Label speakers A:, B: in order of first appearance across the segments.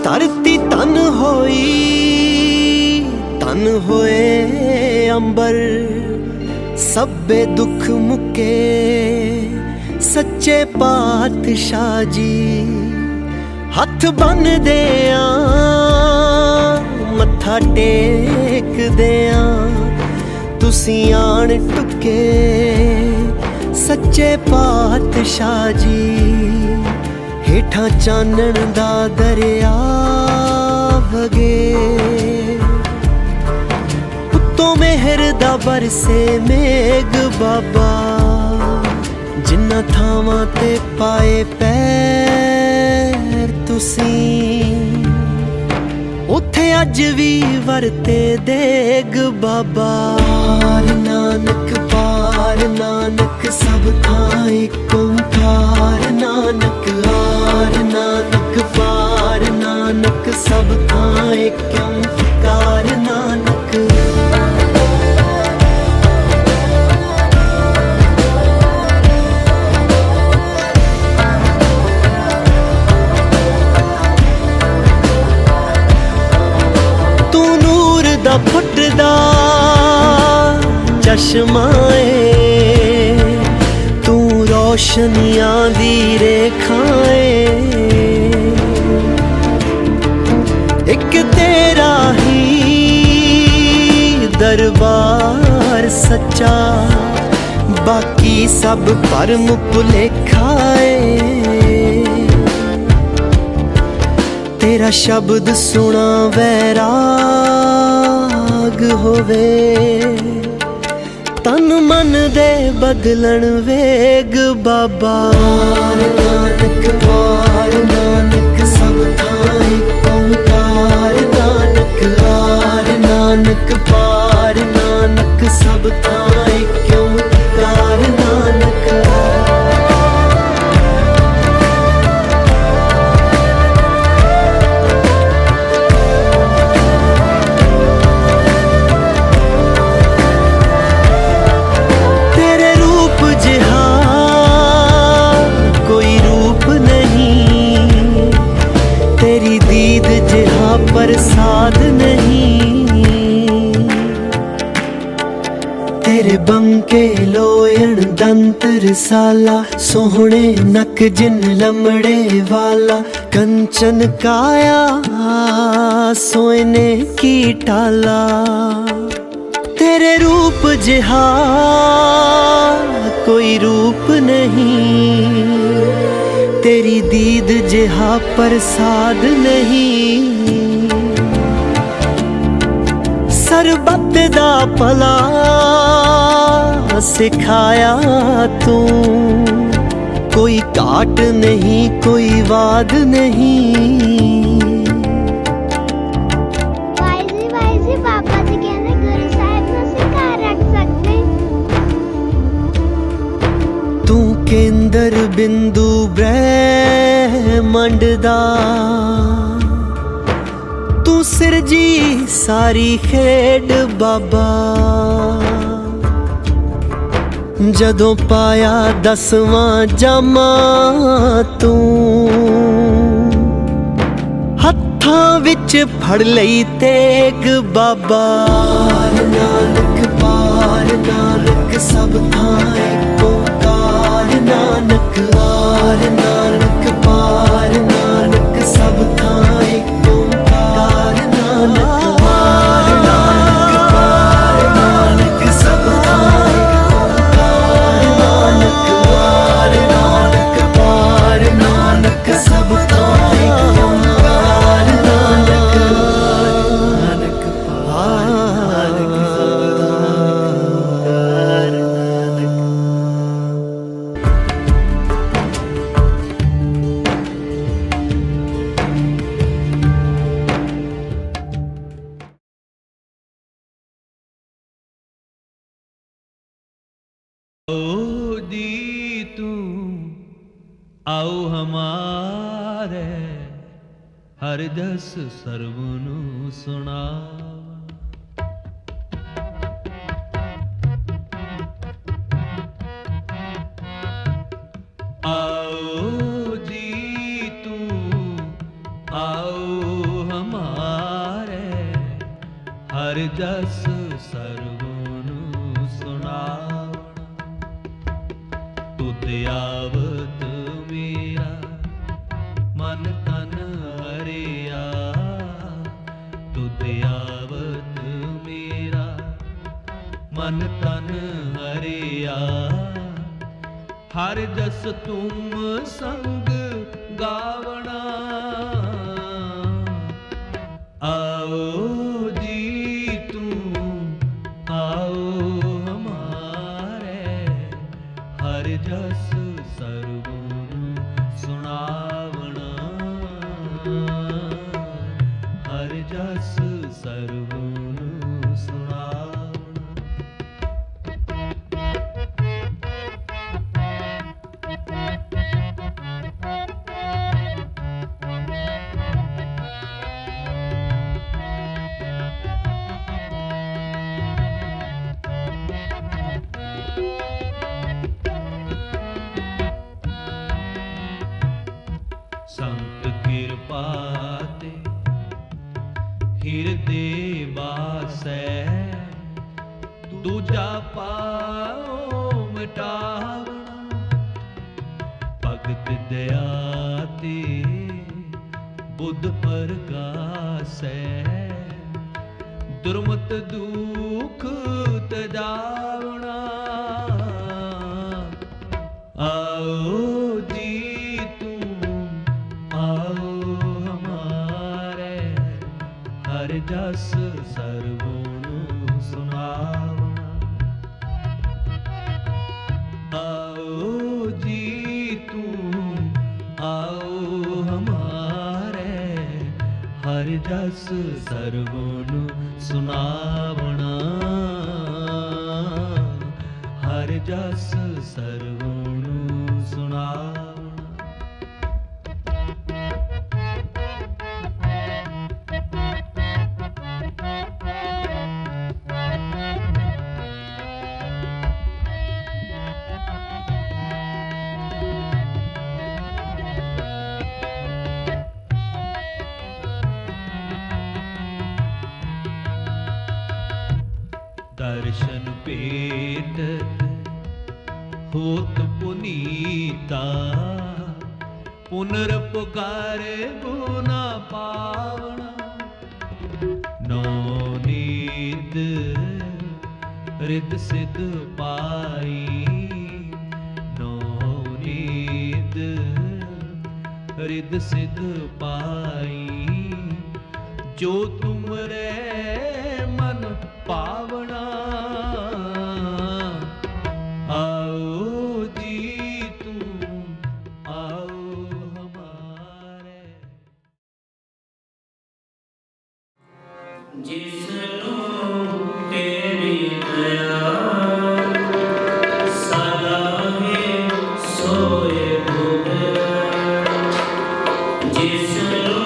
A: धरती तन होई तन होए अंबर, सब्बे दुख मुके सच्चे पातशाह जी। हथ बन देआ मत्था टेक देआ, तुसी आन टुके सच्चे पातशाह जी। हेठां चानण दा दरिया वगे, उत्तों मेहर दा बरसे मेघ बाबा। जिन्ना थावां ते पाए पैर तुसी, उत्थे अज भी वरते देग बाबा। पार नानक सब थां एक ओंकार नानक। आर नानक पार नानक सब थां एक ओंकार नानक। तू नूर दा फुटदा चश्माए, तू रोशनियां दी रेखाएं। एक तेरा ही दरबार सच्चा, बाकी सब भरम भुलेखाए। तेरा शब्द सुना वैराग होवे, तन मन दे बदलन वेग बाबा। नानक पार नानक सब थां एक ओंकार नानक। आर नानक पार नानक सब थां एक ओंकार नानक। प्रसाद नहीं, तेरे बंके लोयण दंत रसाला। सोहणे नक जिन लमड़े वाला, कंचन काया सोने की टाला। तेरे रूप जिहा कोई रूप नहीं, तेरी दीद जिहा प्रसाद नहीं। सरबत दा भला सिखाया तू, कोई घाट नहीं कोई वाद नहीं।
B: वाइजी पापा जी कहने गुरु साहिब ਨੂੰ ਸਿਖਾ ਰੱਖ ਸਕਦੇ।
A: तू केंद्र बिंदु ब्रह्मंड दा, तू सिरजी सारी खेड बाबा। जदों पाया 10वां जामा तू, हत्थां विच फड़ लई तेग बाबा। नानक पार नानक सब थां एक ओंकार नानक। आर नानक पार नानक सब थां एक ओंकार नानक। आर नानक पार नानक सब थां एक ओंकार नानक। आर नानक पार नानक सब थां एक ओंकार नानक। नानक पार नानक सब थां नानक।
C: आओ दी तू आओ हमारे, हर जस सर्व नू सुनावन। आओ जी तू आओ हर जस सर्वनु सुनावना। तुध आवत मेरा मन तन हरिया, तुध आवत मेरा मन तन हरिया। हर जस तुम संग गावना। आओ जी तुम आओ हमारे, हर जस सर्वनु सुनावना। हर जस सर्वनु सुनावना। संत कृपा ते हिरदे बासै, दूजा पाओ मिटावना। भगत दया ते बुध परगासै, दुर्मत दुख तजावना। आओ जी आओ हमारे, हर जस सर्वनु सुनावना। आओ जी तुम आओ हमारे, हर जस सर्वनु सुनावना। हर जस सर्वनु सुनावना। दर्शन पेटत होत पुनीता, पुनर्पुकारे गुना पावना। नौ नींद रिद सिद्ध पाई, नौ नींद रिद सिद्ध पाई। जो तुम रे मन पावना। आओ जी तुम आओ हमारे।
D: जिसनु तेरी दया सदा है सोए बुध। जिसनु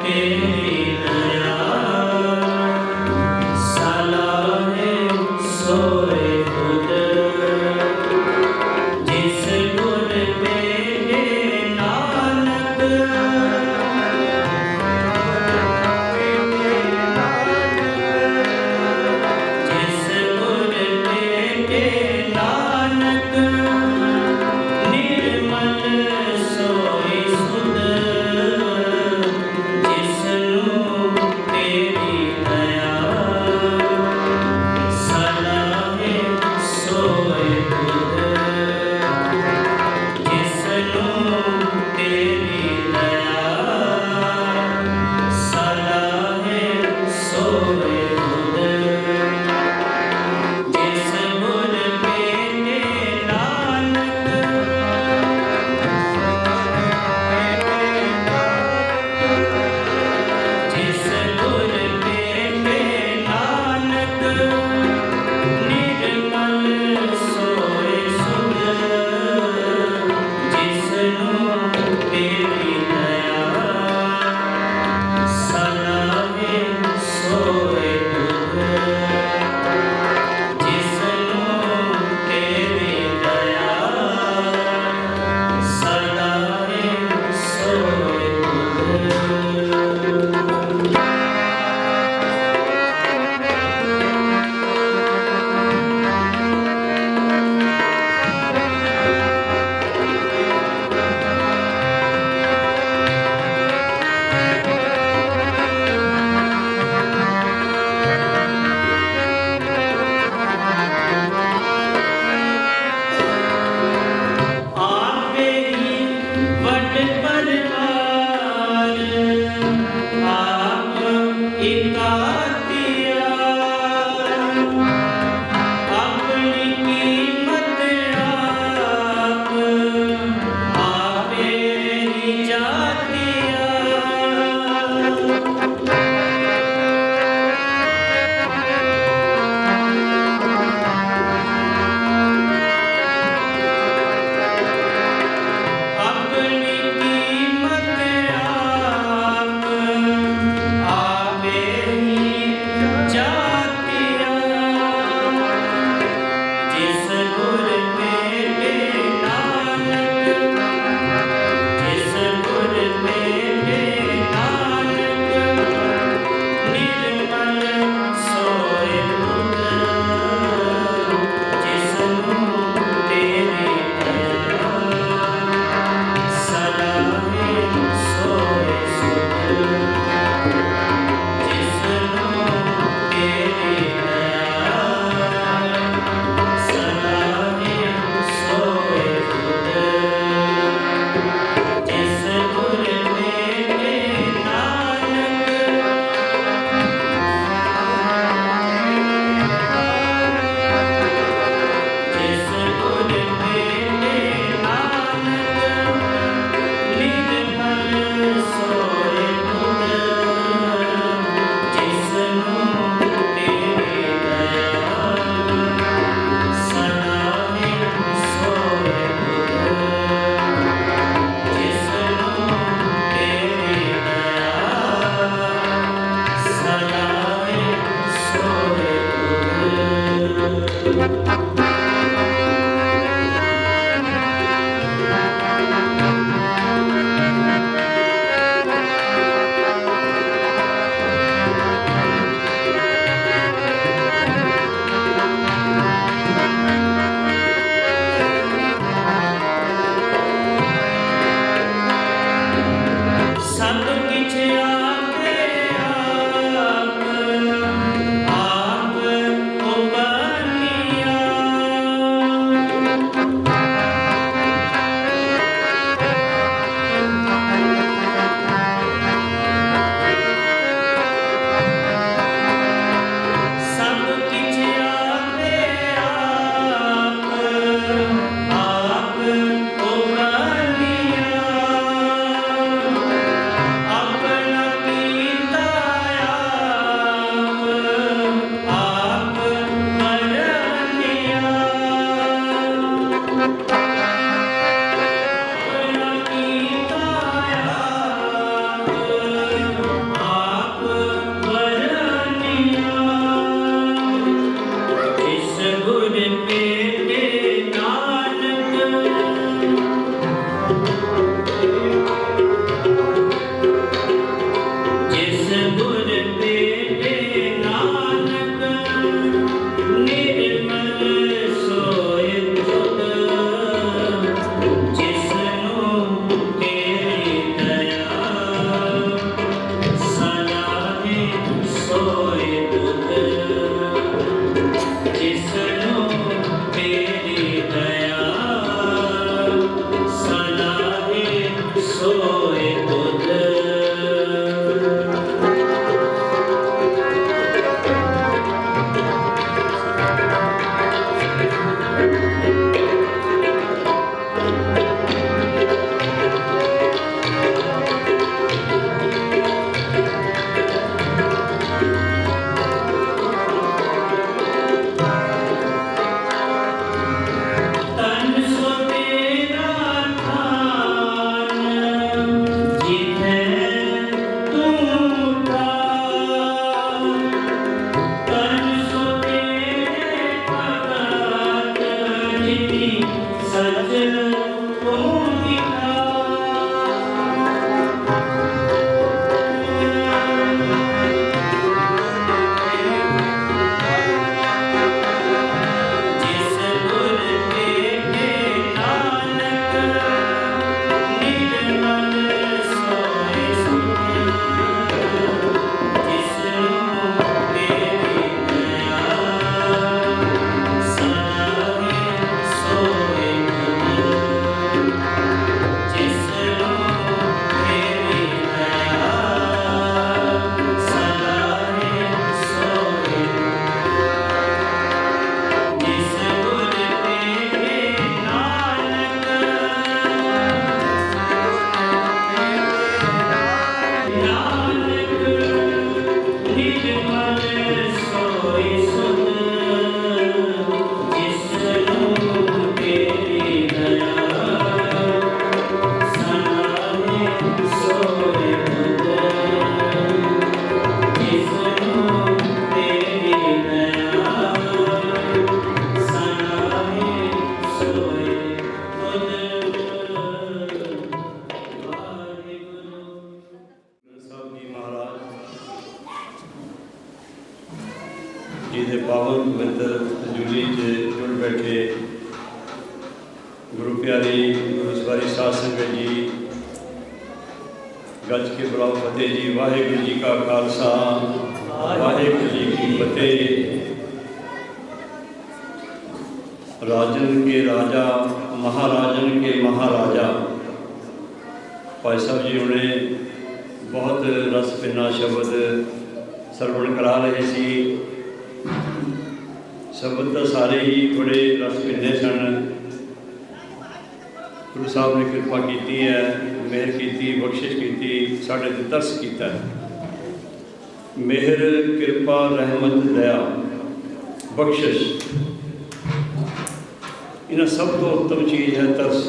D: तेरी दया सदा है सोए बुध। जिस गुण मेरे नानक तेरी दया
E: जी के पावन पवित्र हजूरी च जुड़ बैठे गुरु प्यारी गुरु सवारी साध संगत जी, गज के बुलाओ फतेह जी। वाहिगुरू जी का खालसा, वाहिगुरू जी की फतेह। राजन के राजा, महाराजन के महाराजा भाई साहब जी उन्हें बहुत रस पिना शब्द सरवण करा रहे सी। शब्द तो सारे ही बड़े रस पिने सन। गुरु साहब ने कृपा की है, मेहर की, बख्शिश की, साढ़े ते तरस किया। मेहर, कृपा, रहमत, दया, बख्शिश, इन्हें सब तो उत्तम चीज़ है तरस।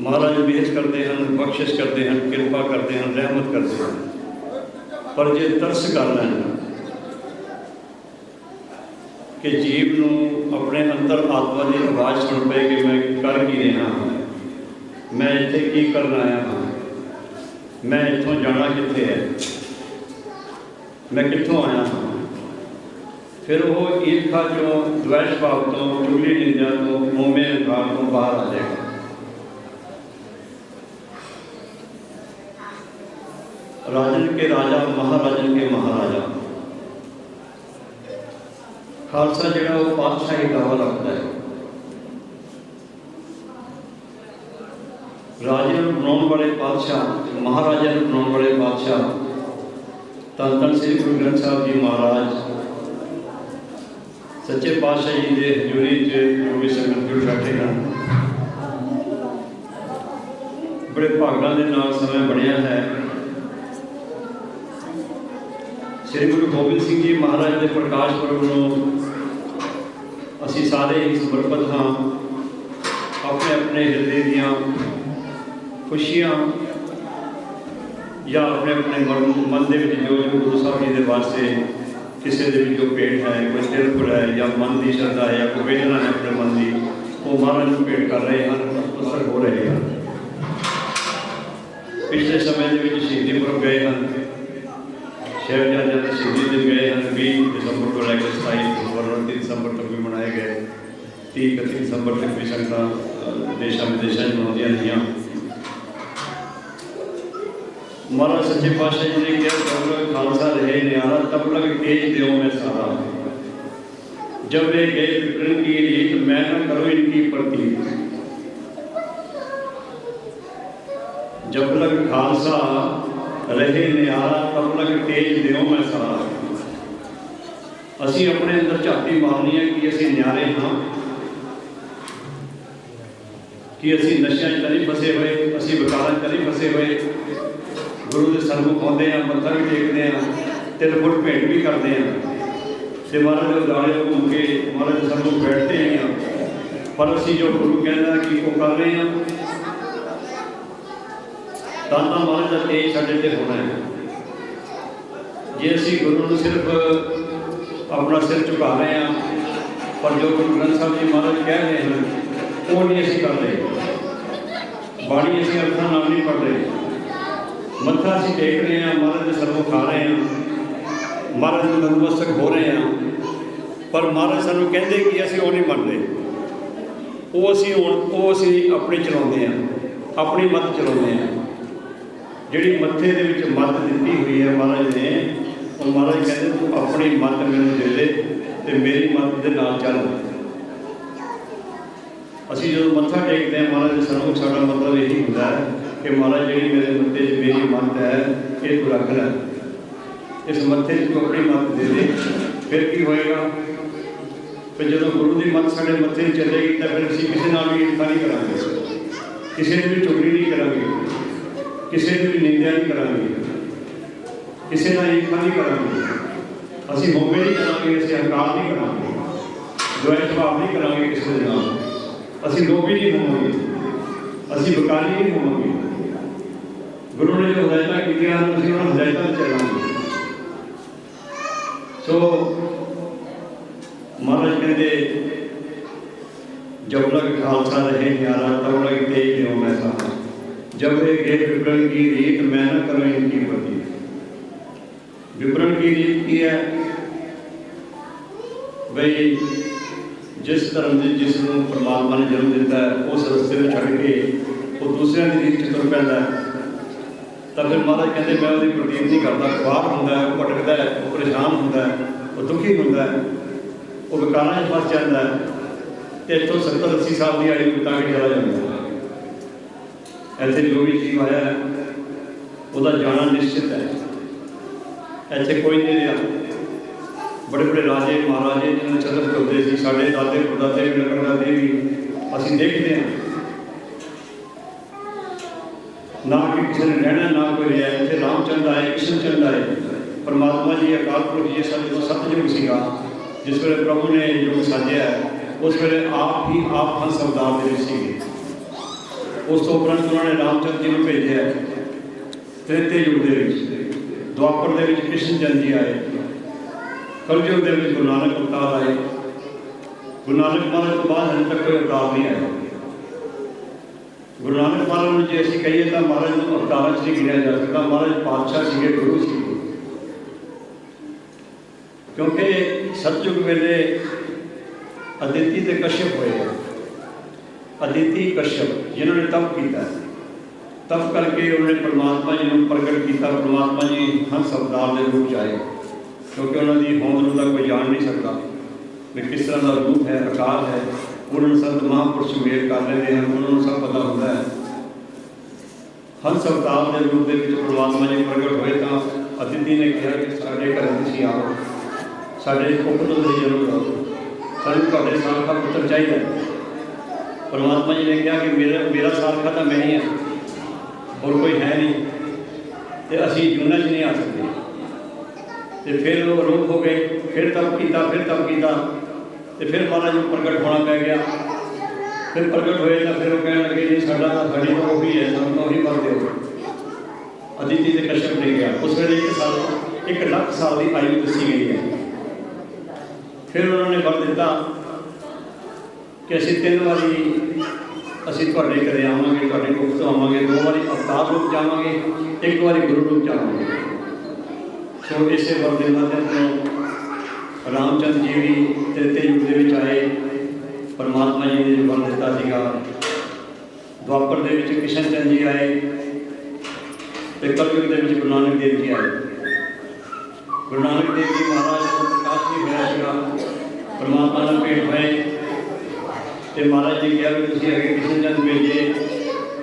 E: महाराज मेहर करते हैं, बख्शिश करते हैं, कृपा करते हैं, रहमत करते हैं। पर जे तरस कर लें कि जीव नूं अपने अंदर आत्मा की आवाज़ सुन पे कि मैं कर की रहा हाँ, मैं इत्थे की करना आया हाँ, मैं इत्थों जाना कित्थे है, मैं कित्थों आया हाँ। फिर वो ईर्खा चो, द्वेष भाव तो, चुगली निंदा तो, मोमे अहंकार तो बाहर आ जाएगा। राजन के राजा, महाराजन के महाराजा। खालसा जिहड़ा वो पातशाही दावा रखता है। राजे नूं बनाउण वाले पातशाह, महाराजा नूं बनाउण वाले पातशाह धन धन श्री गुरु ग्रंथ साहब जी महाराज सच्चे पातशाह जी के हजूरी च जोगी संगत जुड़ बैठे हैं। बड़े भागां दे नाल समय बनया है। श्री गुरु गोबिंद सिंह जी महाराज के प्रकाश पुरब नूं असी सारे ही समर्पित हाँ। अपने अपने हृदय दियाँ खुशियाँ या अपने अपने मन के जो गुरु साहब जी के वास्ते किसी के जो भेंट है, कोई तिलफुल है या मन की श्रद्धा है या कोई वेदना है अपने मन की, वो महाराज को भेंट कर रहे हैं, असर हो रहे हैं। पिछले समय के शहीदी पुरब गए हैं, शहजादे शहीदी दिन गए हैं। 20 दिसंबर को लैके 27 दिसंबर और 30 दिसंबर तक भी मनाए गए। 30-31 दिसंबर तक भी संगत देशा विदेशों में मनाई रही। महाराज सच्चे पातशाह जी ने कहा, जब लग खालसा रहे न्यारा, तब लग तेज देव में सारा। जब वे गए विक्रम की रीत, मैं न करो इनकी प्रतीत। जब लग खालसा रहे न्यारा, तब लग तेज देव में सारा। असी अपने अंदर झाती मारनी है कि असी न्यारे हाँ, कि असी नशा च नहीं फसे हुए, असी विकारां च नहीं फसे हुए। गुरु के सन्मुख आते हैं, मत्था भी टेकते हैं, तिल-फुट भेंट भी करते हैं, तो महाराज के दाड़े घूम के महाराज के सन्मुख बैठते हैं। पर असी जो गुरु कहना कि वो कर रहे हैं, ताना महाराज का तेज साढ़े ते होना है। जे असी गुरु को सिर्फ अपना सिर झुका रहे हैं, पर जो गुरु ग्रंथ साहब जी महाराज कह रहे हैं वो नहीं असी कर रहे। बाणी असी अर्थां नाल नहीं पढ़ रहे, मत्था असी टेक रहे हैं, महाराज के सन्मुख आ रहे हैं, महाराज को नतमस्तक हो रहे हैं। पर महाराज सानू कहते कि असी वो नहीं मनते, वो असी अपनी चलाते हैं, अपनी मत चलाते हैं। जिहड़ी मत्थे दे विच मत दिती हुई है महाराज ने, और महाराज कहते तू अपनी मत मैनूं दे दे ते मेरी मत दे नाल चल। असी जो मत्था टेकते हैं महाराज के सन्मुख, साडा मतलब यही होता है कि महाराज जी मेरे मत्थे मेरी मत है, ये तू रख लै, इस मत्थे तू अपनी मत दे दे। फिर की होएगा? फिर जो गुरु की मत साढ़े मत्थे चलेगी तो फिर असी किसी नाल भी ईर्खा नहीं करांगे, किसी ने भी चुगली नहीं करांगे, किसी ने भी निंदा नहीं करांगे, किसी नाल ईर्खा नहीं करांगे, असी मोहे नहीं करांगे, असी अहंकार नहीं करांगे, द्वेष भाव नहीं करांगे किसी के नाल, असी लोभी नहीं होवांगे, असी विकारी नहीं होवांगे। गुरु ने जो हदायत की असी उन्होंने हदायत चलांगे। सो महाराज कहते जब लग खालसा रहे न्यारा, तब लग तेज देव में सारा। जब वे गए विवरण की रीत, मैं न करो इनकी प्रतीत। विवरण की रीत की है बई जिस धर्म की जिसनों परमात्मा ने जन्म दिता है उस रस्ते में छड़ के वो दूसरों की रीत च तुर पैंदा है, तो फिर महाराज कहते मैं उसकी प्रतीत नहीं करता। ख्वाब होंदा है, वो भटकता है, वो परेशान होंदा है, वो दुखी होंदा है, वो विकारां च फस जाता है, तो इतों 70-80 साल की आयु बिता के चला जाता है। ऐसे जो भी जीव आया है वह जाना निश्चित है, ऐसे कोई नहीं रहा। बड़े बड़े राजे महाराजे जिन्होंने चलत चलते थे, साढ़े दादे परदादे भी लकड़ दादे भी असीं देखते हैं, ना कि किसी ने रहना ना कोई रहा। इतने रामचंद्र आए, कृष्ण चंद्र आए, परमात्मा जी अकाल पुरख जी साढ़े तो सतयुग सीगा जिस वे प्रभु ने युग साजिया है, उस वे आप ही आप हंस अवतार के सीगे। उस तो उपरंत उन्होंने रामचंद्र जी को भेजा त्रेते युग के द्वापर के कृष्ण चंद्र जी आए, कलयुग के गुरु नानक अवतार आए। गुरु नानक महाराज तो बाद हजे तक कोई अवतार नहीं आया। गुरु नानक महाराज जो असीं कहीए तो महाराज को अवतार च नहीं गिनिया जा सकता, महाराज पातशाह सीगे, गुरु सीगे। क्योंकि सतयुग वेले अदिति ते कश्यप होए, अदिति कश्यप जिन्होंने तप किया, तप करके उन्होंने परमात्मा जी को प्रगट किया। परमात्मा जी हंस अवतार के रूप आए, क्योंकि उन्होंने होंद का कोई जान नहीं सकता भी किस तरह का रूप है, आकार है। उन्होंने संत महापुरुष मेल कर लेते हैं, उन्होंने सब पता होता है। हंस अवतार के रूप के परमात्मा जी प्रगट हुए तो अतिथि ने कहा कि साढ़े घर तुसीं आओ, साढ़े पुत्र की जरूरत हो, सानूं तुहाडे सारखा पुत्र चाहिए। परमात्मा जी ने कहा कि मेरा सारखा तो मैं ही हाँ और कोई है नहीं, तो असीं जूना च नहीं आ सकते। तो फिर वो रोक हो गए, फिर तप किया, तो फिर महाराज को प्रगट होना पै गया। फिर प्रगट होए तो फिर वो कहने लगे जी साड़ी तो वही है, सब तो वही कर दो। अदिति से कश्यप नहीं गया। उस वे 1 लाख साल की आयु दसी गई है। फिर उन्होंने वर दिता कि असीं 3 बारी असीं तुहाडे घरे आवांगे, तुहाडे मुख तो आवांगे, 2 बारी अवतार रूप जावांगे, 1 बारी गुरु रूप जावांगे। सो इसे वर दिना रामचंद्र जी भी त्रेते युग के आए। परमात्मा जी ने जो वर दिता सीगा, द्वापर के कृष्ण चंद्र जी आए, तो कलयुग के गुरु नानक देव जी आए। गुरु नानक देव जी महाराज को प्रकाश भी होया, परमात्मा ने भेंट हुए, तो महाराज जी कहा भी तुसीं अगे कृष्ण चंद्र भेजे,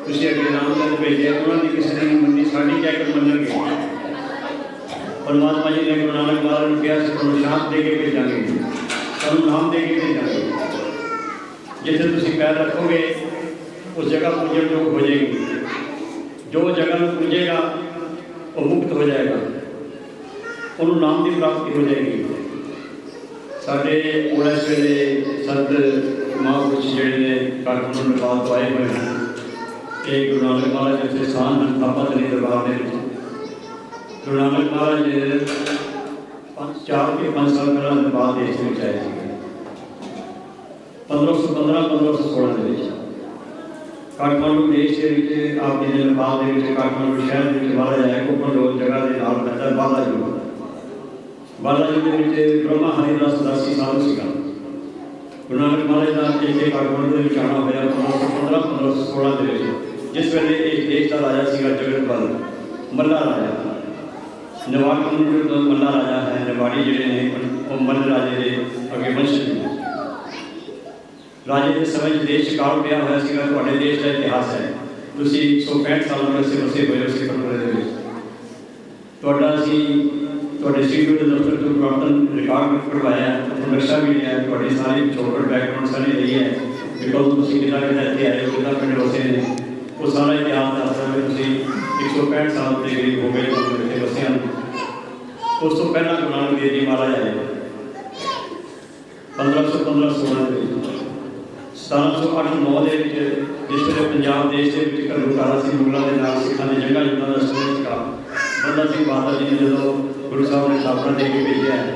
E: तुसीं अगे रामचंद्र भेजे, उन्होंने किसी ने नहीं मनी, साड़ी क्या कर मनणगे। परमात्मा जी ने गुरु नानक महाराज ने कहा तुहानूं शांत दे के भेजांगे, तुहानूं नाम दे के भेजांगे। जिथे तुसीं पैर रखोगे उस जगह पूजन योग हो जाएगी। जो जगह में पूजेगा वो मुक्त हो जाएगा, उन्होंने नाम की प्राप्ति हो जाएगी। साढ़े कोल इस वेले संत महापुरुष जिहड़े ने काठमांडू नेपाल तो आए हुए हैं, एक गुरु नानक महाराज जिसे स्थान हैं थापा तली दरबार के। गुरु नानक महाराज 4 के 5 साल पहले नेपाल देश में आए थे, 1515-1516 के काठमांडू देश के आप जी नेपाल के काठमांडू शहर के महाराज आए। कोपन रोड जगह के नाम पैदा बालाजी, बालाजी के ब्रह्मा हरिदास दासी साधु सीगा। गुरु नानक महाराज का इतने काठमांडू के आना होया 1515-1516 के, जिस वेले इस देश का राजा सीगा जगतपाल मल्ला राजा। नवाड़ कम्युनिटी तो मल्ला राजा है, नवाड़ी जिले ने वो मल्ल राजे के अगे वंशज राजे के समय देश काल पिया हुआ सीगा। तुहाडे देश का इतिहास है, तुसीं 165 साल में से बसे हुए उस परंपरा के। तुहाडा असीं तुहाडे सीडीओ के दफ्तर तो पुरातन रिकॉर्ड करवाया, नक्शा भी लिया, तुहाडी सारी पिछोकड़ बैकग्राउंड सारी रही है कि कदों तुसीं कितना इत्थे आए हो, कितना पिंड बसे ने, वो सारा इतिहास दस रहे। तुसीं 165 साल के करीब हो गए इत्थे बसे हैं। उस तो पहला गुरु नानक देव जी महाराज आए 1515-16 के। 1708-9 के जिस वे पंजाब देश के घलूकारा से मुगलों के नाल सिखों के जंगा युद्धां का संघर्ष का बंदा सिंह बहादुर जी ने जो गुरु साहब ने स्थापना दे के भेजा है,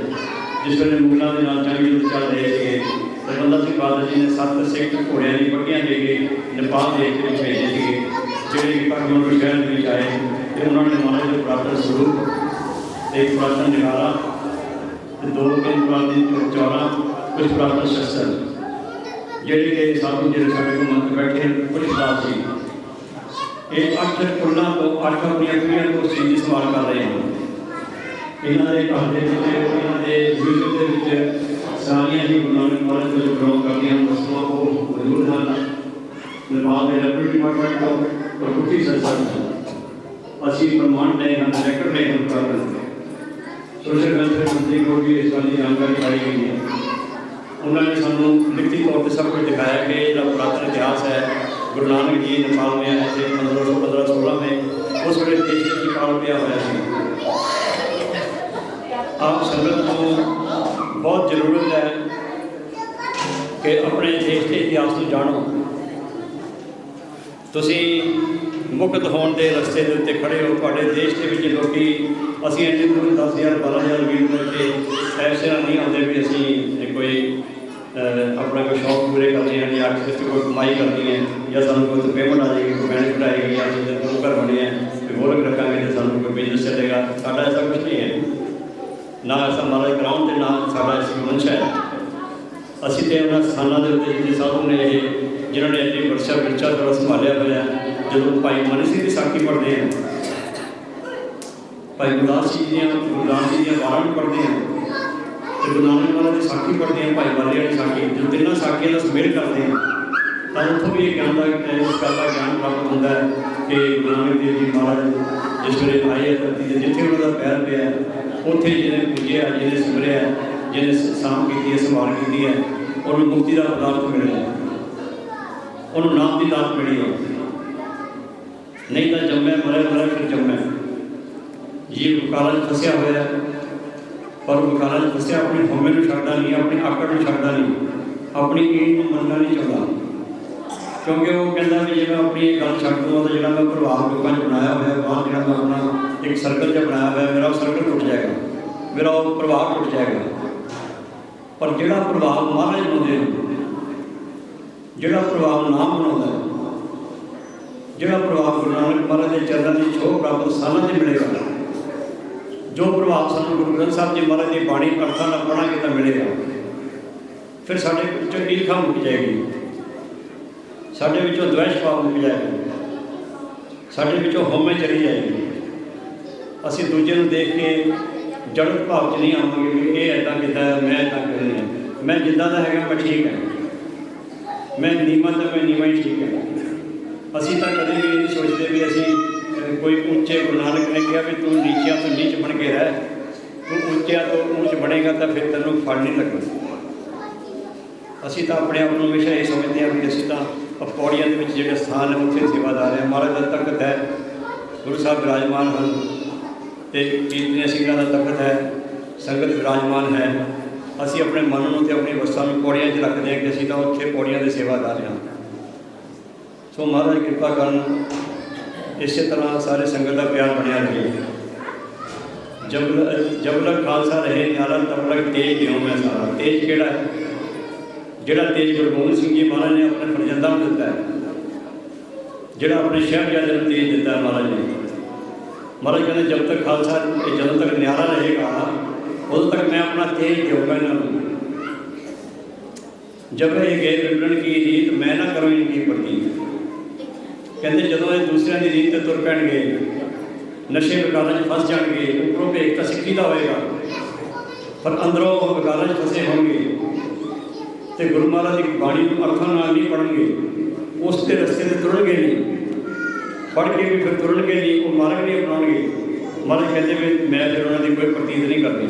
E: जिस वे मुगलों के नाल जंग युद्ध चल रहे थे, तो बंदा सिंह बहादुर जी ने 7 सिख घोड़ियां की पट्टियां दे के नेपाल देश के भेजे थे, जोड़े कि काठमांडू शहर में आए। तो उन्होंने महाराज के पुरातन स्वरूप, एक पुरातन निगारा, 2 दिन पुरानी चौरा कुछ पुरातन शस्त्र ਜਿਹੜੇ कि साधु ਜਿਹੜੇ ਸਾਡੇ ਕੋਲ ਮੰਤ ਬੈਠੇ ਕੁਝ ਖਾਸ ਸੀ। ਇਹ 8 ਕੁੱਲਾਂ ਤੋਂ 8 ਆਪਣੀਆਂ ਪੀੜ੍ਹੀਆਂ ਤੋਂ ਉਸ ਚੀਜ਼ ਦੀ ਸੰਭਾਲ ਕਰ ਰਹੇ ਹਨ। ਇਹਨਾਂ ਦੇ ਘਰ ਦੇ ਵਿੱਚ ਇਹਨਾਂ ਦੇ ਮਿਊਜ਼ੀਅਮ ਦੇ ਵਿੱਚ ਸਾਰੀਆਂ ਹੀ ਗੁਰੂ ਨਾਨਕ ਮਹਾਰਾਜ ਦੇ ਜੋ ਪ੍ਰੋਗਰਾਮ ਕਰਦੀਆਂ ਵਸਤੂਆਂ ਉਹ ਮੌਜੂਦ ਹਨ। ਨਿਰਮਾਣ ਦੇ ਲੈਬੋਰੇਟਰੀ ਡਿਪਾਰਟਮੈਂਟ ਤੋਂ ਪ੍ਰਕ੍ਰਿਤੀ ਸੰਸਥਾ ਅਸੀਂ ਪ੍ਰਮਾਣ ਲਏ ਹਨ, ਰੈਕਡ ਲਏ ਹਨ ਕਰ ਰਹੇ ਸੋਸ਼ਲ ਵੈਲਫੇਅਰ ਮੰਤਰੀ ਕੋਲ ਵੀ ਇਸ ਗੱਲ ਦੀ ਜਾਣਕਾਰੀ ਪਾਈ ਗਈ ਹੈ। उन्होंने सानू लिखती तौर पर सब कुछ दिखाया कि जो पुरातन इतिहास है गुरु नानक जी नेपाल में आए थे 1515-16 में उस वे देश की काल पिया हुआ। आप संगत को बहुत जरूरत है कि अपने देश के इतिहास को जानो। तुसी मुक्त होने के रस्ते के उत्ते खड़े हो, तुहाडे देश के विच लोकी असीं इन्ने दूर 10,000 12,000 किलोमीटर ऐसे नहीं आते भी असीं कोई अपना कोई शौक पूरे करते हैं या किसी कोई कमाई करनी है या सानू कोई पेमेंट आ जाएगी, कोई बेनिफिट आएगी या गुरु घर बने हैं कोई गोलक रखांगे तो सानू कोई बिजनेस चलेगा। साडा ऐसा कुछ नहीं है, ना ऐसा महाराज ग्राउंड से ना साडा ऐसी मंशा है। असीं तो उन्होंने स्थानों के उत्ते जिन्हें साधु ने जिन्होंने अपनी वर्षा विरसा थोड़ा संभालिया हुआ है। जो भाई मनी सिंह की साखी पढ़ते हैं, भाई गुरदास जी दी वारां भी पढ़ते हैं, गुरु नानक महाराज की साखी पढ़ते हैं, भाई वाले वाली साखी, जो तिना साखियों का सुमेल करते हैं तो उतों भी ज्ञान का इस गल का ज्ञान प्राप्त होता है कि गुरु नानक देव जी महाराज जिस वे आए है धरती से जिथे उन्होंने पैर पे है उत्थे जिन्हें पूजे जिन्हें सिमरिया जिन्हें साम की संभाल की है उन्होंने मुक्ति का पदार्थ मिले, उन्होंने नाम की दात मिली है। नहीं तो जम्मे मरे फिर जम्मे ये काला फसिया हुआ है, पर काला फसिया अपनी होमे को छड्डदा नहीं, अपनी आकड़ को छड्डदा नहीं, अपनी ईट को मनना नहीं चाहता। क्योंकि वो कहता भी जो मैं अपनी गल छड्ड दूँ तो जो मैं प्रभाव लोगों ने बनाया हुआ है बाहर जो मैं अपना एक सर्कल जो बनाया हुआ है मेरा वो सर्कल टुट जाएगा, मेरा वो प्रभाव टुट जाएगा। पर जोड़ा प्रभाव महाराज बनाते हैं, जोड़ा प्रभाव नाम बनाता है, जोड़ा प्रभाव गुरु नानक महाराज के चरणों की छोह प्राप्त सालों से मिलेगा, जो प्रभाव सानू गुरु ग्रंथ साहब जी महाराज की बाणी अर्थां नाल पढ़ांगे तो मिलेगा, फिर साडे विचों ईर्खा मुक जाएगी, साडे विचों द्वेष भाव मुक जाएगा, साडे विचों होमे चली जाएगी। असीं दूजे नूं देख के जड़त भाव च नहीं आवांगे कि ये इदां कीता है मैं इदां करनी है, मैं जिद्दां दा हैगा मैं ठीक है, मैं नीवां तो मैं नीवां ही ठीक है। असीं तां कदे भी नहीं सोचते भी असीं कोई ऊंचे गुरु नानक ने कहा भी तू नीचिया तो नीच बन के रह, तू ऊंचा तो ऊंच बनेगा तो फिर तेनों फल नहीं लगना। असीं तो अपने आप को हमेशा ये समझते हैं कि असीं तो पौड़ियां के जो स्थान है उत्थे सेवादार है, महाराज का तखत है, गुरु साहब विराजमान हैं, तो कीर्तनिया सिंघां का तखत है, संगत विराजमान है। असीं अपने मन को तो अपनी वस्तां में पौड़ियां च रखते हैं कि असीं तो उत्थे पौड़ियां के सेवादार हैं। सो महाराज कृपा करन इस तरह सारे संगत का प्यार बनया रहे। जब तक खालसा रहे न्यारा तब तक तेज क्यों मैं सारा तेज केड़ा है जोड़ा तेज गुरु गोबिंद सिंह जी महाराज ने अपने फरजंदा को दिता है, जोड़ा अपने शहबजादे को तेज दिता है महाराज ने। महाराज कहते जब तक खालसा जब तक न्यारा रहेगा उदों तक मैं अपना तेज दूंगा इन्होंने। जब ये गैर विगड़न की रीत मैं ना करूँ इनकी प्रति, कहते जो ये दूसरों की रीत तुर पैणगे नशे विकारां फस जाएंगे, उपरों भेख तो सिक्खी का होएगा पर अंदरों विकारां फसे होंगे तो गुरु महाराज की बाणी अर्थों नहीं पढ़ेंगे, उसके रस्ते से तुरनगे नहीं, पढ़ के भी फिर तुरनगे नहीं, वो मार्ग नहीं अपनाएंगे। महाराज कहते भी मैं फिर उन्होंने कोई प्रतीत नहीं करनी।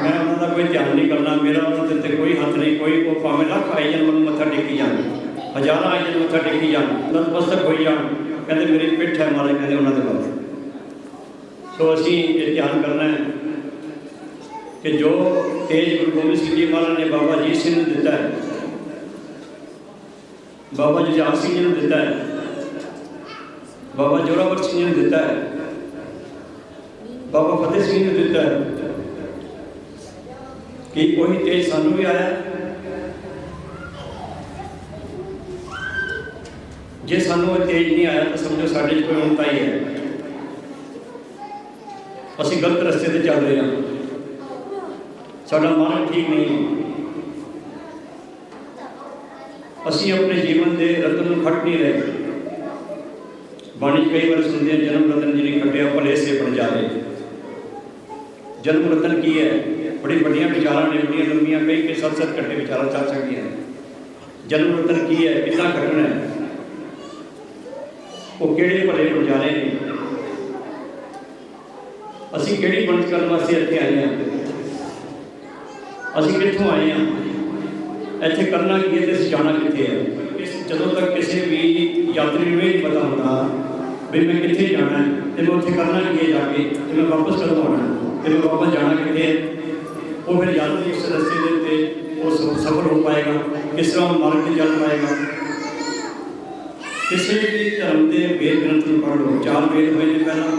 E: मैं उन्होंने कोई ध्यान नहीं करना, मेरा उन्होंने कोई हथ नहीं, कोई वो भावें लख आई जान मैं मत्था टेकी जान, हज़ार आई जान मत्था टेकी जान, नतमस्तक होई जान, कहते मेरी पिठ है महाराज कहते उन्होंने बात। तो असी ये ध्यान करना है कि जो तेज गुरु गोबिंद सिंह जी महाराज ने बाबा अजीत सिंह ने दिता है, बाबा जुझार सिंह जी ने दिता है, बाबा जोरावर सिंह जी ने दिता है, बाबा फतेह सिंह ने दिता है, कि कोई तेज सानू भी आया जे सानू तेज नहीं आया तो समझो साढ़े कोई उनता ही है। ਅਸੀਂ ਗਲਤ ਰਸਤੇ ਤੇ ਚੱਲ ਰਹੇ ਹਾਂ, ਸਾਡਾ ਮਾਰਗ ਠੀਕ ਨਹੀਂ ਹੈ। ਅਸੀਂ ਆਪਣੇ ਜੀਵਨ ਦੇ ਰਤਨ ਨੂੰ ਖੱਟ ਨਹੀਂ ਰਹੇ। ਬਾਣੀ 'ਚ ਕਈ ਵਾਰ ਸੁਣਦੇ ਹਾਂ, ਜਨਮ ਰਤਨ ਜਿਹਨੇ ਖੱਟਿਆ ਭਲੇ ਸੇ ਬਣ ਜਾਵੇ। ਜਨਮ ਰਤਨ ਕੀ ਹੈ? ਬੜੀ ਵੱਡੀਆਂ ਵਿਚਾਰਾਂ ਨੇ, ਬੜੀਆਂ ਲੰਮੀਆਂ ਕਈ ਸੱਤ ਘੰਟੇ ਵਿਚਾਰਾਂ ਚੱਲ ਸਕਦੀਆਂ। ਜਨਮ ਰਤਨ ਕੀ ਹੈ? ਕਿੰਨਾ ਖੱਟਣਾ ਹੈ? ਉਹ ਕਿਹੜੇ ਭਲੇ ਬਣ ਨੇ? ਅਸੀਂ ਕਿਹੜੀ ਬਣਤ ਕਰਨ ਵਾਸਤੇ ਇੱਥੇ ਆਏ ਹਾਂ? ਅਸੀਂ ਕਿੱਥੋਂ ਆਏ ਹਾਂ? ਇੱਥੇ ਕਰਨਾ ਕੀ ਹੈ ਤੇ ਅਸੀਂ ਜਾਣਾ ਕਿੱਥੇ ਹੈ? ਜਦੋਂ ਤੱਕ ਕਿਸੇ ਵੀ ਯਾਤਰੀ ਨੂੰ ਇਹ ਨਹੀਂ ਪਤਾ ਹੁੰਦਾ ਵੀ ਮੈਂ ਕਿੱਥੇ ਜਾਣਾ ਹੈ ਤੇ ਮੈਂ ਉੱਥੇ ਕਰਨਾ ਕੀ ਹੈ ਜਾ ਕੇ, ਤੇ ਮੈਂ ਵਾਪਸ ਕਦੋਂ ਆਉਣਾ, ਤੇ ਮੈਂ ਵਾਪਸ ਜਾਣਾ ਕਿੱਥੇ ਹੈ, ਉਹ ਫਿਰ ਯਾਦ ਨਹੀਂ। ਇਸ ਰਸਤੇ ਦੇ ਉੱਤੇ ਉਹ ਸਫਲ ਹੋ ਪਾਏਗਾ, ਕਿਸ ਤਰ੍ਹਾਂ ਉਹ ਮਾਰਗ 'ਤੇ ਚੱਲ ਪਾਏਗਾ। ਕਿਸੇ ਵੀ ਧਰਮ ਦੇ ਵੇਦ ਗ੍ਰੰਥ ਨੂੰ ਪੜ੍ਹ ਲਓ। 4 ਵੇਦ ਹੋਏ ਨੇ ਪਹਿਲਾਂ,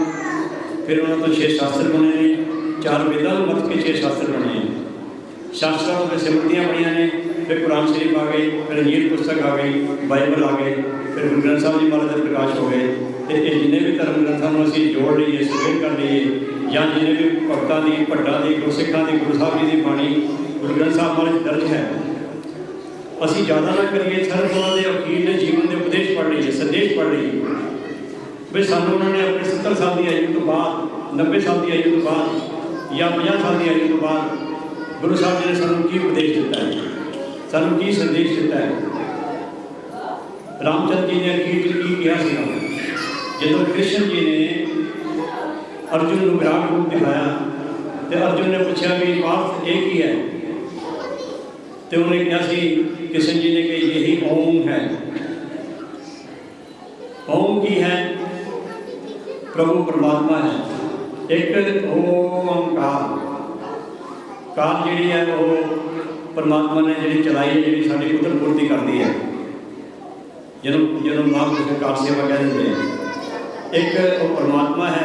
E: ਫਿਰ ਉਹਨਾਂ ਤੋਂ 6 ਸ਼ਾਸਤਰ ਬਣੇ ਨੇ। 4 ਵੇਦਾਂ ਨੂੰ ਮੱਥ ਕੇ 6 ਸ਼ਾਸਤਰ ਬਣੇ ਨੇ। ਸ਼ਾਸਤਰਾਂ ਤੋਂ ਸਿਮਰਤੀਆਂ ਬਣੀਆਂ ਨੇ, ਫਿਰ ਕੁਰਾਨ ਸ਼ਰੀਫ ਆ ਗਏ, ਫਿਰ ਇੰਜੀਲ ਪੁਸਤਕ ਆ ਗਈ, ਬਾਈਬਲ ਆ ਗਏ, ਫਿਰ ਗੁਰੂ ਗ੍ਰੰਥ ਸਾਹਿਬ ਜੀ ਮਹਾਰਾਜ ਦੇ ਪ੍ਰਕਾਸ਼ ਹੋ ਗਏ। ਤੇ ਇਹ ਜਿੰਨੇ ਵੀ ਧਰਮ ਗ੍ਰੰਥਾਂ ਨੂੰ ਅਸੀਂ ਜੋੜ ਲਈਏ, ਸੰਗ੍ਰਹਿ ਕਰ ਲਈਏ, ਜਾਂ ਜਿੰਨੇ ਵੀ ਭਗਤਾਂ ਦੀ, ਭੱਟਾਂ ਦੀ, ਗੁਰਸਿੱਖਾਂ ਦੀ, ਗੁਰੂ ਸਾਹਿਬ ਜੀ ਦੀ ਬਾਣੀ ਗੁਰੂ ਗ੍ਰੰਥ ਸਾਹਿਬ ਮਹਾਰਾਜ ਦਰਜ ਹੈ। ਅਸੀਂ ਜ਼ਿਆਦਾ ਨਾ ਕਰੀਏ, ਸਿਰਫ ਉਹਨਾਂ ਦੇ ਅਖੀਰਲੇ ਜੀਵਨ ਦੇ ਉਪਦੇਸ਼ ਪੜ੍ਹ ਲਈਏ, ਸੰਦੇਸ਼ ਪੜ੍ਹ ਲਈਏ। ਵੀ ਸਾਨੂੰ ਉਹਨਾਂ ਨੇ ਆਪਣੇ 70 ਸਾਲ ਦੀ ਆਯੂ ਤੋਂ ਬਾਅਦ, 90 ਸਾਲ ਦੀ ਆਯੂ ਤੋਂ ਬਾਅਦ, ਜਾਂ 50 ਸਾਲ ਦੀ ਆਯੂ ਤੋਂ ਬਾਅਦ ਗੁਰੂ ਸਾਹਿਬ ਜੀ ਨੇ ਸਾਨੂੰ ਕੀ ਉਪਦੇਸ਼ ਦਿੱਤਾ ਹੈ, ਸਾਨੂੰ ਕੀ ਸੰਦੇਸ਼ ਦਿੱਤਾ ਹੈ। ਰਾਮਚੰਦਰ ਜੀ ਨੇ ਅਖੀਰ 'ਚ ਕੀ ਕਿਹਾ ਸੀ? ਜਦੋਂ ਕ੍ਰਿਸ਼ਨ ਜੀ ਨੇ ਅਰਜੁਨ ਨੂੰ ਵਿਰਾਟ ਰੂਪ ਦਿਖਾਇਆ ਤੇ ਅਰਜੁਨ ਨੇ ਪੁੱਛਿਆ ਵੀ ਪਾਰਥ ਇਹ ਕੀ ਹੈ, ਤੇ ਉਹਨੇ ਕਿਹਾ ਸੀ, ਕ੍ਰਿਸ਼ਨ ਜੀ ਨੇ ਕਿ ਯਹੀ ਓਮ ਹੈ। ਓਮ ਕੀ ਹੈ? ਪ੍ਰਭੂ ਪਰਮਾਤਮਾ ਹੈ। ਇੱਕ ਓਮਕਾਰ, ਕਾਰ ਜਿਹੜੀ ਹੈ ਉਹ ਪਰਮਾਤਮਾ ਨੇ ਜਿਹੜੀ ਚਲਾਈ ਹੈ, ਜਿਹੜੀ ਸਾਡੀ ਉਤਰ ਪੂਰਤੀ ਕਰਦੀ ਹੈ। ਜਦੋਂ ਮਹਾਂਪੁਰਖ ਕਾਰ ਸੇਵਾ ਕਹਿ ਦਿੰਦੇ ਆ। ਇੱਕ ਉਹ ਪਰਮਾਤਮਾ ਹੈ,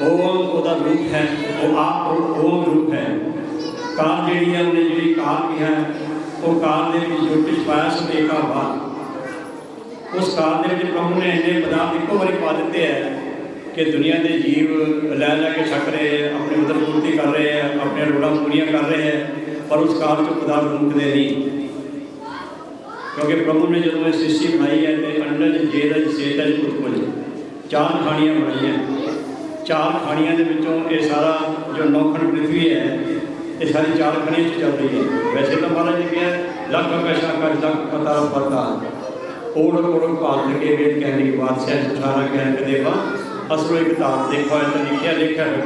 E: ਓਮ ਉਹਦਾ ਰੂਪ ਹੈ, ਉਹ ਆਪ ਓਮ ਰੂਪ ਹੈ। ਕਾਰ ਜਿਹੜੀ ਹੈ ਉਹਨੇ ਜਿਹੜੀ ਕਾਰ ਕਿਹਾ, ਉਹ ਕਾਰ ਦੇ ਵਿੱਚ ਜੋ ਕੁਝ ਪਾਇਆ ਸੋ ਏਕਾ ਬਾਤ। ਉਸ ਕਾਰ ਦੇ ਵਿੱਚ ਪ੍ਰਭੂ ਨੇ ਇੰਨੇ ਪਦਾਰਥ ਇੱਕੋ ਵਾਰੀ ਪਾ ਦਿੱਤੇ ਹੈ ਕਿ ਦੁਨੀਆ ਦੇ ਜੀਵ ਲੈ ਲੈ ਕੇ ਛਕ ਰਹੇ ਹੈ, ਆਪਣੀ ਉਦਰ ਪੂਰਤੀ ਕਰ ਰਹੇ ਹੈ, ਆਪਣੀਆਂ ਲੋੜਾਂ ਪੂਰੀਆਂ ਕਰ ਰਹੇ ਹੈ, ਪਰ ਉਸ ਕਾਰ 'ਚੋਂ ਪਦਾਰਥ ਮੁੱਕਦੇ ਨਹੀਂ। ਕਿਉਂਕਿ ਪ੍ਰਭੂ ਨੇ ਜਦੋਂ ਇਹ ਸ੍ਰਿਸ਼ਟੀ ਬਣਾਈ ਹੈ ਤੇ ਅੰਡਜ, ਜੇਰਜ, ਸੇਤਜ, ਉਤਪਜ 4 ਖਾਣੀਆਂ ਬਣਾਈਆਂ। 4 ਖਾਣੀਆਂ ਦੇ ਵਿੱਚੋਂ ਇਹ ਸਾਰਾ ਜੋ 9 ਖੰਡ ਪ੍ਰਿਥਵੀ ਹੈ, ਇਹ ਸਾਰੀ 4 ਖਾਣੀਆਂ 'ਚ ਚੱਲ ਰਹੀ ਹੈ। ਵੈਸੇ ਤਾਂ ਮਹਾਰਾਜ ਨੇ ਕਿਹਾ ਲੱਖ ਆਕਾਸ਼ ਆਕਾਸ਼ ਲੱਖ ਪਤਾਲ ਪਤਾਲ ਓੜ ਓੜ ਭਾਲ ਕੇ ਵੇਦ ਕਹਿਣ ਦੀ ਬਾਤ ਸਹਿ ਸੁਖਾਰਾ ਕਹਿਣ ਕੇ ਦੇਵਾ ਅਸਰੋ ਇੱਕ ਤਾਰ ਦੇਖੋ ਤਾਂ ਲਿਖਿਆ ਹੋਇਆ।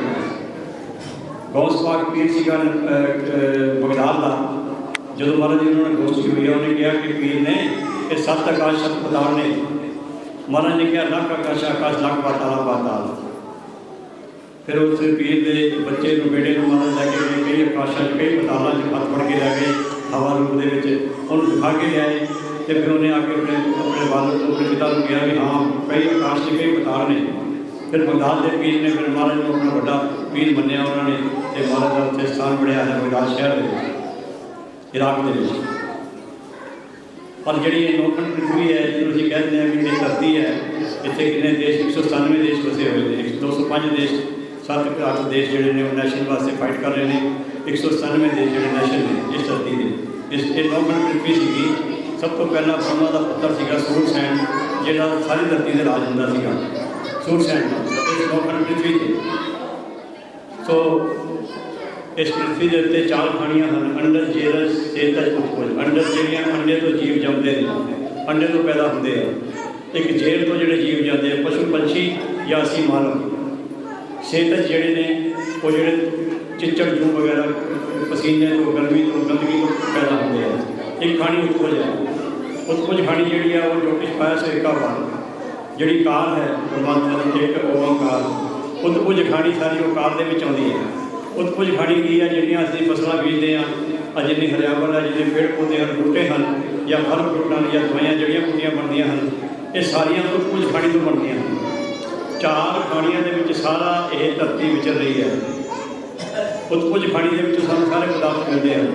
E: ਗੌਸ ਪਾਕ ਪੀਰ ਸੀਗਾ ਬਗਦਾਦ ਦਾ। ਜਦੋਂ ਮਹਾਰਾਜ ਜੀ ਉਹਨਾਂ ਨੇ ਗੋਸ਼ਟੀ ਹੋਈ, ਉਹਨੇ ਕਿਹਾ ਕਿ ਪੀਰ ਨੇ ਇਹ 7 ਆਕਾਸ਼ 7 ਪਤਾਲ ਨੇ। ਮਹਾਰਾਜ ਨੇ ਕਿਹਾ ਲੱਖ ਆਕਾਸ਼ ਆਕਾਸ਼ ਲੱਖ ਪਾਤਾਲ ਪਾਤਾਲ। ਫਿਰ ਉਸ ਪੀਰ ਦੇ ਬੱਚੇ ਨੂੰ, ਬੇਟੇ ਨੂੰ ਮਹਾਰਾਜ ਲੈ ਕੇ ਗਏ, ਕਈ ਆਕਾਸ਼ਾਂ 'ਚ ਕਈ ਪਤਾਲਾਂ 'ਚ ਹੱਥ ਫੜ ਕੇ ਲੈ ਗਏ ਹਵਾ ਰੂਪ ਦੇ ਵਿੱਚ, ਉਹਨੂੰ ਦਿਖਾ ਕੇ ਲਿਆਏ। ਤੇ ਫਿਰ ਉਹਨੇ ਆ ਕੇ ਆਪਣੇ ਵਾਲਦ ਨੂੰ, ਆਪਣੇ ਪਿਤਾ ਨੂੰ ਕਿਹਾ ਵੀ ਹਾਂ ਕਈ ਆਕਾਸ਼ 'ਚ ਕਈ ਪਤਾਲ ਨੇ। ਫਿਰ ਬਗਦਾਦ ਦੇ ਪੀਰ ਨੇ ਫਿਰ ਮਹਾਰਾਜ ਨੂੰ ਆਪਣਾ ਵੱਡਾ ਪੀਰ ਮੰਨਿਆ ਉਹਨਾਂ ਨੇ, ਤੇ ਮਹਾਰਾਜ ਦਾ ਉੱਥੇ ਸਥਾਨ ਬਣਿਆ ਹੈ ਬਗਦਾਦ ਸ਼ਹਿਰ ਦੇ ਵਿੱਚ, ਇਰਾਕ ਦੇ ਵਿੱਚ। ਪਰ ਜਿਹੜੀ ਇਹ 9 ਖੰਡ ਪ੍ਰਿਥਵੀ ਹੈ, ਜਿਹਨੂੰ ਅਸੀਂ ਕਹਿੰਦੇ ਹਾਂ ਵੀ ਇਹ ਧਰਤੀ ਹੈ, ਇੱਥੇ ਕਿੰਨੇ ਦੇਸ਼ 197 ਦੇਸ਼ ਵਸੇ ਹੋਏ ਨੇ। 205 ਦੇਸ਼, 7 ਦੇਸ਼ ਜਿਹੜੇ ਨੇ ਉਹ ਨੈਸ਼ਨ ਵਾਸਤੇ ਫਾਈਟ ਕਰ ਰਹੇ ਨੇ। 197 ਦੇਸ਼ ਜਿਹੜੇ ਨੈਸ਼ਨ ਨੇ ਇਸ ਧਰਤੀ ਦੇ। ਇਹ 9 ਖੰਡ ਪ੍ਰਿਥਵੀ ਸੀਗੀ। ਸਭ ਤੋਂ ਪਹਿਲਾਂ ਬ੍ਰਹਮਾ ਦਾ ਪੁੱਤਰ ਸੀਗਾ ਸੂਰਸੈਨ, ਜਿਹੜਾ ਸਾਰੀ ਧਰਤੀ ਦੇ ਰਾਜ ਹੁੰਦਾ ਸੀਗਾ। ਸੂਰਸੈਨ ਇਸ 9 ਖੰਡ ਪ੍ਰਿਥਵੀ 'ਤੇ। ਸੋ ਇਸ ਪ੍ਰਿਥਵੀ ਦੇ ਉੱਤੇ 4 ਖਾਣੀਆਂ ਹਨ, ਅੰਡਜ, ਜੇਰਜ, ਸੇਤਜ, ਉਤਪਜ। ਅੰਡਜ ਜਿਹੜੀਆਂ ਅੰਡੇ ਤੋਂ ਜੀਵ ਜੰਮਦੇ ਨੇ, ਅੰਡੇ ਤੋਂ ਪੈਦਾ ਹੁੰਦੇ ਆ। ਇੱਕ ਜੇਰ ਤੋਂ ਜਿਹੜੇ ਜੀਵ ਜਾਂਦੇ ਆ, ਪਸ਼ੂ ਪੰਛੀ ਜਾਂ ਅਸੀਂ ਮਾਨਵ। ਸੇਤਜ ਜਿਹੜੇ ਨੇ ਉਹ ਜਿਹੜੇ ਚਿੱਚੜ ਜੂ ਵਗੈਰਾ ਪਸੀਨੇ ਤੋਂ, ਗਰਮੀ ਤੋਂ, ਗੰਦਗੀ ਤੋਂ ਪੈਦਾ ਹੁੰਦੇ ਆ। ਇੱਕ ਖਾਣੀ ਉਤਪਜ ਹੈ। ਉਤਪਜ ਖਾਣੀ ਜਿਹੜੀ ਆ ਉਹ ਜੋ ਕੁਛ ਪਾਇਆ ਸੋ ਏਕਾ ਬਾਤ, ਜਿਹੜੀ ਕਾਰ ਹੈ ਪਰਮਾਤਮਾ ਦੀ, ਇੱਕ ਓਮਕਾਰ। ਉਤਪਜ ਖਾਣੀ ਸਾਰੀ ਉਹ ਕਾਰ ਦੇ ਵਿੱਚ ਆਉਂਦੀ ਹੈ। ਉਤਪਜ ਖਾਣੀ ਕੀ ਹੈ? ਜਿਹੜੀਆਂ ਅਸੀਂ ਫਸਲਾਂ ਬੀਜਦੇ ਹਾਂ, ਜਿੰਨੀ ਹਰਿਆਵਲ ਹੈ, ਜਿੰਨੇ ਪੇੜ ਪੌਦੇ ਹਨ, ਬੂਟੇ ਹਨ, ਜਾਂ ਫਲ ਫਰੂਟ ਹਨ, ਜਾਂ ਦਵਾਈਆਂ ਜਿਹੜੀਆਂ ਬੂਟੀਆਂ ਬਣਦੀਆਂ ਹਨ, ਇਹ ਸਾਰੀਆਂ ਉਤਪਜ ਖਾਣੀ ਤੋਂ ਬਣਦੀਆਂ ਹਨ। 4 ਖਾਣੀਆਂ ਦੇ ਵਿੱਚ ਸਾਰਾ ਇਹ ਧਰਤੀ ਵਿਚਰ ਰਹੀ ਹੈ। ਉਤਪਜ ਖਾਣੀ ਦੇ ਵਿੱਚੋਂ ਸਾਨੂੰ ਸਾਰੇ ਪਦਾਰਥ ਮਿਲਦੇ ਹਨ।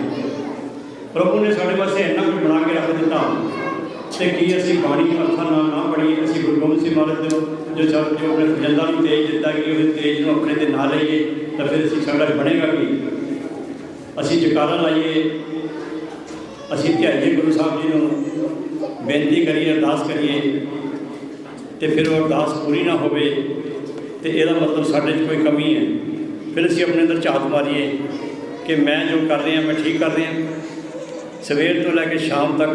E: ਪ੍ਰਭੂ ਨੇ ਸਾਡੇ ਵਾਸਤੇ ਇੰਨਾ ਕੁਝ ਬਣਾ ਕੇ ਰੱਖ ਦਿੱਤਾ, ਤੇ ਕੀ ਅਸੀਂ ਬਾਣੀ ਅੱਖਾਂ ਨਾਲ ਨਾ ਪੜ੍ਹੀਏ? ਅਸੀਂ ਗੁਰੂ ਗੋਬਿੰਦ ਸਿੰਘ ਮਹਾਰਾਜ ਦੇ जो सब जो अपने फरजंदा ਨੂੰ तेज दिता कि उस तेज ਨੂੰ अपने ते ना लईए तो फिर ਅਸੀਂ ਸਾਡਾ ਬਣੇਗਾ ਕੀ। ਅਸੀਂ ਜਕਾਰਾ ਲਾਈਏ, ਅਸੀਂ ਧਿਆਈਏ ਗੁਰੂ ਸਾਹਿਬ जी ਨੂੰ, ਬੇਨਤੀ ਕਰੀਏ, ਅਰਦਾਸ ਕਰੀਏ ਤੇ ਫਿਰ ਉਹ ਅਰਦਾਸ ਪੂਰੀ ਨਾ ਹੋਵੇ ਤੇ ਇਹਦਾ ਮਤਲਬ ਸਾਡੇ 'ਚ ਕੋਈ ਕਮੀ ਹੈ। ਫਿਰ ਅਸੀਂ ਆਪਣੇ ਅੰਦਰ ਝਾਤ ਮਾਰੀਏ कि मैं जो कर रहा मैं ठीक कर रहा। सवेर तो लैके शाम तक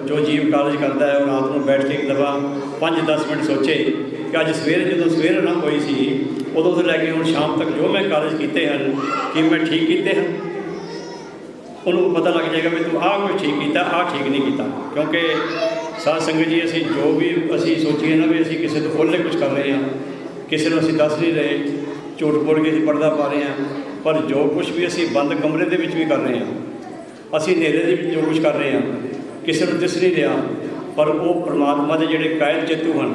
E: जो जीव कालज करता है रात को बैठ के एक दफ़ा 5-10 मिनट सोचे कि अज सवेरे जो सवेर ना होई सी उदों तो लैके हुण शाम तक जो मैं कालज किए हैं कि मैं ठीक किए हैं, उन्होंने पता लग जाएगा भी तू आह कुछ ठीक किया, आह ठीक नहीं किया। क्योंकि साध संगत जी असी जो भी असी सोचीए ना भी असी किसी तो ओले कुछ कर रहे हैं, किसी को असी दस नहीं रहे, झूठ बोल के असी पर्दा पा रहे हैं, पर जो कुछ भी असी बंद कमरे के भी कर रहे हैं, असी नेरे के जो कुछ कर रहे हैं किसी को दिस नहीं रहा, पर वो परमात्मा के जोड़े कायल चेतू हैं,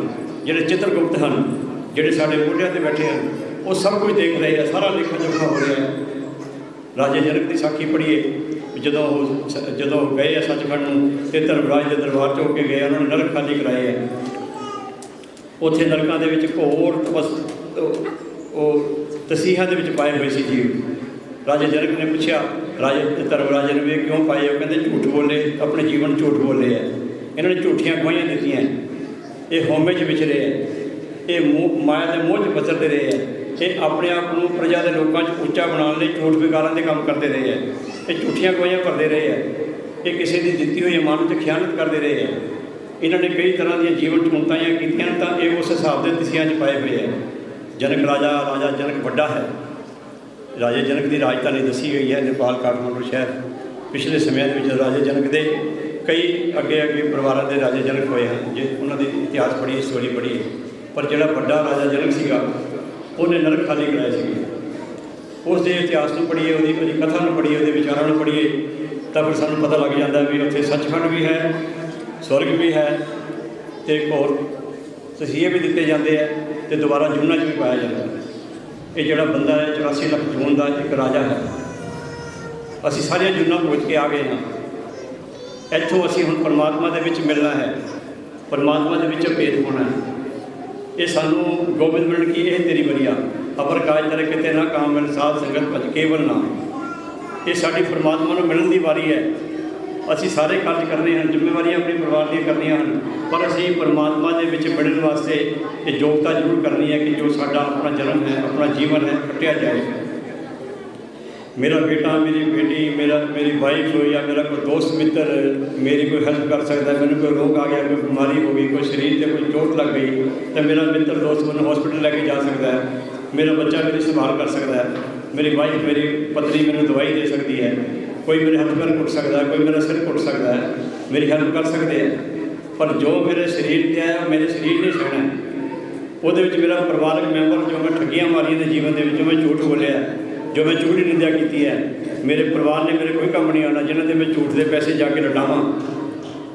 E: जोड़े चित्रगुप्त हैं, जोड़े साढ़े मोढ़िया पर बैठे हैं, वो सब कुछ देख रहे हैं, सारा लेखा जोखा हो रहा है। राजे जनक की साखी पढ़िए, जो गए है सचखंड में तो धर्मराज के दरबार च होके गए, उन्होंने नरक खाली कराए है। उत्थे नरकों के घोर तसीहा के पाए हुए सी जीव। राजे जनक ने पूछा राजे धर्मराजे ने भी क्यों पाए, वो कहते झूठ बोले, अपने जीवन झूठ बोले है, इन्होंने झूठियाँ गवाहियाँ दी हैं, ये होमे च विचरे है, ये माया के मोह च बचरते रहे हैं, ये अपने आप को प्रजा के लोगों उच्चा बनाने झूठ विकारों के काम करते रहे हैं, ये झूठियाँ गवाहियाँ करते रहे हैं, ये किसी की दी हुई इमानत च खयानत करते रहे हैं। इन्होंने कई तरह की जीवन चुनौतियाँ की तो ये उस हिसाब से तसीहा च पाए हुए हैं। जनक राजा जनक बड़ा है, राजे जनक की राजधानी दसी गई है नेपाल काठमांडू शहर। पिछले समय राजे जनक के कई अगे अगे परिवारों के राजे जनक हुए हैं, जो उन्होंने इतिहास पढ़ी, स्टोरी पढ़ी, पर जोड़ा बड़ा राजा जनक सीगा उन्हें नरक खाली कराया सी। उस इतिहास को पढ़िए, उसकी कथा को पढ़िए, उसके विचारों को पढ़िए, तो फिर सूँ पता लग जाता भी उत्थे सचखंड भी है, स्वर्ग भी है, तो एक होर तसीहे भी दिते जाते हैं, तो दोबारा जूना च भी पाया जाता है। ये जोड़ा बंदा है 84 लाख जून का एक राजा है। असी सारिया जूना पहुँच के आ गए हाँ, इतों असी हुण परमात्मा के विच मिलना है, परमात्मा के विच भेद होना है। ये सानू गोबिंद मिलन की यह तेरी बरिया अपर काज तेरे किते ना काम मिल साध संगत भज केवल ना। ये साड़ी परमात्मा को मिलने की वारी है। असी सारे कार्य करने हैं, जिम्मेवारियां अपने परिवार दी करनी हैं, पर असी परमात्मा के विच मिलने वास्ते ये योग्यता जरूर करनी है कि जो साडा अपना जन्म है, अपना जीवन है, कटिया जाए। मेरा बेटा, मेरी बेटी, मेरी वाइफ या मेरा कोई दोस्त मित्र मेरी कोई हेल्प कर सकता है, मैंने कोई रोग आ गया, कोई बीमारी हो गई, कोई शरीर से कोई चोट लग गई, तो मेरा मित्र दोस्त मैंने हॉस्पिटल लेके जा सकता है, मेरा बच्चा मेरी संभाल कर सकता है, मेरी वाइफ मेरी पत्नी मैंने दवाई दे सकती है, कोई मेरे हथ पैर कुट सकता है, कोई मेरा सिर कुट सकता है, मेरी हेल्प कर सकते हैं। पर जो मेरे शरीर से है मेरे शरीर नहीं सहना है। वो मेरा परिवारक मैंबर जो मैं ठगियाँ मारिया ने जीवन के जो मैं झूठ बोलिया, जो मैं झूठी निंदा की है, मेरे परिवार ने मेरे कोई काम नहीं आना, जिन्होंने मैं झूठ के पैसे जाके लटावां,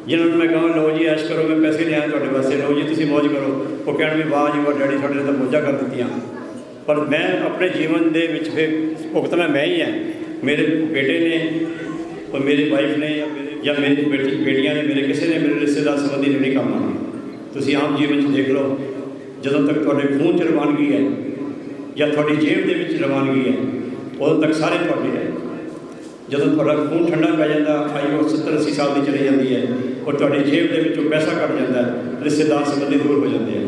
E: जिन्होंने मैं कहा लो जी ऐश करो, मैं पैसे लिया थोड़े वास्ते, लो जी तुम मौज करो, वो कह भी वाह जी वाह डैडी थोड़े तो मौजा कर दी। पर मैं अपने जीवन के फिर भुगतना मैं ही है, मेरे बेटे ने और मेरी वाइफ ने या मेरी बेटियां ने, मेरे किसी ने मेरे रिश्तेदार संबंधी नहीं काम आना। तुम आम जीवन देख लो, जदों तक थोड़े खून च रवानगी है या थोड़ी जेब के रवानगी है, उदों तक सारे थोड़े है। जदों थोड़ा खून ठंडा पै जाता, आयु 70-80 साल की चली जाती है और थोड़ी जेब के पैसा कट जाता है, रिश्तेदार संबंधी दूर हो जाते हैं।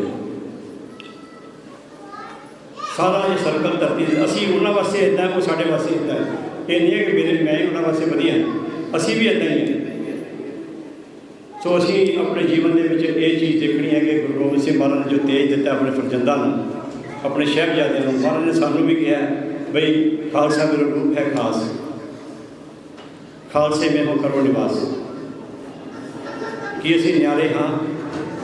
E: सारा ये सर्कल धरती असी उन्होंने वास्ते इदा, वो साढ़े वास्ते इदा है। ये नहीं है कि मेरे मैं ही उन्होंने वास्ते वधिया, असी भी इदा ही है। सो असी अपने जीवन के ये चीज़ देखनी है कि गुरु गोबिंद सिंह महाराज ने जो तेज दिता अपने फरजंदा अपने शहबजादे को, महाराज ने सानू भी कहा बई खालसा मेरा रूप है खास, खालसे में हो करो निवास। कि असी न्यारे हाँ,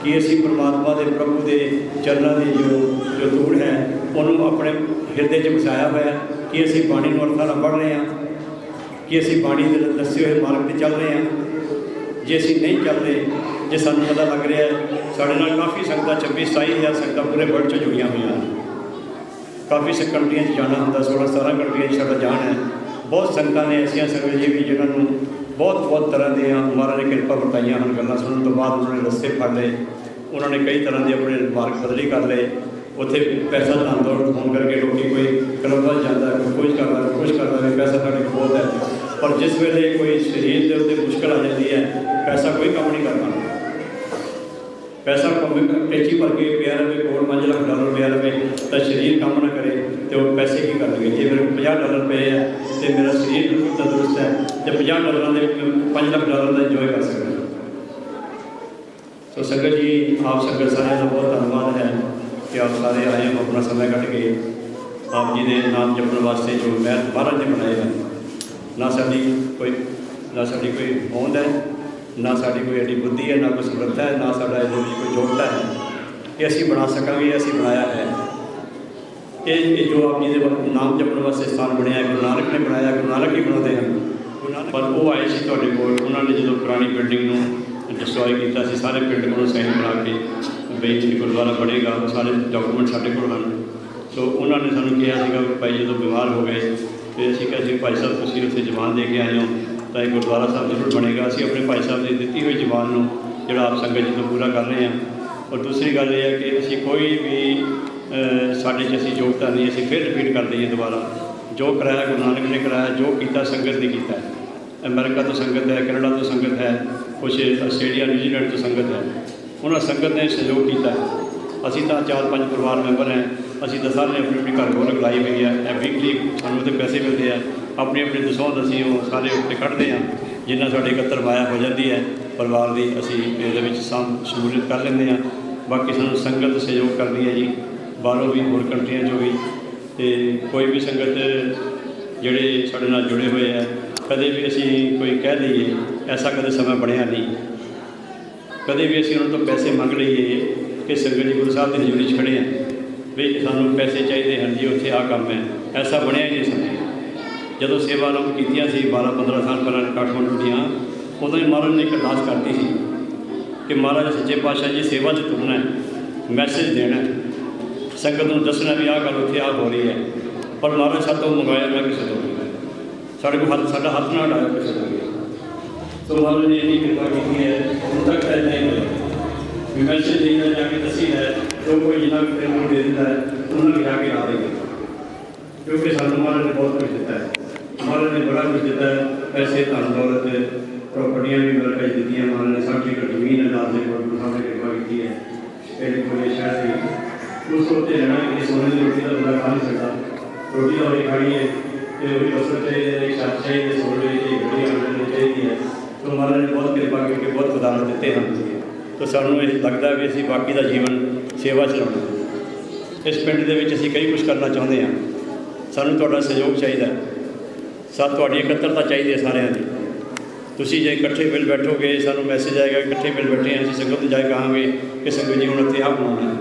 E: कि असी परमात्मा के प्रभु के चरणों की जो धूड़ है उन्होंने अपने हिरदे च बसाया हुआ, कि असी बाणी को अर्थां नाल पढ़ रहे हैं, कि असी बाणी के दसे हुए मार्ग पर चल रहे हैं। जे असी नहीं चल रहे, जो सानू पता लग रहा है साढ़े नाल काफ़ी संगत 26-27 हज़ार संगत पूरे वर्ल्ड से जुड़िया हुई हैं। काफ़ी कंट्रियां जाना होंगे, 16-17 कंट्रियां साਡਾ जान है। बहुत संगत ने ऐसिया संगत जी भी जिन्होंने बहुत तरह दी महाराज ने कृपा बरताइया हैं। गल्लां सुनने तो बाद उन्होंने रस्ते फड़ लए, उन्होंने कई तरह के अपने मार्ग बदली कर ले। उत्थे पैसा धन दौलत होने करके लोग कोई क्लबा जाता है, कोई कुछ करता है, कुछ करता है, पैसा साढ़े को बहुत है। पर जिस वेले कोई शरीर के उत्ते मुश्किल आ जाती है, पैसा कोई काम नहीं करता। पैसा टेची भर के पिया रहे, कोल $5 लाख पिया रहे, तो शरीर काम ना करे तो वो पैसे की कर लगे। जे मेरे $50 पे है तो मेरा शरीर बिल्कुल तंदुरुस्त है, तो $50 के $5 लाख का इंजॉय कर सकते। तो संगत जी, आप संगत सारे का बहुत धन्यवाद है कि आप सारे आए हो, अपना समय कट के आप जी के नाम जपने वास्ते जो महल महाराज ने बनाए हैं। ना साड़ी कोई होंद है, ना साड़ी कोई एडी बुद्धि है, ना कोई समर्था है, ना साड़ा कोई योग्यता है कि असी बना सकांगे। असी बनाया है ये जो आप जी के नाम जपने वास्ते स्थान बनया गुरु नानक ने बनाया। गुरु नानक ही बनाते हैं। गुरु नानक पर वो आए थे तुहाडे कोल, उन्होंने जो पुरानी बिल्डिंग को डिस्ट्रॉय किया, सारे पिंड को साइन बना के बई जी गुरुद्वारा बनेगा, सारे डॉकूमेंट साढ़े को हैं। तो उन्होंने सूँ कहा कि भाई जो बीमार हो गए तो असी कहा भाई साहब तुम उत्थे जबान दे के आए हो तो एक गुरुद्वारा साहब जरूर बनेगा। असी अपने भाई साहब की दी हुई जबान को जो आप संगत जी को पूरा कर रहे हैं। और दूसरी गल यह है कि असी कोई भी साढ़े असी योग्यता नहीं, असी फिर रिपीट कर दईए दोबारा जो कराया गुरु नानक ने कराया, जो किया संगत ने किया। अमेरिका तो संगत है, कनाडा तो संगत है, कुछ आस्ट्रेलिया न्यूजीलैंड तो संगत है। उन्होंने संगत ने सहयोग किया। असी तो 4-5 परिवार मैंबर हैं, असी तो सारे अपनी अपनी घर गोलक लाई हुई है। वीकली सूँ तो पैसे मिलते हैं, अपनी अपनी दसौंध असी वो सारे उत्ते कढ़ते हैं, जिन्ना साढ़े एकत्र माया हो जाती है परिवार की, असी ये शमूलियत कर लेंगे हैं। बाकी सूँ संगत सहयोग करनी है जी, बाहरों भी होर कंट्रियां जो भी। तो कोई भी संगत जोड़े साढ़े नाल जुड़े हुए हैं, कदे भी असी कोई कह दईए ऐसा कदे समय बनया नहीं, कदे भी असी उन्होंने तो पैसे मंग लीए कि संगत जी गुरु साहब की हजूरी च खड़े हैं भी सानू पैसे चाहिए हैं जी, उत्थे आ काम है, ऐसा बनया ही नहीं समय। जो सेवा आरंभ की 12-15 साल पहले काठमांडू दियाँ, उदों ही महाराज ने एक अरदास करती थी कि महाराज सच्चे पातशाह जी सेवा च तुरना है, मैसेज देना है, संगत को दसना भी आ गल उत्थे आ हो रही है। पर महाराज सातों मंगवाया मैं किसी तो साढ़े को हाथ साढ़ा हाथ ना हटाया किसी तो। तो महाराज ने यही कृपा की है, उन तक नहीं मिला मैसेज देना जाके दसी है, जो कोई जिन्ना भी प्रेम दे देता है उन्होंने जाके ला देंगे। क्योंकि सानू महाराज ने बहुत कुछ दिता है, महाराज ने बड़ा कुछ दिता है, पैसे धन दौलत प्रॉपर्टियाँ भी मेरे कई दी हैं। महाराज ने 60 एकड़ जमीन अदालत ने गुरु ने कृपा की है, पहले कोई शहर थी उस उत्ते रहना कि सोने की रोटी का बंदा खा नहीं सकता, रोटी तो वही खानी है तो वही वस्त्र चाहिए, छत चाहिए, सोने की घड़ी चाहिए है। तो महाराज ने बहुत कृपा करके बहुत वरदान दिते हैं। तो सानू ये लगता है भी असी बाकी का जीवन सेवा चलाना। इस पिंड के असी कई कुछ करना चाहते हैं, सानू तुहाडा सहयोग चाहिए, तुहाडी एकत्रता चाहिए सारिਆਂ ਦੀ। तुसीं जे इकट्ठे मिल बैठोगे, सानू मैसेज आएगा इकट्ठे मिल बैठे हैं, असीं संगत जाए कहांगे कि संगत जी हुण इत्थे आ बनाउणा है।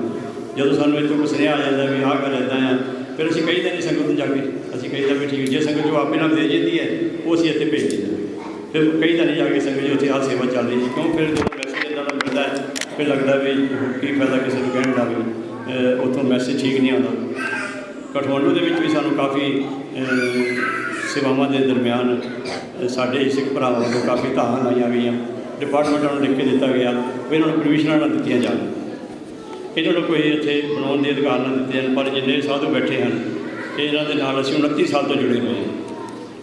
E: जदों सानू इत्थों कोई सुनेहा आ जाता भी आह गल इदां आ, फिर असीं कहीदा नहीं संगत नूं जाके, असीं कहीदा भी ठीक जे संगत जो आपे नाल दे जाती है वो असीं इत्थे भेज देंगे। फिर कहीदा नहीं जाके संगत जी उत्थे आ सेवा चल रही है, क्यों फिर जो मैसेज इदां दा मिलदा है फिर लगता भी की फायदा किसी को कहने का भी उत्थों मैसेज ठीक नहीं आता। काठमांडू के भी सानू काफ़ी सेवावां के दरम्यान साढ़े सिख भरावां को काफ़ी धावां लाइया गई, डिपार्टमेंट उन्होंने लिख के दिता गया भी इन्होंने परमिशनां ना दित्तियां जाण, इन्होंने कोई इत्थे बनाउण के अधिकार ना दिते हैं। पर जिन्ने साधु बैठे हैं इन्हां दे नाल असीं 29 साल तो जुड़े हुए हैं।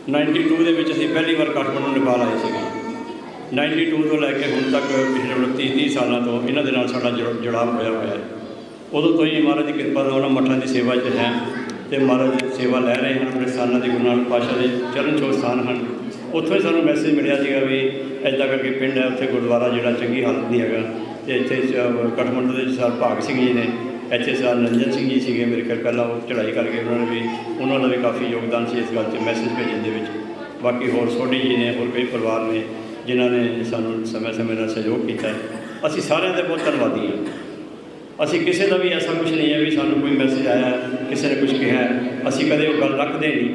E: 92 ਦੇ ਵਿੱਚ ਅਸੀਂ ਪਹਿਲੀ ਵਾਰ काठमांडू नेपाल आए थे। 92 ਤੋਂ ਲੈ ਕੇ ਹੁਣ तक पिछले 29-30 ਸਾਲਾਂ ਤੋਂ ਇਹਨਾਂ ਦੇ ਨਾਲ ਸਾਡਾ ਜੁੜਾਵ ਹੋਇਆ ਹੋਇਆ ਹੈ। ਉਦੋਂ ਤੋਂ ਹੀ ਮਹਾਰਾਜ ਦੀ ਕਿਰਪਾ ਨਾਲ ਉਹਨਾਂ ਮੱਠਾਂ ਦੀ ਸੇਵਾ 'ਚ ਹੈ ਤੇ ਮਹਾਰਾਜ ਦੀ ਸੇਵਾ ਲੈ ਰਹੇ ਹਨ। ਆਪਣੇ ਸਥਾਨਾਂ ਦੀ ਗੁਰੂ ਨਾਨਕ ਪਾਤਸ਼ਾਹ ਦੇ ਚਰਨ ਛੋਹ ਸਥਾਨ ਹਨ। ਉੱਥੋਂ ਹੀ ਸਾਨੂੰ ਮੈਸੇਜ ਮਿਲਿਆ ਸੀਗਾ ਵੀ ਇੱਦਾਂ ਕਰਕੇ ਪਿੰਡ ਹੈ, ਉੱਥੇ ਗੁਰਦੁਆਰਾ ਜਿਹੜਾ ਚੰਗੀ ਹਾਲਤ ਨਹੀਂ ਹੈਗਾ। ਅਤੇ ਇੱਥੇ ਕਾਠਮਾਂਡੂ ਦੇ ਸਰ ਭਾਗ ਸਿੰਘ ਜੀ ਨੇ, ਇੱਥੇ ਸਰ ਨਰਿੰਦਰ ਸਿੰਘ ਜੀ ਸੀਗੇ ਮੇਰੇ ਖਿਆਲ ਪਹਿਲਾਂ, ਉਹ ਚੜ੍ਹਾਈ ਕਰਕੇ ਉਹਨਾਂ ਦਾ ਵੀ ਕਾਫੀ ਯੋਗਦਾਨ ਸੀ ਇਸ ਗੱਲ 'ਚ ਮੈਸੇਜ ਭੇਜਣ ਦੇ ਵਿੱਚ। ਬਾਕੀ ਹੋਰ ਸੋਢੀ ਜੀ ਨੇ, ਹੋਰ ਕਈ ਪਰਿਵਾਰ ਨੇ ਜਿਨ੍ਹਾਂ ਨੇ ਸਾਨੂੰ ਸਮੇਂ ਨਾਲ ਸਹਿਯੋਗ ਕੀਤਾ। ਅਸੀਂ ਸਾਰਿਆਂ ਦੇ ਬਹੁਤ ਧੰਨਵਾਦੀ ਹਾਂ। ਅਸੀਂ ਕਿਸੇ ਦਾ ਵੀ ਐਸਾ ਕੁਛ ਨਹੀਂ ਹੈ ਵੀ ਸਾਨੂੰ ਕੋਈ ਮੈਸੇਜ ਆਇਆ ਕਿਸੇ ਨੇ ਕੁਛ ਕਿਹਾ ਅਸੀਂ ਕਦੇ ਉਹ ਗੱਲ ਰੱਖਦੇ ਨਹੀਂ।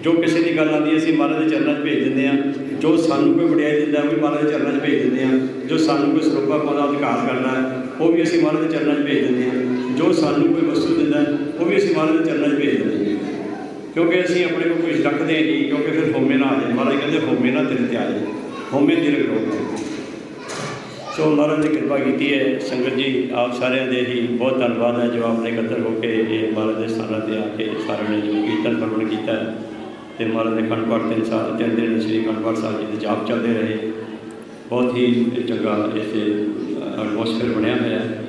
E: ਜੋ ਕਿਸੇ ਦੀ ਗੱਲ ਆਉਂਦੀ ਅਸੀਂ ਮਹਾਰਾਜ ਦੇ ਚਰਨਾਂ 'ਚ ਭੇਜ ਦਿੰਦੇ ਹਾਂ। ਜੋ ਸਾਨੂੰ ਕੋਈ ਵਡਿਆਈ ਦਿੰਦਾ ਉਹ ਵੀ ਮਹਾਰਾਜ ਦੇ ਚਰਨਾਂ 'ਚ ਭੇਜ ਦਿੰਦੇ ਹਾਂ। ਜੋ ਸਾਨੂੰ ਕੋਈ ਸਰੋਪਾ ਪਾਉਣ ਦਾ ਅਧਿਕਾਰ ਕਰਦਾ ਹੈ ਉਹ ਵੀ ਅਸੀਂ ਮਹਾਰਾਜ ਦੇ ਚਰਨਾਂ 'ਚ ਭੇਜ ਦਿੰਦੇ ਹਾਂ। ਜੋ ਸਾਨੂੰ ਕੋਈ ਵਸਤੂ ਦਿੰਦਾ ਉਹ ਵੀ ਅਸੀਂ ਮਹਾਰਾਜ ਦੇ ਚਰਨਾਂ 'ਚ ਭੇਜ ਦਿੰਦੇ ਹਾਂ। ਕਿਉਂਕਿ ਅਸੀਂ ਆਪਣੇ ਕੋਲ ਕੁਛ ਰੱਖਦੇ ਨਹੀਂ, ਕਿਉਂਕਿ ਫਿਰ ਹੋਮੇ ਨਾ ਆ ਜਾਏ। ਮਹਾਰਾਜ ਕਹਿੰਦੇ ਹੋਮੇ ਨਾ ਤੇਰੇ 'ਤੇ ਆ ਜਾਏ, ਹੋਮੇ ਤੇਰੇ ਰੋਕ ਸੋ ਮਹਾਰਾਜ ਨੇ ਕਿਰਪਾ ਕੀਤੀ ਹੈ। ਸੰਗਤ ਜੀ ਆਪ ਸਾਰਿਆਂ ਦੇ ਹੀ ਬਹੁਤ ਧੰਨਵਾਦ ਹੈ ਜੋ ਆਪਣੇ ਇਕੱਤਰ ਹੋ ਕੇ ਇਹ ਮਹਾਰਾਜ ਦੇ ਸਥਾਨਾਂ 'ਤੇ ਆ ਕੇ ਸਾਰਿਆਂ ਨੇ ਜੋ ਕੀਰਤਨ ਪਰਵਣ ਕੀਤਾ ਹੈ ਅਤੇ ਮਹਾਰਾਜ ਦੇ ਅਖੰਡ ਪਾਠ 3 ਸਾਲ 3 ਦਿਨ ਸ੍ਰੀ ਅਖੰਡ ਪਾਠ ਸਾਹਿਬ ਜੀ ਦੇ ਜਾਪ ਚੱਲਦੇ ਰਹੇ। ਬਹੁਤ ਹੀ ਚੰਗਾ ਇੱਥੇ ਐਟਮੋਸਫੇਅਰ ਬਣਿਆ ਹੋਇਆ ਹੈ।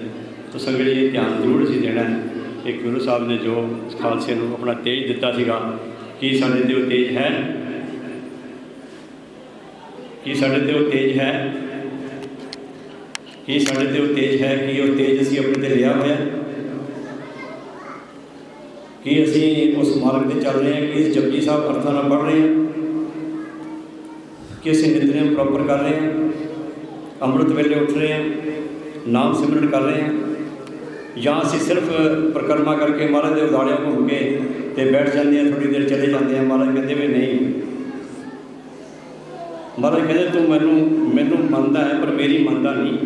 E: ਤਾਂ ਸੰਗਤ ਜੀ ਇਹ ਧਿਆਨ ਜ਼ਰੂਰ ਅਸੀਂ ਦੇਣਾ ਹੈ ਕਿ ਗੁਰੂ ਸਾਹਿਬ ਨੇ ਜੋ ਖਾਲਸੇ ਨੂੰ ਆਪਣਾ ਤੇਜ ਦਿੱਤਾ ਸੀਗਾ, ਕੀ ਸਾਡੇ 'ਤੇ ਉਹ ਤੇਜ ਹੈ? ਕੀ ਸਾਡੇ 'ਤੇ ਉਹ ਤੇਜ ਹੈ? ਕੀ ਸਾਡੇ 'ਤੇ ਉਹ ਤੇਜ ਹੈ? ਕੀ ਉਹ ਤੇਜ ਅਸੀਂ ਆਪਣੇ 'ਤੇ ਲਿਆ ਹੋਇਆ? ਕੀ ਅਸੀਂ ਉਸ ਮਾਰਗ 'ਤੇ ਚੱਲ ਰਹੇ ਹਾਂ? ਕੀ ਜਪਜੀ ਸਾਹਿਬ ਅਰਥਾਂ ਨਾਲ ਪੜ੍ਹ ਰਹੇ ਹਾਂ? ਕਿ ਅਸੀਂ ਨਿਤਨੇਮ ਪ੍ਰੋਪਰ ਕਰ ਰਹੇ ਹਾਂ? ਅੰਮ੍ਰਿਤ ਵੇਲੇ ਉੱਠ ਰਹੇ ਹਾਂ? ਨਾਮ ਸਿਮਰਨ ਕਰ ਰਹੇ ਹਾਂ? ਜਾਂ ਅਸੀਂ ਸਿਰਫ ਪਰਿਕਰਮਾ ਕਰਕੇ ਮਹਾਰਾਜ ਦੇ ਉਦਾਲਿਆਂ ਘੁੰਮ ਕੇ ਅਤੇ ਬੈਠ ਜਾਂਦੇ ਹਾਂ, ਥੋੜ੍ਹੀ ਦੇਰ ਚਲੇ ਜਾਂਦੇ ਹਾਂ? ਮਹਾਰਾਜ ਕਹਿੰਦੇ ਵੀ ਨਹੀਂ, ਮਹਾਰਾਜ ਕਹਿੰਦੇ ਤੂੰ ਮੈਨੂੰ ਮੰਨਦਾ ਹੈ ਪਰ ਮੇਰੀ ਮੰਨਦਾ ਨਹੀਂ।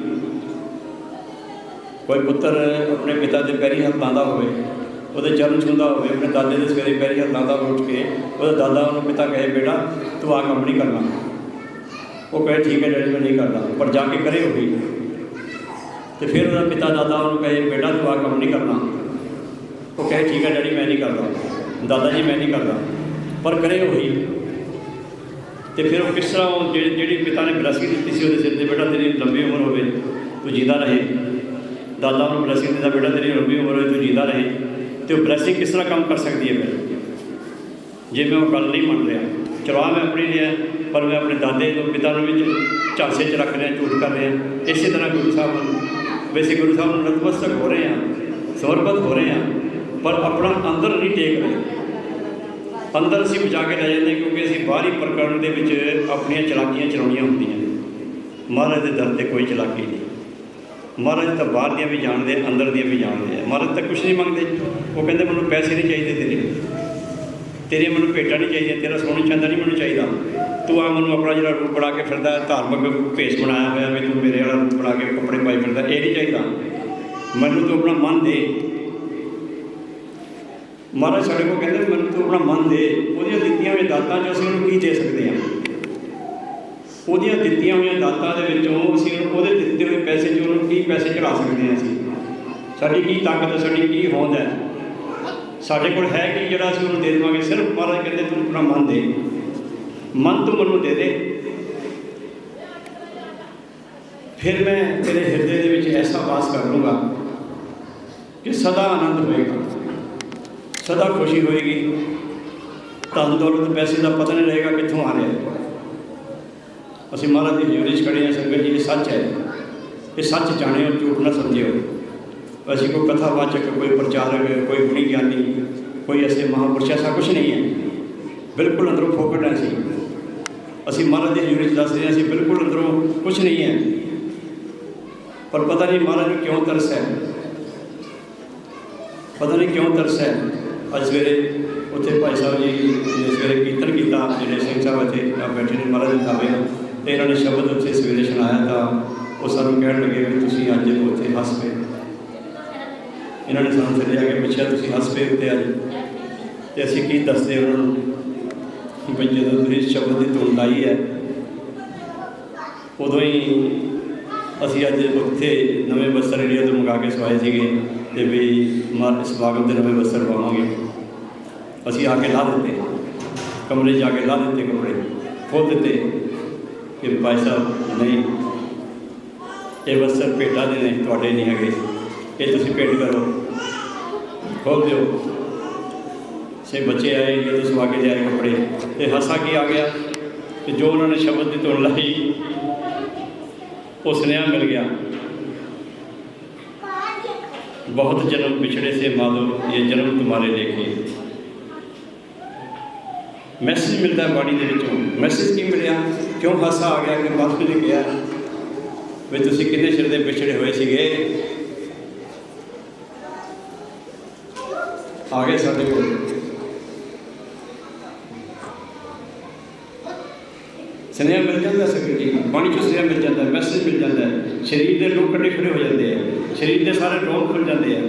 E: ਕੋਈ ਪੁੱਤਰ ਆਪਣੇ ਪਿਤਾ ਦੇ ਪੈਰੀਂ ਹੱਥ ਲਾਉਂਦਾ ਹੋਵੇ, ਉਹਦੇ ਚਰਨ ਛੂੰਹਦਾ ਹੋਵੇ, ਆਪਣੇ ਦਾਦੇ ਦੇ ਸਵੇਰੇ ਪੈਰੀਂ ਹੱਥ ਲਾਉਂਦਾ ਹੋਵੇ ਉੱਠ ਕੇ, ਉਹਦਾ ਦਾਦਾ ਉਹਨੂੰ ਪਿਤਾ ਕਹੇ ਬੇਟਾ ਤੂੰ ਆਹ ਕੰਮ ਨਹੀਂ ਕਰਨਾ, ਉਹ ਕਹੇ ਠੀਕ ਹੈ ਡੈਡੀ ਮੈਂ ਨਹੀਂ ਕਰਦਾ, ਪਰ ਜਾ ਕੇ ਕਰੇ ਉਹੀ। ਅਤੇ ਫਿਰ ਉਹਦਾ ਪਿਤਾ ਦਾਦਾ ਉਹਨੂੰ ਕਹੇ ਬੇਟਾ ਤੂੰ ਆਹ ਕੰਮ ਨਹੀਂ ਕਰਨਾ, ਉਹ ਕਹੇ ਠੀਕ ਹੈ ਡੈਡੀ ਮੈਂ ਨਹੀਂ ਕਰਦਾ, ਦਾਦਾ ਜੀ ਮੈਂ ਨਹੀਂ ਕਰਦਾ, ਪਰ ਕਰੇ ਉਹੀ। ਅਤੇ ਫਿਰ ਉਹ ਕਿਸ ਤਰ੍ਹਾਂ ਉਹ ਜਿਹੜੀ ਪਿਤਾ ਨੇ ਬਲੈਸਿੰਗ ਦਿੱਤੀ ਸੀ ਉਹਦੇ ਸਿਰ 'ਤੇ, ਬੇਟਾ ਤੇਰੀ ਲੰਬੀ ਉਮਰ ਹੋਵੇ ਤੂੰ ਜੀਂਦਾ ਰਹੇ, ਦਾਦਾ ਉਹਨੂੰ ਬਲੈਸਿੰਗ ਦਿੰਦਾ ਬੇਟਾ ਤੇਰੀ ਲੰਬੀ ਉਮਰ ਹੋਵੇ ਤੂੰ ਜੀਂਦਾ ਰਹੇ, ਅਤੇ ਉਹ ਬਲੈਸਿੰਗ ਕਿਸ ਤਰ੍ਹਾਂ ਕੰਮ ਕਰ ਸਕਦੀ ਹੈ? ਫਿਰ ਜੇ ਮੈਂ ਉਹ ਗੱਲ ਨਹੀਂ ਮੰਨ ਰਿਹਾ, ਚਲੋ ਮੈਂ ਆਪਣੀ ਲਿਆ, ਪਰ ਮੈਂ ਆਪਣੇ ਦਾਦੇ ਨੂੰ ਪਿਤਾ ਨੂੰ ਵੀ ਝਾਂਸੇ 'ਚ ਰੱਖ ਰਿਹਾ, ਝੂਠ ਕਰ ਰਿਹਾ। ਇਸੇ ਤਰ੍ਹਾਂ ਗੁਰੂ ਸਾਹਿਬ ਨੂੰ, ਵੈਸੇ ਗੁਰੂ ਸਾਹਿਬ ਨੂੰ ਨਤਮਸਤਕ ਹੋ ਰਹੇ ਹਾਂ, ਸਮਰਪਿਤ ਹੋ ਰਹੇ ਹਾਂ, ਪਰ ਆਪਣਾ ਅੰਦਰ ਨਹੀਂ ਟੇਕ ਰਹੇ। ਅੰਦਰ ਅਸੀਂ ਬਚਾ ਕੇ ਲੈ ਜਾਂਦੇ ਕਿਉਂਕਿ ਅਸੀਂ ਬਾਹਰੀ ਪ੍ਰਕਰਣ ਦੇ ਵਿੱਚ ਆਪਣੀਆਂ ਚਲਾਕੀਆਂ ਚਲਾਉਣੀਆਂ ਹੁੰਦੀਆਂ ਨੇ। ਮਹਾਰਾਜ ਦੇ ਦਰ 'ਤੇ ਕੋਈ ਚਲਾਕੀ ਨਹੀਂ। ਮਹਾਰਾਜ ਤਾਂ ਬਾਹਰ ਦੀਆਂ ਵੀ ਜਾਣਦੇ, ਅੰਦਰ ਦੀਆਂ ਵੀ ਜਾਣਦੇ ਆ। ਮਹਾਰਾਜ ਤਾਂ ਕੁਛ ਨਹੀਂ ਮੰਗਦੇ, ਉਹ ਕਹਿੰਦੇ ਮੈਨੂੰ ਪੈਸੇ ਨਹੀਂ ਚਾਹੀਦੇ, ਤੇਰੀਆਂ ਮੈਨੂੰ ਭੇਟਾਂ ਨਹੀਂ ਚਾਹੀਦੀਆਂ, ਤੇਰਾ ਸੋਨਾ ਚਾਂਦਾ ਨਹੀਂ ਮੈਨੂੰ ਚਾਹੀਦਾ, ਤੂੰ ਆ ਮੈਨੂੰ ਆਪਣਾ ਜਿਹੜਾ ਰੂਪ ਬਣਾ ਕੇ ਫਿਰਦਾ, ਧਾਰਮਿਕ ਭੇਸ ਬਣਾਇਆ ਹੋਇਆ ਵੀ ਤੂੰ ਮੇਰੇ ਵਾਲਾ ਰੂਪ ਬਣਾ ਕੇ ਕੱਪੜੇ ਪਾਈ ਫਿਰਦਾ, ਇਹ ਨਹੀਂ ਚਾਹੀਦਾ, ਮੈਨੂੰ ਤੂੰ ਆਪਣਾ ਮਨ ਦੇ। ਮਹਾਰਾਜ ਸਾਡੇ ਕੋਲ ਕਹਿੰਦੇ ਮੈਨੂੰ ਤੂੰ ਆਪਣਾ ਮਨ ਦੇ। ਉਹਦੀਆਂ ਦਿੱਤੀਆਂ ਹੋਈਆਂ ਦਾਤਾਂ 'ਚ ਅਸੀਂ ਉਹਨੂੰ ਕੀ ਦੇ ਸਕਦੇ ਹਾਂ? ਉਹਦੀਆਂ ਦਿੱਤੀਆਂ ਹੋਈਆਂ ਦਾਤਾਂ ਦੇ ਵਿੱਚੋਂ ਅਸੀਂ ਉਹਦੇ ਦਿੱਤੇ ਹੋਏ ਪੈਸੇ 'ਚ ਉਹਨੂੰ ਕੀ ਪੈਸੇ ਚੜਾ ਸਕਦੇ ਹਾਂ? ਅਸੀਂ ਸਾਡੀ ਕੀ ਤਾਕਤ ਹੈ, ਸਾਡੀ ਕੀ ਹੋਂਦ ਹੈ, ਸਾਡੇ ਕੋਲ ਹੈ ਕੀ ਜਿਹੜਾ ਅਸੀਂ ਉਹਨੂੰ ਦੇ ਦੇਵਾਂਗੇ? ਸਿਰਫ ਮਹਾਰਾਜ ਕਹਿੰਦੇ ਤੂੰ ਆਪਣਾ ਮਨ ਦੇ, ਮਨ ਤੂੰ ਮੈਨੂੰ ਦੇ ਦੇ, ਫਿਰ ਮੈਂ ਤੇਰੇ ਹਿਰਦੇ ਦੇ ਵਿੱਚ ਐਸਾ ਵਾਸ ਕਰ ਲੂੰਗਾ ਕਿ ਸਦਾ ਆਨੰਦ ਹੋਏਗਾ, ਸਦਾ ਖੁਸ਼ੀ ਹੋਏਗੀ, ਧਨ ਦੌਲਤ ਪੈਸੇ ਦਾ ਪਤਾ ਨਹੀਂ ਰਹੇਗਾ ਕਿੱਥੋਂ ਆ ਰਿਹਾ। ਅਸੀਂ ਮਹਾਰਾਜ ਦੀ ਹਜ਼ੂਰੀ 'ਚ ਖੜ੍ਹੇ ਹਾਂ। ਸੰਗਤ ਜੀ ਇਹ ਸੱਚ ਹੈ, ਇਹ ਸੱਚ ਜਾਣਿਓ, ਝੂਠ ਨਾ ਸਮਝਿਓ। ਅਸੀਂ ਕੋਈ ਕਥਾਵਾਚਕ, ਕੋਈ ਪ੍ਰਚਾਰਕ, ਕੋਈ ਗੁਣੀ ਗਿਆਨੀ, ਕੋਈ ਐਸੇ ਮਹਾਂਪੁਰਸ਼, ਐਸਾ ਕੁਛ ਨਹੀਂ ਹੈ। ਬਿਲਕੁਲ ਅੰਦਰੋਂ ਫੋਕਟ ਹੈ। ਅਸੀਂ ਮਹਾਰਾਜ ਦੀ ਹਜ਼ੂਰੀ 'ਚ ਦੱਸ ਰਹੇ ਹਾਂ ਅਸੀਂ ਬਿਲਕੁਲ ਅੰਦਰੋਂ ਕੁਛ ਨਹੀਂ ਹੈ, ਪਰ ਪਤਾ ਨਹੀਂ ਮਹਾਰਾਜ ਨੂੰ ਕਿਉਂ ਤਰਸ ਹੈ, ਪਤਾ ਨਹੀਂ ਕਿਉਂ ਤਰਸ ਹੈ। ਅੱਜ ਸਵੇਰੇ ਉੱਥੇ ਭਾਈ ਸਾਹਿਬ ਜੀ ਨੇ ਸਵੇਰੇ ਕੀਰਤਨ ਕੀਤਾ, ਜਿਹੜੇ ਸਿੰਘ ਸਾਹਿਬ ਇੱਥੇ ਬੈਠੇ ਨੇ ਮਹਾਰਾਜ ਦੇ ਥਾਵੇਂ, ਅਤੇ ਇਹਨਾਂ ਨੇ ਸ਼ਬਦ ਉੱਥੇ ਸਵੇਰੇ ਸੁਣਾਇਆ, ਤਾਂ ਉਹ ਸਾਨੂੰ ਕਹਿਣ ਲੱਗੇ ਵੀ ਤੁਸੀਂ ਅੱਜ ਉੱਥੇ ਹੱਸ ਪਏ। ਇਹਨਾਂ ਨੇ ਸਾਨੂੰ ਥੱਲੇ ਆ ਕੇ ਪੁੱਛਿਆ ਤੁਸੀਂ ਹੱਸ ਪਏ ਉੱਤੇ ਅੱਜ, ਅਤੇ ਅਸੀਂ ਕੀ ਦੱਸਦੇ ਉਹਨਾਂ ਨੂੰ ਵੀ ਜਦੋਂ ਤੁਸੀਂ ਸ਼ਬਦ ਦੀ ਧੁਨ ਲਾਈ ਹੈ ਉਦੋਂ ਹੀ ਅਸੀਂ ਅੱਜ ਉੱਥੇ ਨਵੇਂ ਵਸਤਰ ਇੰਡੀਆ ਤੋਂ ਮੰਗਾ ਕੇ ਸਵਾਏ ਸੀਗੇ, ਅਤੇ ਵੀ ਇਸ ਸਮਾਗਮ ਦੇ ਨਵੇਂ ਵਸਤਰ ਪਾਵਾਂਗੇ। ਅਸੀਂ ਆ ਕੇ ਲਾ ਦਿੱਤੇ, ਕਮਰੇ 'ਚ ਜਾ ਕੇ ਲਾ ਦਿੱਤੇ, ਕੱਪੜੇ ਖੋਲ੍ਹ ਦਿੱਤੇ ਕਿ ਭਾਈ ਸਾਹਿਬ ਨਹੀਂ, ਇਹ ਵਸਤਰ ਭੇਟਾਂ ਦੇ ਨੇ, ਤੁਹਾਡੇ ਨਹੀਂ ਹੈਗੇ, ਇਹ ਤੁਸੀਂ ਭੇਟ ਕਰੋ, ਖੋਲ੍ਹ ਦਿਓ। ਸੇ ਬੱਚੇ ਆਏ ਇਹ ਤੋਂ ਸਵਾ ਕੇ ਲਿਆਏ ਕੱਪੜੇ, ਅਤੇ ਹਾਸਾ ਕੀ ਆ ਗਿਆ ਕਿ ਜੋ ਉਹਨਾਂ ਨੇ ਸ਼ਬਦ ਦੀ ਧੁਨ ਲਾਈ ਉਹ ਸੁਨੇਹਾ ਮਿਲ ਗਿਆ, ਬਹੁਤ ਜਨਮ ਪਿਛੜੇ ਸੇ ਮਾਧੋ ਇਹ ਜਨਮ ਤੁਮਾਰੇ ਲੇਖੇ। ਮੈਸੇਜ ਮਿਲਦਾ ਬਾਣੀ ਦੇ ਵਿੱਚੋਂ। ਮੈਸੇਜ ਕੀ ਮਿਲਿਆ? ਕਿਉਂ ਹਾਸਾ ਆ ਗਿਆ ਕਿ ਬਾਪੂ ਨੇ ਕਿਹਾ ਵੀ ਤੁਸੀਂ ਕਿੰਨੇ ਚਿਰ ਦੇ ਪਿਛੜੇ ਹੋਏ ਸੀਗੇ, ਆ ਗਏ ਸਾਡੇ ਕੋਲ। ਸੁਨੇਹਾ ਮਿਲ ਜਾਂਦਾ ਸੰਗਤ ਜੀ, ਬਾਣੀ 'ਚੋਂ ਸੁਨੇਹਾ ਮਿਲ ਜਾਂਦਾ, ਮੈਸੇਜ ਮਿਲ ਜਾਂਦਾ, ਸਰੀਰ ਦੇ ਲੋਕ ਕੱਢੇ ਖੜੇ ਹੋ ਜਾਂਦੇ ਆ, ਸਰੀਰ ਦੇ ਸਾਰੇ ਰੋਗ ਖੁੱਲ੍ਹ ਜਾਂਦੇ ਆ।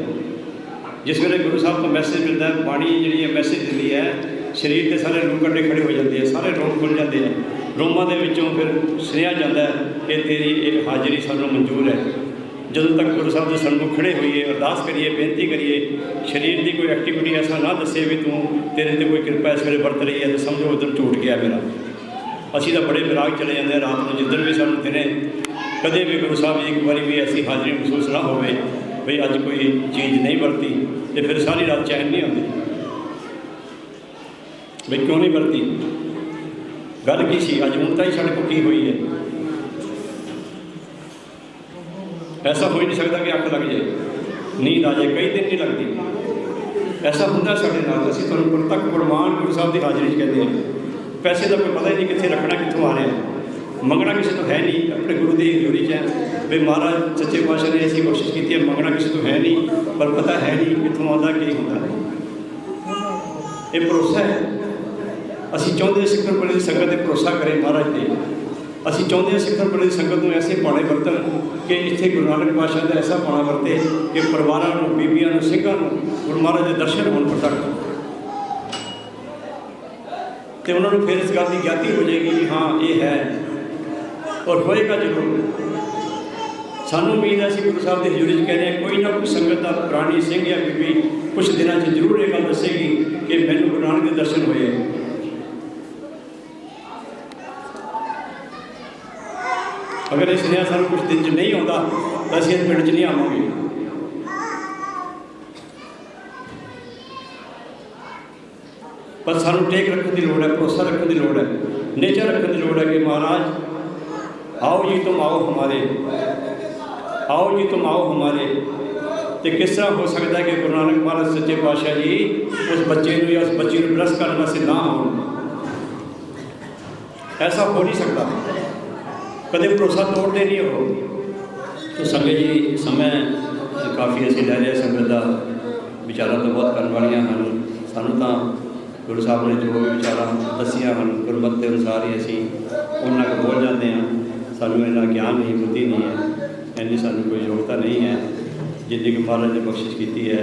E: ਜਿਸ ਵੇਲੇ ਗੁਰੂ ਸਾਹਿਬ ਤੋਂ ਮੈਸੇਜ ਮਿਲਦਾ, ਬਾਣੀ ਜਿਹੜੀ ਹੈ ਮੈਸੇਜ ਦਿੰਦੀ ਹੈ, ਸਰੀਰ ਦੇ ਸਾਰੇ ਲੋਕ ਕੱਢੇ ਖੜੇ ਹੋ ਜਾਂਦੇ ਆ, ਸਾਰੇ ਰੋਗ ਖੁੱਲ੍ਹ ਜਾਂਦੇ ਆ। ਰੋਮਾਂ ਦੇ ਵਿੱਚੋਂ ਫਿਰ ਸੁਨੇਹਾ ਜਾਂਦਾ कि तेरी एक हाज़री सानू मंजूर है। ਜਦੋਂ तक गुरु साहब के सन्मुख खड़े होइए, अरदास करिए, बेनती करिए, शरीर की कोई एक्टिविटी ऐसा ना दसे भी तू तेरे ते कोई कृपा इस वेले बरत रही है, तो समझो उधर झूठ गया मेरा। असी तो बड़े विराग चले जाते हैं रात को, जिधर भी सानू दिने कदे भी गुरु साहब जी एक बार भी ऐसी हाज़री महसूस ना हो भाई अज कोई चीज़ नहीं बरती, तो फिर सारी रात चैन नहीं आती भाई क्यों नहीं बरती, गल की सी, अज हुण तां ही साडे कोल की हुई है। ऐसा हो ही नहीं सकता कि अख लग जाए, नींद आ जाए, कई दिन नहीं लगती। ऐसा होंदा साडे नाल, असीं तुहानूं प्रतੱਖ प्रमाण गुरु साहब की हाज़री कहते हैं। पैसे का कोई पता ही नहीं कित्थे रखना, कित्थों आ रहा, मंगना किसी तो है नहीं, अपने गुरु की हजूरी च है भी महाराज सच्चे पातशाह ने ऐसी कोशिश की है, मंगना किसी तो है नहीं, पर पता है नहीं कित्थों आता की होंदा। ये भरोसा है, असीं चाहुंदे सिखर पुरे की संगत पर भरोसा करें महाराज ने। असीं चाहुंदे सिखर पुरे की संगत में ऐसे पाने बरतन कि इत्थे गुरु नानक पातशाह का ऐसा पाना वरते कि परिवारों को, बीबियां को, सिंघां को गुरु महाराज के दर्शन होने प्रतੱਖ, तो उन्होंने फिर इस गल की ज्ञाति हो जाएगी कि हाँ ये है और होएगा जरूर। सानू उम्मीद है गुरु साहब की हजूरी कह रहे हैं, कोई ना कोई संगत का पुरानी सिंह या बीबी कुछ दिनों से जरूर ये गल दसेगी कि मैनू गुरु नानक के दर्शन होए। अगर इस नया सानू कुछ दिन च नहीं आता तो असीं पिंड च नहीं आवांगे। पर सानू टेक रखने की लोड़ है, भरोसा रखने की लोड़ है, नेचर रखने की लोड़ है कि महाराज आओ जी तुम आओ हमारे, आओ जी तुम आओ हमारे। तो किस तरह हो सकता है कि गुरु नानक महाराज सच्चे पातशाह जी उस बच्चे को या उस बच्ची को ब्रश करने वास्ते ना हो, ऐसा हो नहीं सकता, कदे भरोसा तोड़ते नहीं हो। तो संगत जी समय काफ़ी असीं लै लिया, संगत का विचारा तो बहुत करने वालियां हैं, सानू तो गुरु साहब ने जो भी विचारा दसिया हैं गुरमत के अनुसार ही असीं उन्ना को बोल जाते हैं। सानू इन्ना ज्ञान नहीं, बुद्धि नहीं है, इन्नी सानू कोई योग्यता नहीं है, जिन्नी कि महाराज ने बख्शिश की है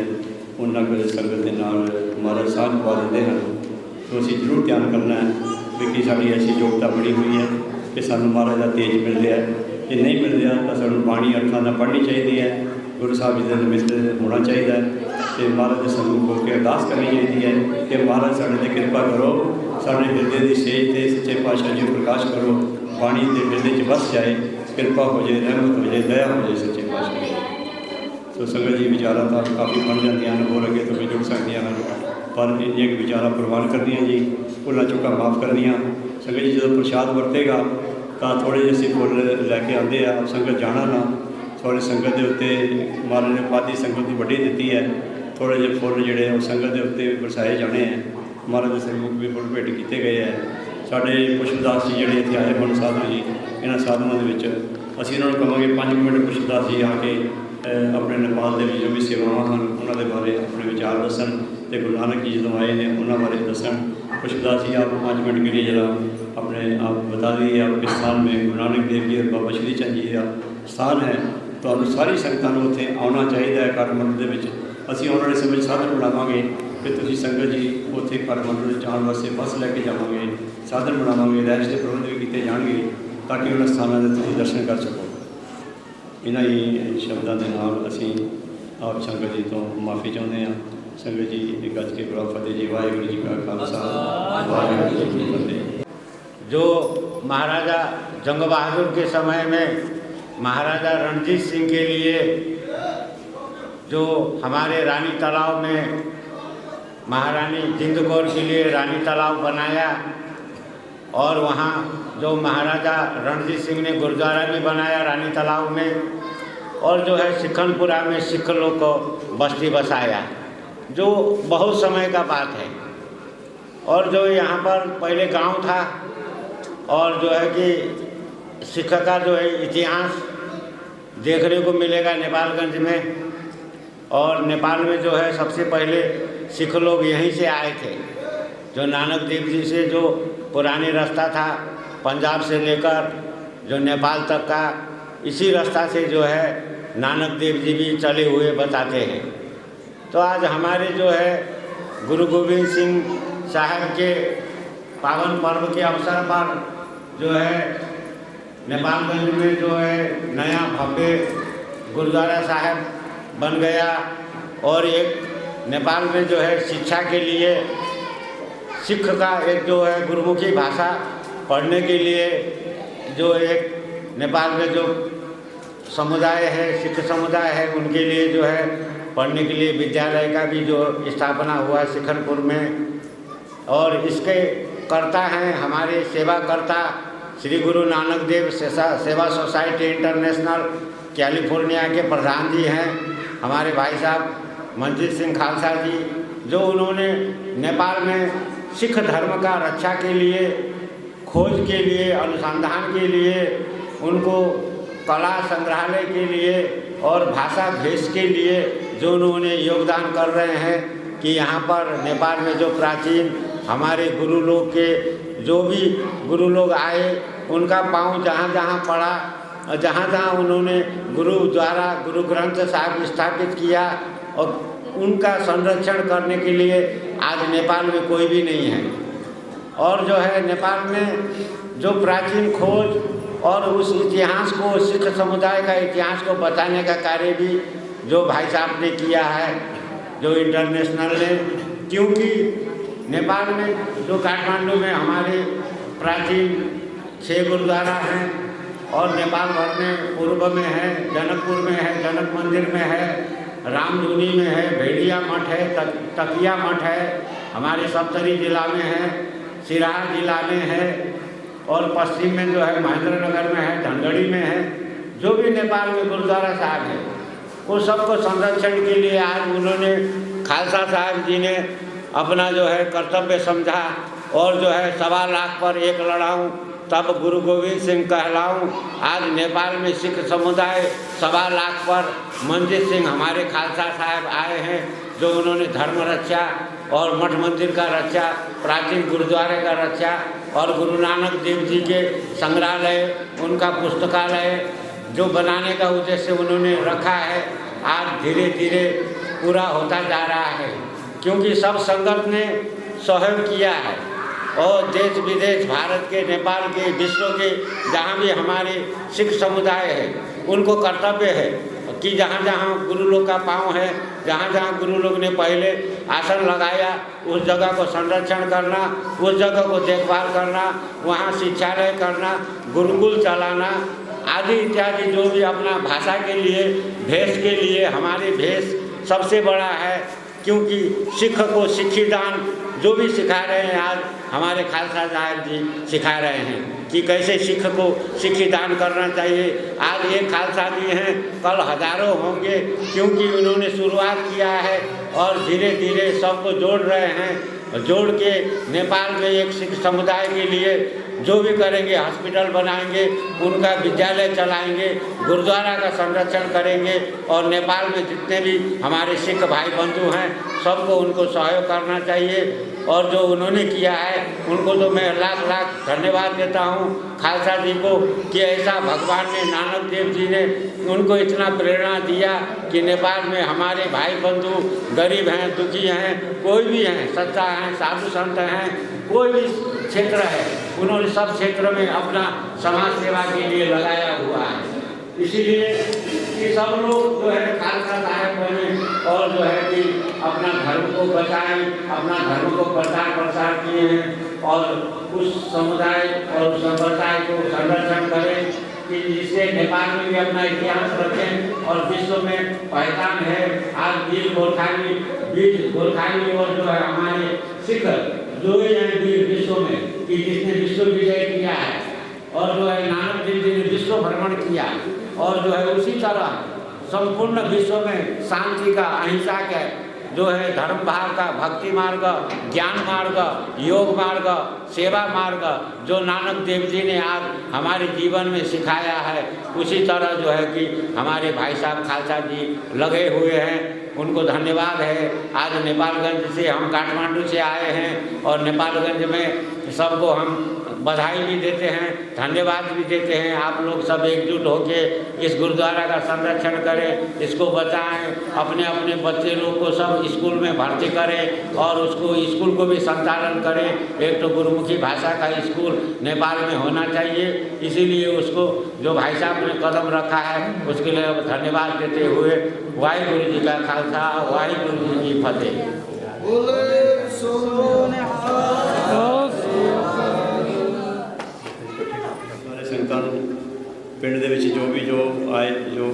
E: उन्ना को संगत के नाल महाराज साथ पा देते हैं। तो असीं जरूर ध्यान करना है भी कि साडी ऐसी योग्यता बड़ी हुई है कि सानू महाराज का तेज मिल रहा है, जे नहीं मिल रहा तो सानू बाणी अर्थां नाल पढ़नी चाहिए है, गुरु साहब जी के निमित्त होना चाहिए, तो महाराज के सन्मुख होकर अरदास करनी चाहिए है कि महाराज साढ़े ते कृपा करो, साढ़े हृदय की सेज से सच्चे पातशाह जी प्रकाश करो, बाणी के हृदय च बस जाए, कृपा हो जाए, रहमत हो जाए, दया हो जाए सच्चे पातशाह। तो संगत जी विचारा तो काफ़ी बन जाती हैं, हो लगे तो भी जुड़ सकती हैं, पर एक विचारा प्रवान करनी जी, भुलां चुका माफ़ करनी। संगत जी जो प्रसाद वरतेगा तो थोड़े जे असीं फुल लैके आते हैं, संगत जाना ना, थोड़ी संगत के उत्ते महाराज ने पादी संगत की वड्डी दी है, थोड़े जे फुल जोड़े संगत के उत्ते बरसाए जाने हैं, महाराज के सन्मुख भी फुल भेंट किए गए हैं। साढ़े पुष्पदास जी जोड़े इतने आए मन साधु जी, इन्होंने साधुओं के असीं इन्होंने कहांगे 5 मिनट पुष्पदास जी आके अपने नेपाल के जो भी सेवावां हैं उन्होंने बारे अपने विचार दसन, तो गुरु नानक जी जो आए हैं उन्होंने बारे दसन। पुष्पदास जी आप 5 मिनट के लिए जरा अपने आप बता दीजिए, आप किस स्थान में गुरु नानक देव जी और बाबा श्री चंद जी का स्थान है, तो सारी संगतां नूं उत्थे आउणा चाहिए है। घर मंडल दे विच असीं आउण वाले समय साधन बनावांगे कि तुसीं संगत जी उत्थे घर मंडल जाण वास्ते बस लैके जावांगे, साधन बनावांगे, रैश के प्रबंध भी किए जाएंगे ताकि उन्हां स्थानां दे तुसीं दर्शन कर सको। इन्हां ही शब्दां दे नाल असीं आप संगत जी तो माफ़ी चाहुंदे हां। संगत जी गज के बुला फतेह जी, वाहिगुरू जी का खालसा वाहिगुरू जी की फतेह।
F: जो महाराजा जंग बहादुर के समय में महाराजा रणजीत सिंह के लिए जो हमारे रानी तालाब में महारानी जिंद कौर के लिए रानी तालाब बनाया, और वहाँ जो महाराजा रणजीत सिंह ने गुरुद्वारा भी बनाया रानी तालाब में, और जो है सिखनपुरा में सिख लोग को बस्ती बसाया, जो बहुत समय का बात है। और जो यहाँ पर पहले गांव था, और जो है कि सिख का जो है इतिहास देखने को मिलेगा नेपालगंज में। और नेपाल में जो है सबसे पहले सिख लोग यहीं से आए थे, जो नानक देव जी से जो पुराने रास्ता था पंजाब से लेकर जो नेपाल तक का, इसी रास्ता से जो है नानक देव जी भी चले हुए बताते हैं। तो आज हमारे जो है गुरु गोविंद सिंह साहब के पावन पर्व के अवसर पर जो है नेपालगंज में जो है नया भव्य गुरुद्वारा साहब बन गया और एक नेपाल में जो है शिक्षा के लिए सिख का एक जो है गुरुमुखी भाषा पढ़ने के लिए जो एक नेपाल में जो समुदाय है, सिख समुदाय है, उनके लिए जो है पढ़ने के लिए विद्यालय का भी जो स्थापना हुआ शिखरपुर में। और इसके कर्ता हैं हमारे सेवाकर्ता श्री गुरु नानक देव सेवा सोसाइटी इंटरनेशनल कैलिफोर्निया के प्रधान जी हैं हमारे भाई साहब मंजीत सिंह खालसा जी, जो उन्होंने नेपाल में सिख धर्म का रक्षा के लिए, खोज के लिए, अनुसंधान के लिए, उनको कला संग्रहालय के लिए और भाषा भेष के लिए जो उन्होंने योगदान कर रहे हैं कि यहाँ पर नेपाल में जो प्राचीन हमारे गुरु लोग के जो भी गुरु लोग आए उनका पाँव जहाँ जहाँ पड़ा और जहाँ जहाँ उन्होंने गुरु द्वारा गुरु ग्रंथ साहब स्थापित किया और उनका संरक्षण करने के लिए आज नेपाल में कोई भी नहीं है। और जो है नेपाल में जो प्राचीन खोज और उस इतिहास को, सिख समुदाय का इतिहास को बताने का कार्य भी जो भाई साहब ने किया है, जो इंटरनेशनल ने, क्योंकि नेपाल में जो काठमांडू में हमारे प्राचीन 6 गुरुद्वारा हैं और नेपाल भर में पूर्व में है, जनकपुर में है, जनक मंदिर में है, रामधुनी में है, भेड़िया मठ है, तकिया मठ है, हमारे सप्तरी जिला में है, सिराहा जिला में है और पश्चिम में जो है महेंद्रनगर में है, धनगढ़ी में है। जो भी नेपाल में गुरुद्वारा साहब है वो सबको संरक्षण के लिए आज उन्होंने खालसा साहब जी ने अपना जो है कर्तव्य समझा और जो है 1.25 लाख पर एक लड़ाऊं तब गुरु गोविंद सिंह कहलाऊं। आज नेपाल में सिख समुदाय 1.25 लाख पर मंजीत सिंह हमारे खालसा साहब आए हैं, जो उन्होंने धर्म रक्षा और मठ मंदिर का रक्षा, प्राचीन गुरुद्वारे का रक्षा और गुरु नानक देव जी के संग्रहालय, उनका पुस्तकालय जो बनाने का उद्देश्य उन्होंने रखा है, आज धीरे धीरे पूरा होता जा रहा है। क्योंकि सब संगत ने सहयोग किया है और देश विदेश, भारत के, नेपाल के, विश्व के जहाँ भी हमारे सिख समुदाय है उनको कर्तव्य है कि जहाँ जहाँ गुरु लोग का पाँव है, जहाँ जहाँ गुरु लोग ने पहले आसन लगाया उस जगह को संरक्षण करना, उस जगह को देखभाल करना, वहाँ शिक्षालय करना, गुरुकुल चलाना आदि इत्यादि। जो भी अपना भाषा के लिए, भेष के लिए, हमारे भेष सबसे बड़ा है, क्योंकि सिख को सिक्खी दान जो भी सिखा रहे हैं आज हमारे खालसा साहब जी सिखा रहे हैं कि कैसे सिख को सिक्खी दान करना चाहिए। आज एक खालसा जी हैं, कल हजारों होंगे, क्योंकि उन्होंने शुरुआत किया है और धीरे धीरे सबको जोड़ रहे हैं। जोड़ के नेपाल में एक सिख समुदाय के लिए जो भी करेंगे, हॉस्पिटल बनाएंगे, उनका विद्यालय चलाएंगे, गुरुद्वारा का संरक्षण करेंगे और नेपाल में जितने भी हमारे सिख भाई बंधु हैं सबको उनको सहयोग करना चाहिए। और जो उन्होंने किया है उनको तो मैं लाख लाख धन्यवाद देता हूँ खालसा जी को कि ऐसा भगवान ने, नानक देव जी ने उनको इतना प्रेरणा दिया कि नेपाल में हमारे भाई बंधु गरीब हैं, दुखी हैं, कोई भी हैं, सच्चा हैं, साधु संत हैं, कोई भी क्षेत्र है, उन्होंने सब क्षेत्र में अपना समाज सेवा के लिए लगाया हुआ है। इसीलिए कि सब लोग जो है खालसा साहब बने और जो है कि अपना धर्म को बचाएं, अपना धर्म को प्रचार प्रसार किए हैं और उस समुदाय और संप्रदाय को संरक्षण करें कि जिससे नेपाल में भी अपना इतिहास रखें और विश्व में पहचान है। आज वीर गोरखाई और जो है हमारे सिख जो ही हैं वीर विश्व में कि जिसने विश्व विजय किया है और जो है नानक देव जी ने विश्व भ्रमण किया और जो है उसी तरह संपूर्ण विश्व में शांति का, अहिंसा का, जो है धर्म भाव का, भक्ति मार्ग, ज्ञान मार्ग, योग मार्ग, सेवा मार्ग जो नानक देव जी ने आज हमारे जीवन में सिखाया है, उसी तरह जो है कि हमारे भाई साहब खालसा जी लगे हुए हैं, उनको धन्यवाद है। आज नेपालगंज से, हम काठमांडू से आए हैं और नेपालगंज में सबको हम बधाई भी देते हैं, धन्यवाद भी देते हैं। आप लोग सब एकजुट होकर इस गुरुद्वारा का संरक्षण करें, इसको बचाएं, अपने अपने बच्चे लोग को सब स्कूल में भर्ती करें और उसको स्कूल को भी संचालन करें। एक तो गुरुमुखी भाषा का स्कूल नेपाल में होना चाहिए, इसीलिए उसको जो भाई साहब ने कदम रखा है उसके लिए धन्यवाद देते हुए वाहिगुरु जी का खालसा, वाहिगुरु जी की फतेह।
E: ਸਾਰੇ ਸੰਗਤਾਂ ਨੂੰ ਪਿੰਡ ਦੇ ਵਿੱਚ ਜੋ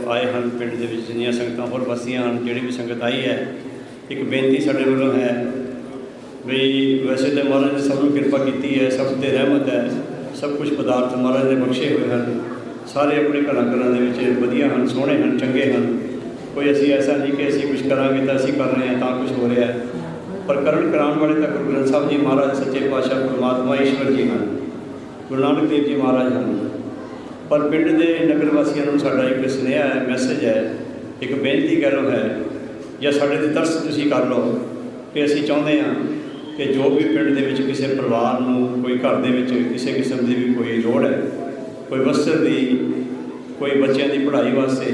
E: ਆਏ ਹਨ, ਪਿੰਡ ਦੇ ਵਿੱਚ ਜਿੰਨੀਆਂ ਸੰਗਤਾਂ ਹੋਰ ਵਸੀਆਂ ਹਨ, ਜਿਹੜੀ ਵੀ ਸੰਗਤ ਆਈ ਹੈ, ਇੱਕ ਬੇਨਤੀ ਸਾਡੇ ਵੱਲੋਂ ਹੈ ਵੀ ਵੈਸੇ ਤਾਂ ਮਹਾਰਾਜ ਨੇ ਸਭ ਨੂੰ ਕਿਰਪਾ ਕੀਤੀ ਹੈ, ਸਭ ਤੇ ਰਹਿਮਤ ਹੈ, ਸਭ ਕੁਝ ਪਦਾਰਥ ਮਹਾਰਾਜ ਨੇ ਬਖਸ਼ੇ ਹੋਏ ਹਨ, ਸਾਰੇ ਆਪਣੇ ਘਰਾਂ ਦੇ ਵਿੱਚ ਵਧੀਆ ਹਨ, ਸੋਹਣੇ ਹਨ, ਚੰਗੇ ਹਨ। ਕੋਈ ਅਸੀਂ ਐਸਾ ਨਹੀਂ ਕਿ ਅਸੀਂ ਕੁਝ ਕਰਾਂਗੇ ਤਾਂ ਅਸੀਂ ਕਰ ਰਹੇ ਹਾਂ ਤਾਂ ਕੁਝ ਹੋ ਰਿਹਾ ਹੈ, ਪਰ ਕਰਨ ਕਰਾਉਣ ਵਾਲੇ ਤਾਂ ਗੁਰੂ ਗ੍ਰੰਥ ਸਾਹਿਬ ਜੀ ਮਹਾਰਾਜ ਸੱਚੇ ਪਾਤਸ਼ਾਹ ਪਰਮਾਤਮਾ ਈਸ਼ਵਰ ਜੀ ਹਨ, ਗੁਰੂ ਨਾਨਕ ਦੇਵ ਜੀ ਮਹਾਰਾਜ ਹਨ। ਪਰ ਪਿੰਡ ਦੇ ਨਗਰ ਵਾਸੀਆਂ ਨੂੰ ਸਾਡਾ ਇੱਕ ਸੁਨੇਹਾ ਹੈ, ਮੈਸੇਜ ਹੈ, ਇੱਕ ਬੇਨਤੀ ਕਰੋ ਹੈ, ਜਾਂ ਸਾਡੇ 'ਤੇ ਤਰਸ ਤੁਸੀਂ ਕਰ ਲਓ ਕਿ ਅਸੀਂ ਚਾਹੁੰਦੇ ਹਾਂ ਕਿ ਜੋ ਵੀ ਪਿੰਡ ਦੇ ਵਿੱਚ ਕਿਸੇ ਪਰਿਵਾਰ ਨੂੰ ਕੋਈ ਘਰ ਦੇ ਵਿੱਚ ਕਿਸੇ ਕਿਸਮ ਦੀ ਵੀ ਕੋਈ ਲੋੜ ਹੈ, ਕੋਈ ਵਸਤਰ ਦੀ, ਕੋਈ ਬੱਚਿਆਂ ਦੀ ਪੜ੍ਹਾਈ ਵਾਸਤੇ,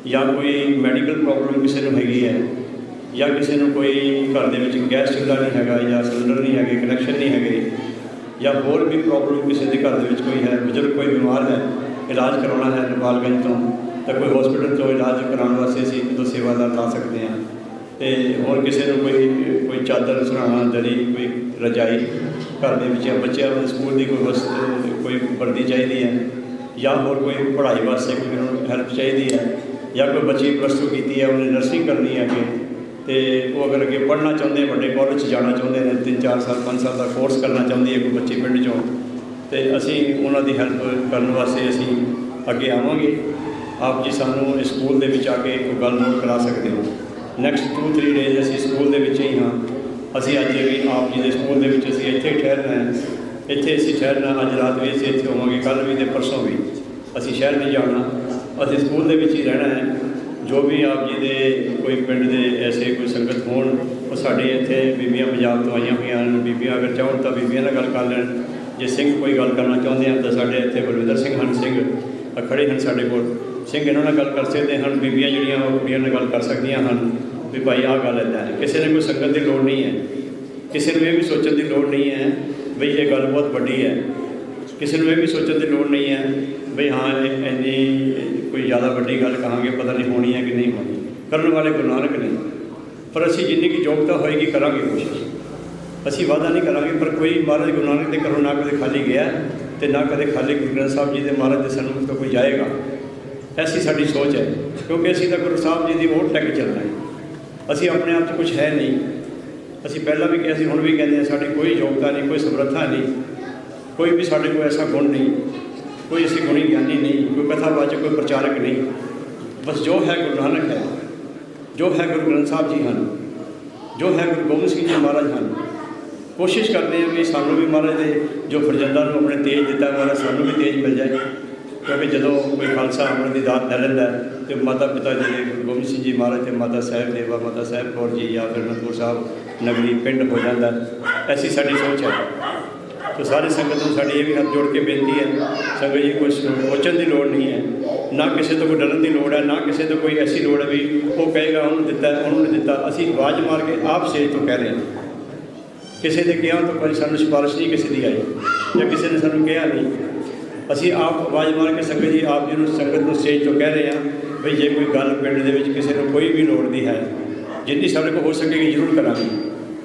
E: ਜਾਂ ਕੋਈ ਮੈਡੀਕਲ ਪ੍ਰੋਬਲਮ ਕਿਸੇ ਨੂੰ ਹੈਗੀ ਹੈ, ਜਾਂ ਕਿਸੇ ਨੂੰ ਕੋਈ ਘਰ ਦੇ ਵਿੱਚ ਗੈਸ ਚੁੱਲ੍ਹਾ ਨਹੀਂ ਹੈਗਾ, ਜਾਂ ਸਿਲੰਡਰ ਨਹੀਂ ਹੈਗੇ, ਕਨੈਕਸ਼ਨ ਨਹੀਂ ਹੈਗੇ, ਜਾਂ ਹੋਰ ਵੀ ਪ੍ਰੋਬਲਮ ਕਿਸੇ ਦੇ ਘਰ ਦੇ ਵਿੱਚ ਕੋਈ ਹੈ, ਬਜ਼ੁਰਗ ਕੋਈ ਬਿਮਾਰ ਹੈ, ਇਲਾਜ ਕਰਾਉਣਾ ਹੈ ਨੇਪਾਲਗੰਜ ਤੋਂ, ਤਾਂ ਕੋਈ ਹਸਪੀਟਲ ਤੋਂ ਇਲਾਜ ਕਰਾਉਣ ਵਾਸਤੇ ਅਸੀਂ ਇੱਕ ਦੋ ਸੇਵਾਦਾਰ ਲਾ ਸਕਦੇ ਹਾਂ। ਅਤੇ ਹੋਰ ਕਿਸੇ ਨੂੰ ਕੋਈ ਚਾਦਰ, ਸਰਾਣਾ, ਦਰੀ, ਕੋਈ ਰਜਾਈ ਘਰ ਦੇ ਵਿੱਚ, ਬੱਚਿਆਂ ਨੂੰ ਸਕੂਲ ਦੀ ਕੋਈ ਵਰਦੀ ਚਾਹੀਦੀ ਹੈ, ਜਾਂ ਹੋਰ ਕੋਈ ਪੜ੍ਹਾਈ ਵਾਸਤੇ ਕੋਈ ਉਹਨੂੰ ਹੈਲਪ ਚਾਹੀਦੀ ਹੈ, ਜਾਂ ਕੋਈ ਬੱਚੀ +2 ਕੀਤੀ ਹੈ, ਉਹਨੇ ਨਰਸਿੰਗ ਕਰਨੀ ਹੈ ਅੱਗੇ, ਅਤੇ ਉਹ ਅਗਰ ਅੱਗੇ ਪੜ੍ਹਨਾ ਚਾਹੁੰਦੇ, ਵੱਡੇ ਕਾਲਜ 'ਚ ਜਾਣਾ ਚਾਹੁੰਦੇ ਨੇ, 3-4 ਸਾਲ 5 ਸਾਲ ਦਾ ਕੋਰਸ ਕਰਨਾ ਚਾਹੁੰਦੀ ਹੈ ਕੋਈ ਬੱਚੀ ਪਿੰਡ 'ਚੋਂ, ਅਤੇ ਅਸੀਂ ਉਹਨਾਂ ਦੀ ਹੈਲਪ ਕਰਨ ਵਾਸਤੇ ਅਸੀਂ ਅੱਗੇ ਆਵਾਂਗੇ। ਆਪ ਜੀ ਸਾਨੂੰ ਇਸ ਸਕੂਲ ਦੇ ਵਿੱਚ ਆ ਕੇ ਕੋਈ ਗੱਲ ਨੋਟ ਕਰਾ ਸਕਦੇ ਹੋ। ਨੈਕਸਟ 2-3 ਡੇਜ਼ ਅਸੀਂ ਸਕੂਲ ਦੇ ਵਿੱਚ ਹੀ ਹਾਂ। ਅਸੀਂ ਅੱਜ ਵੀ ਆਪ ਜੀ ਦੇ ਸਕੂਲ ਦੇ ਵਿੱਚ ਅਸੀਂ ਇੱਥੇ ਹੀ ਠਹਿਰਨਾ ਹੈ, ਇੱਥੇ ਅਸੀਂ ਠਹਿਰਨਾ, ਅੱਜ ਰਾਤ ਵੀ ਅਸੀਂ ਇੱਥੇ ਹੋਵਾਂਗੇ, ਕੱਲ੍ਹ ਵੀ ਅਤੇ ਪਰਸੋਂ ਵੀ ਅਸੀਂ ਸ਼ਹਿਰ ਨਹੀਂ ਜਾਣਾ, ਅਸੀਂ ਸਕੂਲ ਦੇ ਵਿੱਚ ਹੀ ਰਹਿਣਾ ਹੈ। ਜੋ ਵੀ ਆਪ ਜੀ ਦੇ ਕੋਈ ਪਿੰਡ ਦੇ ਐਸੇ ਕੋਈ ਸੰਗਤ ਹੋਣ, ਉਹ ਸਾਡੇ ਇੱਥੇ ਬੀਬੀਆਂ ਪੰਜਾਬ ਤੋਂ ਆਈਆਂ ਹੋਈਆਂ ਹਨ, ਬੀਬੀਆਂ ਅਗਰ ਚਾਹੁਣ ਤਾਂ ਬੀਬੀਆਂ ਨਾਲ ਗੱਲ ਕਰ ਲੈਣ। ਜੇ ਸਿੰਘ ਕੋਈ ਗੱਲ ਕਰਨਾ ਚਾਹੁੰਦੇ ਹਨ ਤਾਂ ਸਾਡੇ ਇੱਥੇ ਬਲਵਿੰਦਰ ਸਿੰਘ ਹਨ, ਸਿੰਘ ਖੜ੍ਹੇ ਹਨ ਸਾਡੇ ਕੋਲ, ਸਿੰਘ ਇਹਨਾਂ ਨਾਲ ਗੱਲ ਕਰ ਸਕਦੇ ਹਨ। ਬੀਬੀਆਂ ਜਿਹੜੀਆਂ ਉਹ ਕੁੜੀਆਂ ਨਾਲ ਗੱਲ ਕਰ ਸਕਦੀਆਂ ਹਨ ਵੀ ਭਾਈ ਆਹ ਗੱਲ ਇੱਦਾਂ ਹੈ। ਕਿਸੇ ਨੇ ਕੋਈ ਸੰਗਤ ਦੀ ਲੋੜ ਨਹੀਂ ਹੈ, ਕਿਸੇ ਨੂੰ ਇਹ ਵੀ ਸੋਚਣ ਦੀ ਲੋੜ ਨਹੀਂ ਹੈ ਬਈ ਇਹ ਗੱਲ ਬਹੁਤ ਵੱਡੀ ਹੈ, ਕਿਸੇ ਨੂੰ ਇਹ ਵੀ ਸੋਚਣ ਦੀ ਲੋੜ ਨਹੀਂ ਹੈ ਬਈ ਹਾਂ ਇੰਨੀ ਕੋਈ ਜ਼ਿਆਦਾ ਵੱਡੀ ਗੱਲ ਕਹਾਂਗੇ, ਪਤਾ ਨਹੀਂ ਹੋਣੀ ਹੈ ਕਿ ਨਹੀਂ ਹੋਣੀ। ਕਰਨ ਵਾਲੇ ਗੁਰੂ ਨਾਨਕ ਨੇ, ਪਰ ਅਸੀਂ ਜਿੰਨੀ ਕੁ ਯੋਗਤਾ ਹੋਏਗੀ ਕਰਾਂਗੇ ਕੋਸ਼ਿਸ਼। ਅਸੀਂ ਵਾਅਦਾ ਨਹੀਂ ਕਰਾਂਗੇ, ਪਰ ਕੋਈ ਮਹਾਰਾਜ ਗੁਰੂ ਨਾਨਕ ਦੇ ਘਰੋਂ ਨਾ ਕਦੇ ਖਾਲੀ ਗਿਆ ਅਤੇ ਨਾ ਕਦੇ ਖਾਲੀ ਗੁਰੂ ਗ੍ਰੰਥ ਸਾਹਿਬ ਜੀ ਦੇ ਮਹਾਰਾਜ ਦੇ ਸਨਮੁਖ ਤੋਂ ਕੋਈ ਜਾਏਗਾ। ਐਸੀ ਸਾਡੀ ਸੋਚ ਹੈ, ਕਿਉਂਕਿ ਅਸੀਂ ਤਾਂ ਗੁਰੂ ਸਾਹਿਬ ਜੀ ਦੀ ਓਟ ਟੱਕ ਚੱਲਣਾ ਹੈ। ਅਸੀਂ ਆਪਣੇ ਆਪ 'ਚ ਕੁਛ ਹੈ ਨਹੀਂ। ਅਸੀਂ ਪਹਿਲਾਂ ਵੀ ਕਿਹਾ ਸੀ, ਹੁਣ ਵੀ ਕਹਿੰਦੇ ਹਾਂ, ਸਾਡੀ ਕੋਈ ਯੋਗਤਾ ਨਹੀਂ, ਕੋਈ ਸਮਰੱਥਾ ਨਹੀਂ, ਕੋਈ ਵੀ ਸਾਡੇ ਕੋਲ ਐਸਾ ਗੁਣ ਨਹੀਂ, ਕੋਈ ਅਸੀਂ ਗੁਣੀ ਗਿਆਨੀ ਨਹੀਂ, ਕੋਈ ਕਥਾਵਾਚਕ, ਕੋਈ ਪ੍ਰਚਾਰਕ ਨਹੀਂ। ਬਸ ਜੋ ਹੈ ਗੁਰੂ ਨਾਨਕ ਹੈ, ਜੋ ਹੈ ਗੁਰੂ ਗ੍ਰੰਥ ਸਾਹਿਬ ਜੀ ਹਨ, ਜੋ ਹੈ ਗੁਰੂ ਗੋਬਿੰਦ ਸਿੰਘ ਜੀ ਮਹਾਰਾਜ ਹਨ। ਕੋਸ਼ਿਸ਼ ਕਰਦੇ ਹਾਂ ਵੀ ਸਾਨੂੰ ਵੀ ਮਹਾਰਾਜ ਦੇ ਜੋ ਫਰਜ਼ੰਦਾਂ ਨੂੰ ਆਪਣੇ ਤੇਜ ਦਿੱਤਾ, ਮਹਾਰਾਜ ਸਾਨੂੰ ਵੀ ਤੇਜ ਮਿਲ ਜਾਏ। ਕਿਉਂਕਿ ਜਦੋਂ ਕੋਈ ਖਾਲਸਾ ਅੰਮ੍ਰਿਤ ਦੀ ਦਾਤ ਲੈ ਲੈਂਦਾ ਅਤੇ ਮਾਤਾ ਪਿਤਾ ਜੀ ਗੁਰੂ ਗੋਬਿੰਦ ਸਿੰਘ ਜੀ ਮਹਾਰਾਜ ਅਤੇ ਮਾਤਾ ਸਾਹਿਬ ਦੇਵਾ, ਮਾਤਾ ਸਾਹਿਬ ਕੌਰ ਜੀ, ਜਾਂ ਫਿਰ ਅਨੰਦਪੁਰ ਸਾਹਿਬ ਨਗਰੀ ਪਿੰਡ ਹੋ ਜਾਂਦਾ। ਐਸੀ ਸਾਡੀ ਸੋਚ ਹੈ। ਤਾਂ ਸਾਰੇ ਸੰਗਤ ਨੂੰ ਸਾਡੀ ਇਹ ਵੀ ਹੱਥ ਜੋੜ ਕੇ ਬੇਨਤੀ ਹੈ, ਸੰਗਤ ਜੀ ਕੋਈ ਸੋਚਣ ਦੀ ਲੋੜ ਨਹੀਂ ਹੈ, ਨਾ ਕਿਸੇ ਤੋਂ ਕੋਈ ਡਰਨ ਦੀ ਲੋੜ ਹੈ, ਨਾ ਕਿਸੇ ਤੋਂ ਕੋਈ ਐਸੀ ਲੋੜ ਹੈ ਵੀ ਉਹ ਕਹੇਗਾ ਉਹਨੂੰ ਦਿੱਤਾ, ਉਹਨੂੰ ਨਹੀਂ ਦਿੱਤਾ। ਅਸੀਂ ਆਵਾਜ਼ ਮਾਰ ਕੇ ਆਪ ਸਟੇਜ ਤੋਂ ਕਹਿ ਰਹੇ ਹਾਂ। ਕਿਸੇ ਦੇ ਕਿਹਾ ਤੋਂ ਕੋਈ ਸਾਨੂੰ ਸਿਫਾਰਿਸ਼ ਨਹੀਂ ਕਿਸੇ ਦੀ ਆਈ, ਜਾਂ ਕਿਸੇ ਨੇ ਸਾਨੂੰ ਕਿਹਾ ਨਹੀਂ। ਅਸੀਂ ਆਪ ਆਵਾਜ਼ ਮਾਰ ਕੇ ਸੰਗਤ ਜੀ ਆਪ ਜੀ ਨੂੰ, ਸੰਗਤ ਨੂੰ ਸਟੇਜ ਤੋਂ ਕਹਿ ਰਹੇ ਹਾਂ ਬਈ ਜੇ ਕੋਈ ਗੱਲ ਪਿੰਡ ਦੇ ਵਿੱਚ ਕਿਸੇ ਨੂੰ ਕੋਈ ਵੀ ਲੋੜ ਦੀ ਹੈ, ਜਿੰਨੀ ਸਾਡੇ ਕੋਲ ਹੋ ਸਕੇਗੀ ਜ਼ਰੂਰ ਕਰਾਂਗੇ।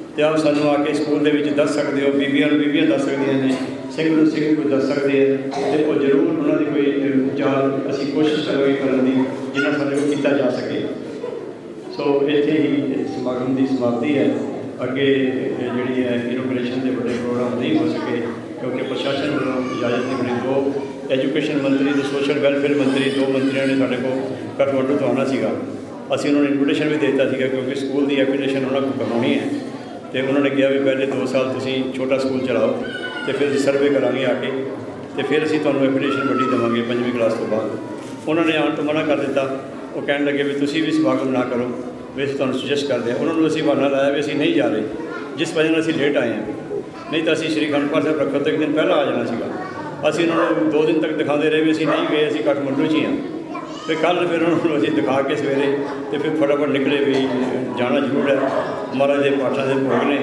E: ਅਤੇ ਆਪ ਸਾਨੂੰ ਆ ਕੇ ਸਕੂਲ ਦੇ ਵਿੱਚ ਦੱਸ ਸਕਦੇ ਹੋ। ਬੀਬੀਆਂ ਨੂੰ ਬੀਬੀਆਂ ਦੱਸ ਸਕਦੀਆਂ ਨੇ, ਸਿੰਘ ਨੂੰ ਸਿੰਘ ਕੋਈ ਦੱਸ ਸਕਦੇ ਹੈ, ਅਤੇ ਉਹ ਜ਼ਰੂਰ ਉਹਨਾਂ ਦੀ ਕੋਈ ਚਾਲ ਅਸੀਂ ਕੋਸ਼ਿਸ਼ ਕਰਾਂਗੇ ਕਰਨ ਦੀ, ਜਿੰਨਾ ਸਾਡੇ ਕੋਲ ਕੀਤਾ ਜਾ ਸਕੇ। ਸੋ ਇੱਥੇ ਹੀ ਸਮਾਗਮ ਦੀ ਸਮਾਪਤੀ ਹੈ। ਅੱਗੇ ਜਿਹੜੀ ਹੈ ਇਨੋਗ੍ਰੇਸ਼ਨ ਦੇ ਵੱਡੇ ਪ੍ਰੋਗਰਾਮ ਨਹੀਂ ਹੋ ਸਕੇ, ਕਿਉਂਕਿ ਪ੍ਰਸ਼ਾਸਨ ਵੱਲੋਂ ਇਜਾਜ਼ਤ ਨਹੀਂ ਮਿਲੀ। 2 ਐਜੂਕੇਸ਼ਨ ਮੰਤਰੀ ਅਤੇ ਸੋਸ਼ਲ ਵੈਲਫੇਅਰ ਮੰਤਰੀ, 2 ਮੰਤਰੀਆਂ ਨੇ ਸਾਡੇ ਕੋਲ ਕਾਠਮਾਂਡੂ ਤੋਂ ਆਉਣਾ ਸੀਗਾ। ਅਸੀਂ ਉਹਨਾਂ ਨੂੰ ਇਨਵੀਟੇਸ਼ਨ ਵੀ ਦੇ ਦਿੱਤਾ ਸੀਗਾ, ਕਿਉਂਕਿ ਸਕੂਲ ਦੀ ਐਪਲੀਕੇਸ਼ਨ ਉਹਨਾਂ ਕੋਲ ਕਰਵਾਉਣੀ ਹੈ। ਅਤੇ ਉਹਨਾਂ ਨੇ ਕਿਹਾ ਵੀ ਪਹਿਲੇ 2 ਸਾਲ ਤੁਸੀਂ ਛੋਟਾ ਸਕੂਲ ਚਲਾਓ, ਅਤੇ ਫਿਰ ਅਸੀਂ ਸਰਵੇ ਕਰਾਂਗੇ ਆ ਕੇ, ਅਤੇ ਫਿਰ ਅਸੀਂ ਤੁਹਾਨੂੰ ਐਪਲੀਕੇਸ਼ਨ ਵੱਡੀ ਦੇਵਾਂਗੇ 5ਵੀਂ ਕਲਾਸ ਤੋਂ ਬਾਅਦ। ਉਹਨਾਂ ਨੇ ਆਉਣ ਤੋਂ ਮਨਾ ਕਰ ਦਿੱਤਾ। ਉਹ ਕਹਿਣ ਲੱਗੇ ਵੀ ਤੁਸੀਂ ਵੀ ਸਮਾਗਮ ਨਾ ਕਰੋ, ਵੀ ਅਸੀਂ ਤੁਹਾਨੂੰ ਸੁਜੈਸਟ ਕਰਦੇ ਹਾਂ। ਉਹਨਾਂ ਨੂੰ ਅਸੀਂ ਬਹਾਨਾ ਲਾਇਆ ਵੀ ਅਸੀਂ ਨਹੀਂ ਜਾ ਰਹੇ, ਜਿਸ ਵਜ੍ਹਾ ਨਾਲ ਅਸੀਂ ਲੇਟ ਆਏ ਹਾਂ। नहीं तो असी श्री अखंड पाठ साहिब रखो तो एक दिन पहला आ जाना सीगा। ਅਸੀਂ ਉਹਨਾਂ ਨੂੰ 2 ਦਿਨ ਤੱਕ ਦਿਖਾਉਂਦੇ ਰਹੇ ਵੀ ਅਸੀਂ ਨਹੀਂ ਗਏ, ਅਸੀਂ ਕਾਠਮੰਡੂ 'ਚ ਹੀ ਹਾਂ। ਫਿਰ ਕੱਲ੍ਹ ਫਿਰ ਉਹਨਾਂ ਨੂੰ ਅਸੀਂ ਦਿਖਾ ਕੇ ਸਵੇਰੇ ਤੇ ਫਿਰ ਫਟਾਫਟ ਨਿਕਲੇ ਵੀ ਜਾਣਾ ਜ਼ਰੂਰ ਹੈ, ਮਹਾਰਾਜ ਦੇ ਪਾਠਾਂ ਦੇ ਭੋਗ ਨੇ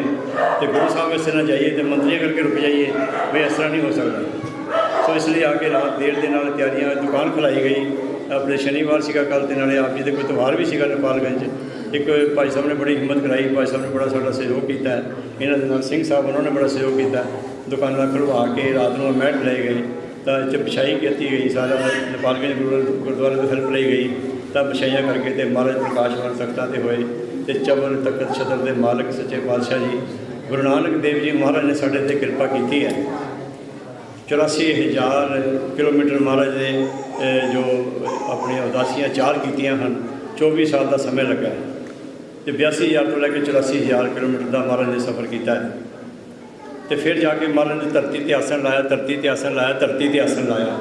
E: ਅਤੇ ਗੁਰੂ ਸਾਹਿਬ ਇਸ ਤਰ੍ਹਾਂ ਜਾਈਏ ਅਤੇ ਮੰਤਰੀਆਂ ਕਰਕੇ ਰੁਕ ਜਾਈਏ ਵੀ ਇਸ ਤਰ੍ਹਾਂ ਨਹੀਂ ਹੋ ਸਕਦਾ। ਸੋ ਇਸ ਲਈ ਆ ਕੇ ਰਾਤ ਦੇਰ ਦੇ ਨਾਲ ਤਿਆਰੀਆਂ, ਦੁਕਾਨ ਖੁਲਾਈ ਗਈ। ਆਪਣੇ ਸ਼ਨੀਵਾਰ ਸੀਗਾ ਕੱਲ੍ਹ ਦੇ ਨਾਲੇ ਆਪ ਜੀ ਦੇ ਕੋਈ ਤਿਉਹਾਰ ਵੀ ਸੀਗਾ ਨੇਪਾਲਗੰਜ 'ਚ। ਇੱਕ ਭਾਈ ਸਾਹਿਬ ਨੇ ਬੜੀ ਹਿੰਮਤ ਕਰਾਈ, ਭਾਈ ਸਾਹਿਬ ਨੇ ਬੜਾ ਸਾਡਾ ਸਹਿਯੋਗ ਕੀਤਾ। ਇਹਨਾਂ ਦੇ ਨਾਲ ਸਿੰਘ ਸਾਹਿਬ ਉਹਨਾਂ ਨੇ ਬੜਾ ਸਹਿਯੋਗ ਕੀਤਾ। ਦੁਕਾਨਾਂ ਖੁਲਵਾ ਕੇ ਰਾਤ ਨੂੰ ਮੈਟ ਲੈ ਗਏ ਤਾਂ ਇੱਥੇ ਵਿਛਾਈ ਕੀਤੀ ਗਈ, ਸਾਰਾ ਨੇਪਾਲਗੰਜ ਗੁਰਦੁਆਰੇ ਤੋਂ ਹੈਲਪ ਲਈ ਗਈ ਤਾਂ ਵਿਛਾਈਆਂ ਕਰਕੇ ਅਤੇ ਮਹਾਰਾਜ ਪ੍ਰਕਾਸ਼ ਵਾਲੇ ਤਖਤਾਂ 'ਤੇ ਹੋਏ ਅਤੇ ਚਬਰ ਤਖਤ ਛਤਰ ਦੇ ਮਾਲਕ ਸੱਚੇ ਪਾਤਸ਼ਾਹ ਜੀ ਗੁਰੂ ਨਾਨਕ ਦੇਵ ਜੀ ਮਹਾਰਾਜ ਨੇ ਸਾਡੇ 'ਤੇ ਕਿਰਪਾ ਕੀਤੀ ਹੈ। 84,000 ਕਿਲੋਮੀਟਰ ਮਹਾਰਾਜ ਨੇ ਜੋ ਆਪਣੀਆਂ ਉਦਾਸੀਆਂ 4 ਕੀਤੀਆਂ ਹਨ। 24 ਸਾਲ ਦਾ ਸਮੇਂ ਲੱਗਾ ਅਤੇ 82,000 ਤੋਂ ਲੈ ਕੇ 84,000 ਕਿਲੋਮੀਟਰ ਦਾ ਮਹਾਰਾਜ ਨੇ ਸਫ਼ਰ ਕੀਤਾ ਹੈ। ਅਤੇ ਫਿਰ ਜਾ ਕੇ ਮਹਾਰਾਜ ਨੇ ਧਰਤੀ 'ਤੇ ਆਸਣ ਲਾਇਆ, ਧਰਤੀ 'ਤੇ ਆਸਣ ਲਾਇਆ, ਧਰਤੀ 'ਤੇ ਆਸਣ ਲਾਇਆ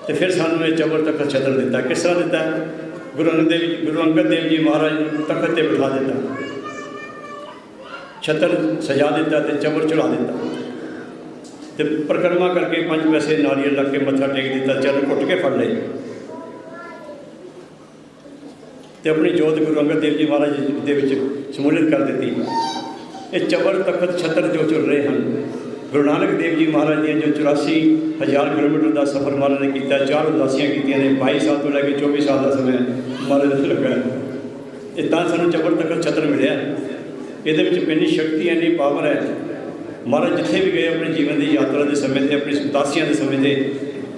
E: ਅਤੇ ਫਿਰ ਸਾਨੂੰ ਇਹ ਚਬਰ ਤਖਤ ਛਤਰ ਦਿੱਤਾ। ਕਿਸ ਤਰ੍ਹਾਂ ਦਿੱਤਾ? ਗੁਰੂ ਅੰਗਦ ਦੇਵ ਜੀ ਮਹਾਰਾਜ ਨੂੰ ਤਖਤ 'ਤੇ ਬਿਠਾ ਦਿੱਤਾ, ਛਤਰ ਸਜਾ ਦਿੱਤਾ ਅਤੇ ਚਬਰ ਚੜਾ ਦਿੱਤਾ ਅਤੇ ਪਰਿਕਰਮਾ ਕਰਕੇ 5 ਪੈਸੇ ਨਾਰੀਅਲ ਲੱਗ ਕੇ ਮੱਥਾ ਟੇਕ ਦਿੱਤਾ, ਚਰਨ ਘੁੱਟ ਕੇ ਫੜ ਲਏ ਅਤੇ ਆਪਣੀ ਜੋਤ ਗੁਰੂ ਅੰਗਦ ਦੇਵ ਜੀ ਮਹਾਰਾਜ ਦੇ ਵਿੱਚ ਸਮੂਲਿਤ ਕਰ ਦਿੱਤੀ। ਇਹ ਚਬਰ ਤਖਤ ਛਤਰ ਜੋ ਚੱਲ ਰਹੇ ਹਨ, ਗੁਰੂ ਨਾਨਕ ਦੇਵ ਜੀ ਮਹਾਰਾਜ ਦੀਆਂ ਜੋ 84,000 ਕਿਲੋਮੀਟਰ ਦਾ ਸਫ਼ਰ ਮਹਾਰਾਜ ਨੇ ਕੀਤਾ, 4 ਉਦਾਸੀਆਂ ਕੀਤੀਆਂ ਨੇ, 22 ਸਾਲ ਤੋਂ ਲੈ ਕੇ 24 ਸਾਲ ਦਾ ਸਮੇਂ ਮਹਾਰਾਜ ਦਾ ਲੱਗਾ। ਇਹ ਤਾਂ ਸਾਨੂੰ ਚਬਰ ਤਖਤ ਛਤਰ ਮਿਲਿਆ। ਇਹਦੇ ਵਿੱਚ ਇੰਨੀ ਸ਼ਕਤੀ, ਇੰਨੀ ਪਾਵਰ ਹੈ। ਮਹਾਰਾਜ ਜਿੱਥੇ ਵੀ ਗਏ ਆਪਣੇ ਜੀਵਨ ਦੀ ਯਾਤਰਾ ਦੇ ਸਮੇਂ 'ਤੇ, ਆਪਣੀ ਉਦਾਸੀਆਂ ਦੇ ਸਮੇਂ 'ਤੇ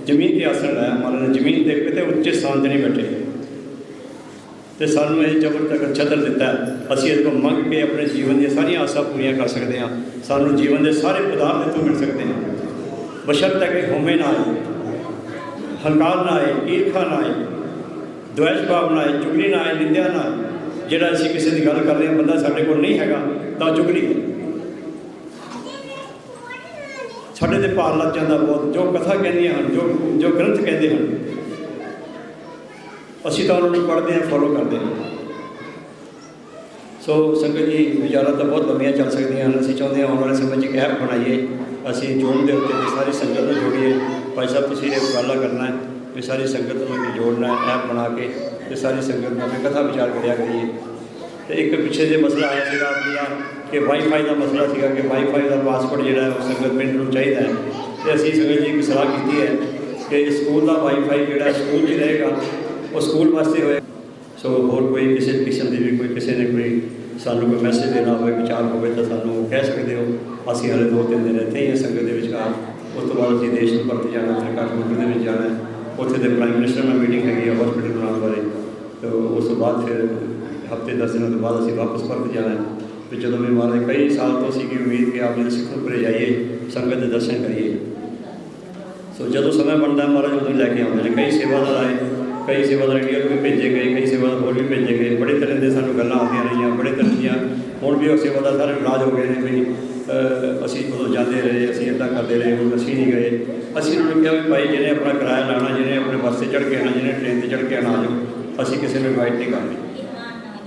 E: ਜ਼ਮੀਨ 'ਤੇ ਆਸਣ ਲਾਇਆ। ਮਹਾਰਾਜ ਨੇ ਜ਼ਮੀਨ 'ਤੇ ਕਿਤੇ ਉੱਚੇ ਸਥਾਨ 'ਤੇ ਨਹੀਂ ਬੈਠੇ ਅਤੇ ਸਾਨੂੰ ਇਹ ਚਬਰ ਤਖਤ ਛਤਰ ਦਿੱਤਾ। ਅਸੀਂ ਇਹਦੇ ਕੋਲ ਮੰਗ ਕੇ ਆਪਣੇ ਜੀਵਨ ਦੀਆਂ ਸਾਰੀਆਂ ਆਸਾਂ ਪੂਰੀਆਂ ਕਰ ਸਕਦੇ ਹਾਂ। ਸਾਨੂੰ ਜੀਵਨ ਦੇ ਸਾਰੇ ਪਦਾਰਥ ਇੱਥੋਂ ਮਿਲ ਸਕਦੇ ਨੇ, ਬਸ਼ਰਤੇ ਕਿ ਹਉਮੈ ਨਾ ਆਏ, ਹੰਕਾਰ ਨਾ ਆਏ, ਈਰਖਾ ਨਾ ਆਏ, ਦੁਆਇਸ਼ ਭਾਵ ਨਾ ਆਏ, ਚੁਗਲੀ ਨਾ ਆਏ, ਨਿੰਦਿਆ ਨਾ ਆਏ। ਜਿਹੜਾ ਅਸੀਂ ਕਿਸੇ ਦੀ ਗੱਲ ਕਰ ਰਹੇ ਹਾਂ, ਬੰਦਾ ਸਾਡੇ ਕੋਲ ਨਹੀਂ ਹੈਗਾ ਤਾਂ ਚੁਗਲੀ ਹੈ। ਸਾਡੇ 'ਤੇ ਭਾਰ ਲੱਗ ਜਾਂਦਾ ਬਹੁਤ। ਜੋ ਕਥਾ ਕਹਿੰਦੀਆਂ ਹਨ, ਜੋ ਗ੍ਰੰਥ ਕਹਿੰਦੇ ਹਨ, ਅਸੀਂ ਤਾਂ ਉਹਨਾਂ ਨੂੰ ਪੜ੍ਹਦੇ ਹਾਂ, ਫੋਲੋ ਕਰਦੇ ਹਾਂ। ਸੋ ਸੰਗਤ ਜੀ, ਵਿਚਾਰਾਂ ਤਾਂ ਬਹੁਤ ਲੰਬੀਆਂ ਚੱਲ ਸਕਦੀਆਂ ਹਨ। ਅਸੀਂ ਚਾਹੁੰਦੇ ਹਾਂ ਆਉਣ ਵਾਲੇ ਸਮੇਂ 'ਚ ਇੱਕ ਐਪ ਬਣਾਈਏ, ਅਸੀਂ ਜੂਮ ਦੇ ਉੱਤੇ ਸਾਰੀ ਸੰਗਤ ਨੂੰ ਜੋੜੀਏ। ਭਾਈ ਸਾਹਿਬ ਤੁਸੀਂ ਇਹ ਉਪਰਾਲਾ ਕਰਨਾ ਹੈ ਵੀ ਸਾਰੀ ਸੰਗਤ ਨੂੰ ਜੋੜਨਾ ਹੈ, ਐਪ ਬਣਾ ਕੇ ਅਤੇ ਸਾਰੀ ਸੰਗਤ ਨਾਲ ਵੀ ਕਥਾ ਵਿਚਾਰ ਕਰਿਆ ਕਰੀਏ। ਅਤੇ ਇੱਕ ਪਿੱਛੇ ਜੇ ਮਸਲਾ ਆਇਆ ਸੀਗਾ ਆਪਣਾ ਕਿ ਵਾਈਫਾਈ ਦਾ ਮਸਲਾ ਸੀਗਾ ਕਿ ਵਾਈਫਾਈ ਦਾ ਪਾਸਵਰਡ ਜਿਹੜਾ ਹੈ ਉਹ ਸੰਗਤ ਪਿੰਡ ਨੂੰ ਚਾਹੀਦਾ ਹੈ। ਅਤੇ ਅਸੀਂ ਸੰਗਤ ਜੀ ਇੱਕ ਸਲਾਹ ਕੀਤੀ ਹੈ ਕਿ ਸਕੂਲ ਦਾ ਵਾਈਫਾਈ ਜਿਹੜਾ ਸਕੂਲ 'ਚ ਰਹੇਗਾ ਉਹ ਸਕੂਲ ਵਾਸਤੇ ਹੋਏ। ਸੋ ਹੋਰ ਕੋਈ ਕਿਸੇ ਕਿਸਮ ਦੀ ਵੀ ਕਿਸੇ ਨੇ ਕੋਈ ਸਾਨੂੰ ਕੋਈ ਮੈਸੇਜ ਦੇਣਾ ਹੋਵੇ, ਵਿਚਾਰ ਹੋਵੇ ਤਾਂ ਸਾਨੂੰ ਕਹਿ ਸਕਦੇ ਹੋ। ਅਸੀਂ ਹਾਲੇ 2-3 ਦਿਨ ਇੱਥੇ ਹੀ ਹਾਂ ਸੰਗਤ ਦੇ ਵਿਚਕਾਰ। ਉਸ ਤੋਂ ਬਾਅਦ ਅਸੀਂ ਦੇਸ਼ ਨੂੰ ਪਰਤ ਜਾਣਾ, ਫਿਰ ਕਾਠਮੰਡੂ ਦੇ ਵਿੱਚ ਜਾਣਾ। ਉੱਥੇ ਦੇ ਪ੍ਰਾਈਮ ਮਿਨਿਸਟਰ ਨਾਲ ਮੀਟਿੰਗ ਹੈਗੀ ਹੈ ਹੌਸਪੀਟਲ ਬਣਾਉਣ ਬਾਰੇ। ਤਾਂ ਉਸ ਤੋਂ ਬਾਅਦ ਫਿਰ ਹਫ਼ਤੇ 10 ਦਿਨਾਂ ਤੋਂ ਬਾਅਦ ਅਸੀਂ ਵਾਪਸ ਪਰਤ ਜਾਣਾ। ਅਤੇ ਜਦੋਂ ਵੀ ਮਹਾਰਾਜ ਕਈ ਸਾਲ ਤੋਂ ਸੀਗੀ ਉਮੀਦ ਕਿ ਆਪ ਜੀ ਦੇ ਸਿੱਖਪੁਰੇ ਜਾਈਏ, ਸੰਗਤ ਦੇ ਦਰਸ਼ਨ ਕਰੀਏ। ਸੋ ਜਦੋਂ ਸਮਾਂ ਬਣਦਾ ਮਹਾਰਾਜ ਉਦੋਂ ਲੈ ਕੇ ਆਉਂਦੇ ਨੇ। ਕਈ ਸੇਵਾਦਾਰ ਆਏ, ਕਈ ਸੇਵਾਦਾਰ ਇੰਡੀਆ ਤੋਂ ਵੀ ਭੇਜੇ ਗਏ, ਕਈ ਸੇਵਾਦਾਰ ਹੋਰ ਵੀ ਭੇਜੇ ਗਏ। ਬੜੇ ਤਰ੍ਹਾਂ ਦੇ ਸਾਨੂੰ ਗੱਲਾਂ ਆਉਂਦੀਆਂ ਰਹੀਆਂ, ਬੜੇ ਤਰ੍ਹਾਂ ਦੀਆਂ। ਹੁਣ ਵੀ ਉਹ ਸੇਵਾਦਾਰ ਸਾਰੇ ਨਾਰਾਜ਼ ਹੋ ਗਏ ਨੇ ਵੀ ਅਸੀਂ ਉਦੋਂ ਜਾਂਦੇ ਰਹੇ, ਅਸੀਂ ਇੱਦਾਂ ਕਰਦੇ ਰਹੇ, ਹੁਣ ਅਸੀਂ ਨਹੀਂ ਗਏ। ਅਸੀਂ ਉਹਨਾਂ ਨੂੰ ਕਿਹਾ ਵੀ ਭਾਈ ਜਿਹਨੇ ਆਪਣਾ ਕਿਰਾਇਆ ਲਾਉਣਾ, ਜਿਹਨੇ ਆਪਣੇ ਬੱਸ 'ਤੇ ਚੜ੍ਹ ਕੇ ਆਉਣਾ, ਜਿਹਨੇ ਟ੍ਰੇਨ 'ਤੇ ਚੜ੍ਹ ਕੇ ਆਉਣਾ, ਆ ਜਾਓ। ਅਸੀਂ ਕਿਸੇ ਨੂੰ ਇਨਵਾਈਟ ਨਹੀਂ ਕਰ ਰਹੇ,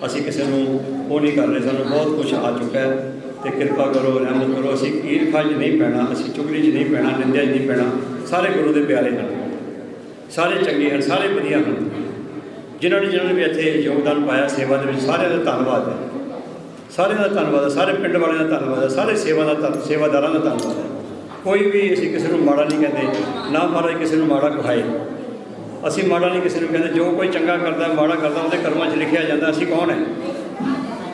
E: ਅਸੀਂ ਕਿਸੇ ਨੂੰ ਉਹ ਨਹੀਂ ਕਰ ਰਹੇ। ਸਾਨੂੰ ਬਹੁਤ ਕੁਛ ਆ ਚੁੱਕਾ ਹੈ ਅਤੇ ਕਿਰਪਾ ਕਰੋ, ਰਹਿਮਤ ਕਰੋ। ਅਸੀਂ ਈਰਖਾ 'ਚ ਨਹੀਂ ਪੈਣਾ, ਅਸੀਂ ਚੁਗਲੀ 'ਚ ਨਹੀਂ ਪੈਣਾ, ਨਿੰਦਿਆ 'ਚ ਨਹੀਂ ਪੈਣਾ। ਸਾਰੇ ਗੁਰੂ ਦੇ ਪਿਆਰੇ ਹਨ, ਸਾਰੇ ਚੰਗੇ ਹਨ, ਸਾਰੇ ਵਧੀਆ ਹਨ। ਜਿਨ੍ਹਾਂ ਨੇ ਵੀ ਇੱਥੇ ਯੋਗਦਾਨ ਪਾਇਆ ਸੇਵਾ ਦੇ ਵਿੱਚ, ਸਾਰਿਆਂ ਦਾ ਧੰਨਵਾਦ ਹੈ। ਸਾਰਿਆਂ ਦਾ ਧੰਨਵਾਦ ਹੈ, ਸਾਰੇ ਪਿੰਡ ਵਾਲਿਆਂ ਦਾ ਧੰਨਵਾਦ ਹੈ, ਸਾਰੇ ਸੇਵਾਦਾਰਾਂ ਦਾ ਧੰਨਵਾਦ ਹੈ। ਕੋਈ ਵੀ ਅਸੀਂ ਕਿਸੇ ਨੂੰ ਮਾੜਾ ਨਹੀਂ ਕਹਿੰਦੇ, ਨਾ ਮਹਾਰਾਜ ਕਿਸੇ ਨੂੰ ਮਾੜਾ ਕਹਾਏ। ਅਸੀਂ ਮਾੜਾ ਨਹੀਂ ਕਿਸੇ ਨੂੰ ਕਹਿੰਦੇ। ਜੋ ਕੋਈ ਚੰਗਾ ਕਰਦਾ, ਮਾੜਾ ਕਰਦਾ, ਉਹਦੇ ਕਰਮਾਂ 'ਚ ਲਿਖਿਆ ਜਾਂਦਾ। ਅਸੀਂ ਕੌਣ ਹੈ?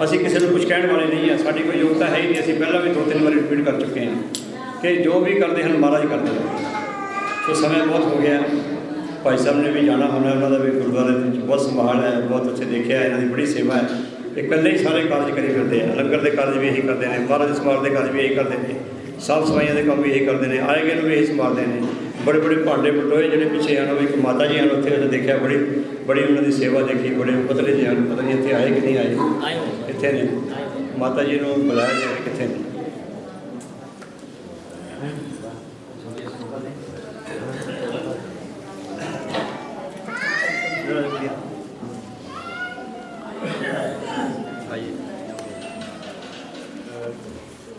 E: ਅਸੀਂ ਕਿਸੇ ਨੂੰ ਕੁਝ ਕਹਿਣ ਵਾਲੇ ਨਹੀਂ ਹਾਂ, ਸਾਡੀ ਕੋਈ ਯੋਗਤਾ ਹੈ ਹੀ ਨਹੀਂ। ਅਸੀਂ ਪਹਿਲਾਂ ਵੀ 2-3 ਵਾਰੀ ਰਿਪੀਟ ਕਰ ਚੁੱਕੇ ਹਾਂ ਕਿ ਜੋ ਵੀ ਕਰਦੇ ਹਨ ਮਹਾਰਾਜ ਕਰਦੇ ਹਨ। ਸੋ ਸਮੇਂ ਬਹੁਤ ਹੋ ਗਿਆ। ਭਾਈ ਸਾਹਿਬ ਨੇ ਵੀ ਜਾਣਾ ਹੋਣਾ, ਉਹਨਾਂ ਦਾ ਵੀ ਗੁਰਦੁਆਰੇ ਵਿੱਚ ਬਹੁਤ ਸੰਭਾਲ ਹੈ, ਬਹੁਤ ਉੱਥੇ ਦੇਖਿਆ, ਇਹਨਾਂ ਦੀ ਬੜੀ ਸੇਵਾ ਹੈ। ਇਕੱਲੇ ਹੀ ਸਾਰੇ ਕਾਰਜ ਕਰੀ ਫਿਰਦੇ ਆ। ਲੰਗਰ ਦੇ ਕਾਰਜ ਵੀ ਇਹੀ ਕਰਦੇ ਨੇ, ਮਹਾਰਾਜ ਸਮਾਜ ਦੇ ਕਾਰਜ ਵੀ ਇਹੀ ਕਰਦੇ ਨੇ, ਸਾਫ ਸਫਾਈਆਂ ਦੇ ਕੰਮ ਵੀ ਇਹੀ ਕਰਦੇ ਨੇ, ਆਏ ਗਏ ਨੂੰ ਵੀ ਇਹੀ ਸੰਭਾਲਦੇ ਨੇ। ਬੜੇ ਬੜੇ ਭਾਂਡੇ ਬਟੋਏ ਜਿਹੜੇ ਪਿੱਛੇ ਹਨ, ਉਹ ਇੱਕ ਮਾਤਾ ਜੀ ਹਨ ਉੱਥੇ ਦੇਖਿਆ, ਬੜੀ ਉਹਨਾਂ ਦੀ ਸੇਵਾ ਦੇਖੀ। ਬੜੇ ਪਤਲੇ ਜਿਹੇ ਹਨ, ਪਤਾ ਨਹੀਂ ਇੱਥੇ ਆਏ ਕਿ ਨਹੀਂ ਆਏ, ਕਿੱਥੇ ਨੇ ਮਾਤਾ ਜੀ ਨੂੰ ਬੁਲਾਇਆ ਜਾਏ, ਕਿੱਥੇ ਨੇ?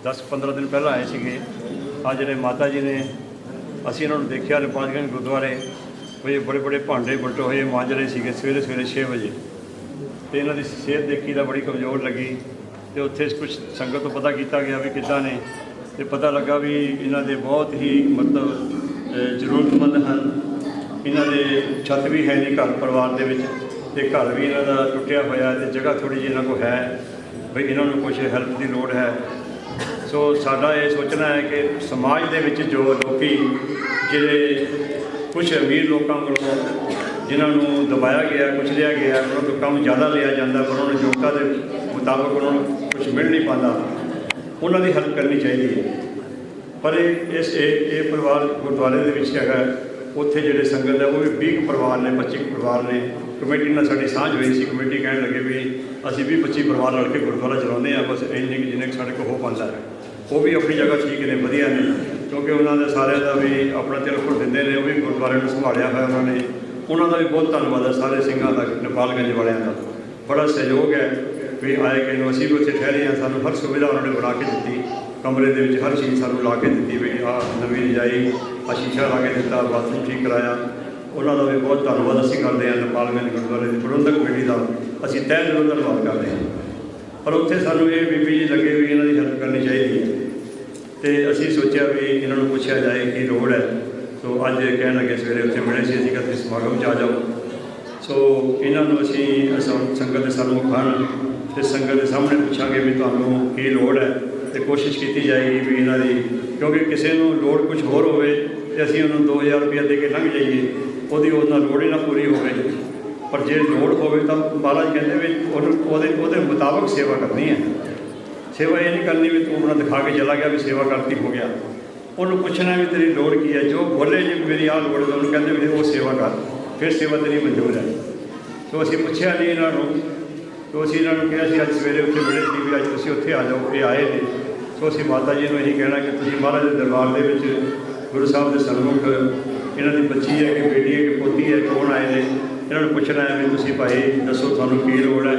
E: 10-15 दिन पहला आए थे। आज ਜਿਹੜੇ माता जी ने ਅਸੀਂ ਇਹਨਾਂ ਨੂੰ ਦੇਖਿਆ नेपालगंज गुरुद्वारे ਵੀ ਬੜੇ ਬੜੇ ਭਾਂਡੇ ਬਲਟੇ ਹੋਏ ਮਾਂਜ ਰਹੇ ਸੀਗੇ ਸਵੇਰੇ 6 ਵਜੇ। ਤੇ ਇਹਨਾਂ ਦੀ ਸਿਹਤ ਦੇਖੀ ਤਾਂ ਬੜੀ ਕਮਜ਼ੋਰ ਲੱਗੀ ਤੇ ਉੱਥੇ ਕੁਝ ਸੰਗਤ ਤੋਂ ਪਤਾ ਕੀਤਾ ਗਿਆ ਵੀ ਕਿੱਦਾਂ ਨੇ ਤੇ ਪਤਾ ਲੱਗਾ ਵੀ ਇਹਨਾਂ ਦੇ ਬਹੁਤ ਹੀ ਮਤਲਬ ਜ਼ਰੂਰਤਮੰਦ ਹਨ। ਇਹਨਾਂ ਦੇ ਛੱਤ ਵੀ ਹੈ ਨਹੀਂ ਘਰ ਪਰਿਵਾਰ ਦੇ ਵਿੱਚ ਤੇ ਘਰ ਵੀ ਇਹਨਾਂ ਦਾ ਟੁੱਟਿਆ ਹੋਇਆ ਤੇ ਜਗ੍ਹਾ ਥੋੜ੍ਹੀ ਜਿਹੀ ਇਹਨਾਂ ਕੋਲ ਹੈ ਵੀ ਇਹਨਾਂ ਨੂੰ ਕੁਝ ਹੈਲਪ ਦੀ ਲੋੜ ਹੈ। ਸੋ ਸਾਡਾ ਇਹ ਸੋਚਣਾ ਹੈ ਕਿ ਸਮਾਜ ਦੇ ਵਿੱਚ ਜੋ ਲੋਕੀ ਜਿਹੜੇ ਕੁਝ ਅਮੀਰ ਲੋਕਾਂ ਕੋਲੋਂ ਜਿਨ੍ਹਾਂ ਨੂੰ ਦਬਾਇਆ ਗਿਆ ਕੁਛ ਲਿਆ ਗਿਆ ਉਹਨਾਂ ਤੋਂ ਕੰਮ ਜ਼ਿਆਦਾ ਲਿਆ ਜਾਂਦਾ ਪਰ ਉਹਨਾਂ ਨੂੰ ਯੋਗਤਾ ਦੇ ਮੁਤਾਬਕ ਉਹਨਾਂ ਨੂੰ ਕੁਝ ਮਿਲ ਨਹੀਂ ਪਾਉਂਦਾ ਉਹਨਾਂ ਦੀ ਹੈਲਪ ਕਰਨੀ ਚਾਹੀਦੀ ਹੈ। ਪਰ ਇਹ ਪਰਿਵਾਰ ਗੁਰਦੁਆਰੇ ਦੇ ਵਿੱਚ ਹੈਗਾ ਉੱਥੇ ਜਿਹੜੇ ਸੰਗਤ ਹੈ ਉਹ ਵੀ 20 ਪਰਿਵਾਰ ਨੇ 25 ਪਰਿਵਾਰ ਨੇ। ਕਮੇਟੀ ਨਾਲ ਸਾਡੀ ਸਾਂਝ ਹੋਈ ਸੀ। ਕਮੇਟੀ ਕਹਿਣ ਲੱਗੇ ਵੀ ਅਸੀਂ 20-25 ਪਰਿਵਾਰ ਰਲ ਕੇ ਗੁਰਦੁਆਰਾ ਚਲਾਉਂਦੇ ਹਾਂ ਬਸ ਇੰਨੇ ਕਿ ਜਿੰਨੇ ਸਾਡੇ ਕੋਲ ਹੋ ਪਾਉਂਦਾ ਹੈ। ਉਹ ਵੀ ਆਪਣੀ ਜਗ੍ਹਾ ਠੀਕ ਨੇ ਵਧੀਆ ਨੇ ਕਿਉਂਕਿ ਉਹਨਾਂ ਦੇ ਸਾਰਿਆਂ ਦਾ ਵੀ ਆਪਣਾ ਦਿਲ ਖੁੱਲ੍ਹ ਦਿੰਦੇ ਨੇ। ਉਹ ਵੀ ਗੁਰਦੁਆਰੇ ਨੂੰ ਸੰਭਾਲਿਆ ਹੋਇਆ ਉਹਨਾਂ ਨੇ। ਉਹਨਾਂ ਦਾ ਵੀ ਬਹੁਤ ਧੰਨਵਾਦ ਹੈ ਸਾਰੇ ਸਿੰਘਾਂ ਦਾ ਨੇਪਾਲਗੰਜ ਵਾਲਿਆਂ ਦਾ ਬੜਾ ਸਹਿਯੋਗ ਹੈ ਵੀ ਆਏ ਕਿ ਅਸੀਂ ਵੀ ਉੱਥੇ ਠਹਿਰੇ ਹਾਂ। ਸਾਨੂੰ ਹਰ ਸੁਵਿਧਾ ਉਹਨਾਂ ਨੇ ਬਣਾ ਕੇ ਦਿੱਤੀ ਕਮਰੇ ਦੇ ਵਿੱਚ ਹਰ ਚੀਜ਼ ਸਾਨੂੰ ਲਾ ਕੇ ਦਿੱਤੀ ਵੀ ਆਹ ਨਵੀਂ ਰਜਾਈ ਆਹ ਸ਼ੀਸ਼ਾ ਲਾ ਕੇ ਦਿੱਤਾ ਬਾਥਰੂਮ ਠੀਕ ਕਰਾਇਆ। ਉਹਨਾਂ ਦਾ ਵੀ ਬਹੁਤ ਧੰਨਵਾਦ ਅਸੀਂ ਕਰਦੇ ਹਾਂ ਨੇਪਾਲਗੰਜ ਗੁਰਦੁਆਰੇ ਦੀ ਪ੍ਰਬੰਧਕ ਕਮੇਟੀ ਦਾ ਅਸੀਂ ਤਹਿ ਦਿਲੋਂ ਧੰਨਵਾਦ ਕਰਦੇ ਹਾਂ। ਪਰ ਉੱਥੇ ਸਾਨੂੰ ਇਹ ਬੀਬੀ ਜੀ ਲੱਗੇ ਵੀ ਇਹਨਾਂ ਦੀ ਹੈਲਪ ਕਰਨੀ ਚਾਹੀਦੀ ਹੈ ਤੇ ਅਸੀਂ ਸੋਚਿਆ ਵੀ ਇਹਨਾਂ ਨੂੰ ਪੁੱਛਿਆ ਜਾਏ ਕੀ ਲੋੜ ਹੈ। ਸੋ ਅੱਜ ਕਹਿਣ ਲੱਗੇ ਸਵੇਰੇ ਉੱਥੇ ਮਿਲੇ ਸੀ ਅਸੀਂ ਕਹਿੰਦੇ ਸਮਾਗਮ 'ਚ ਆ ਜਾਓ। ਸੋ ਇਹਨਾਂ ਨੂੰ ਅਸੀਂ ਸੰਗਤ ਦੇ ਸਾਨੂੰ ਖਾਣ ਤੇ ਸੰਗਤ ਦੇ ਸਾਹਮਣੇ ਪੁੱਛਾਂਗੇ ਵੀ ਤੁਹਾਨੂੰ ਕੀ ਲੋੜ ਹੈ ਤੇ ਕੋਸ਼ਿਸ਼ ਕੀਤੀ ਜਾਏਗੀ ਵੀ ਇਹਨਾਂ ਦੀ ਕਿਉਂਕਿ ਕਿਸੇ ਨੂੰ ਲੋੜ ਕੁਝ ਹੋਰ ਹੋਵੇ ਤੇ ਅਸੀਂ ਉਹਨੂੰ 2000 ਰੁਪਇਆ ਦੇ ਕੇ ਲੰਘ ਜਾਈਏ ਉਹਦੀ ਉਹਨਾਂ ਲੋੜ ਹੀ ਨਾ ਪੂਰੀ ਹੋਵੇ। ਪਰ ਜੇ ਲੋੜ ਹੋਵੇ ਤਾਂ ਮਹਾਰਾਜ ਕਹਿੰਦੇ ਵੀ ਉਹਦੇ ਮੁਤਾਬਕ ਸੇਵਾ ਕਰਨੀ ਹੈ। ਸੇਵਾ ਇਹ ਨਹੀਂ ਕਰਨੀ ਵੀ ਤੂੰ ਆਪਣਾ ਦਿਖਾ ਕੇ ਚਲਾ ਗਿਆ ਵੀ ਸੇਵਾ ਕਰਤੀ ਹੋ ਗਿਆ। ਉਹਨੂੰ ਪੁੱਛਣਾ ਵੀ ਤੇਰੀ ਲੋੜ ਕੀ ਹੈ। ਜੋ ਬੋਲੇ ਜੀ ਮੇਰੀ ਆਹ ਲੋੜ ਹੈ ਉਹਨੂੰ ਕਹਿੰਦੇ ਵੀ ਉਹ ਸੇਵਾ ਕਰ ਫਿਰ ਸੇਵਾ ਤੇਰੀ ਮਨਜ਼ੂਰ ਹੈ। ਸੋ ਅਸੀਂ ਪੁੱਛਿਆ ਨਹੀਂ ਇਹਨਾਂ ਨੂੰ ਸੋ ਅਸੀਂ ਇਹਨਾਂ ਨੂੰ ਕਿਹਾ ਸੀ ਅੱਜ ਸਵੇਰੇ ਉੱਥੇ ਮਿਲੇ ਸੀ ਵੀ ਅੱਜ ਤੁਸੀਂ ਉੱਥੇ ਆ ਜਾਓ। ਇਹ ਆਏ ਨੇ। ਸੋ ਅਸੀਂ ਮਾਤਾ ਜੀ ਨੂੰ ਇਹੀ ਕਹਿਣਾ ਕਿ ਤੁਸੀਂ ਮਹਾਰਾਜ ਦੇ ਦਰਬਾਰ ਦੇ ਵਿੱਚ ਗੁਰੂ ਸਾਹਿਬ ਦੇ ਸਨਮੁਖ ਇਹਨਾਂ ਦੀ ਬੱਚੀ ਹੈ ਕਿ ਬੇਟੀ ਹੈ ਕਿ ਪੋਤੀ ਹੈ ਕੌਣ ਆਏ ਨੇ ਇਹਨਾਂ ਨੂੰ ਪੁੱਛਣਾ ਹੈ ਵੀ ਤੁਸੀਂ ਭਾਈ ਦੱਸੋ ਤੁਹਾਨੂੰ ਕੀ ਲੋੜ ਹੈ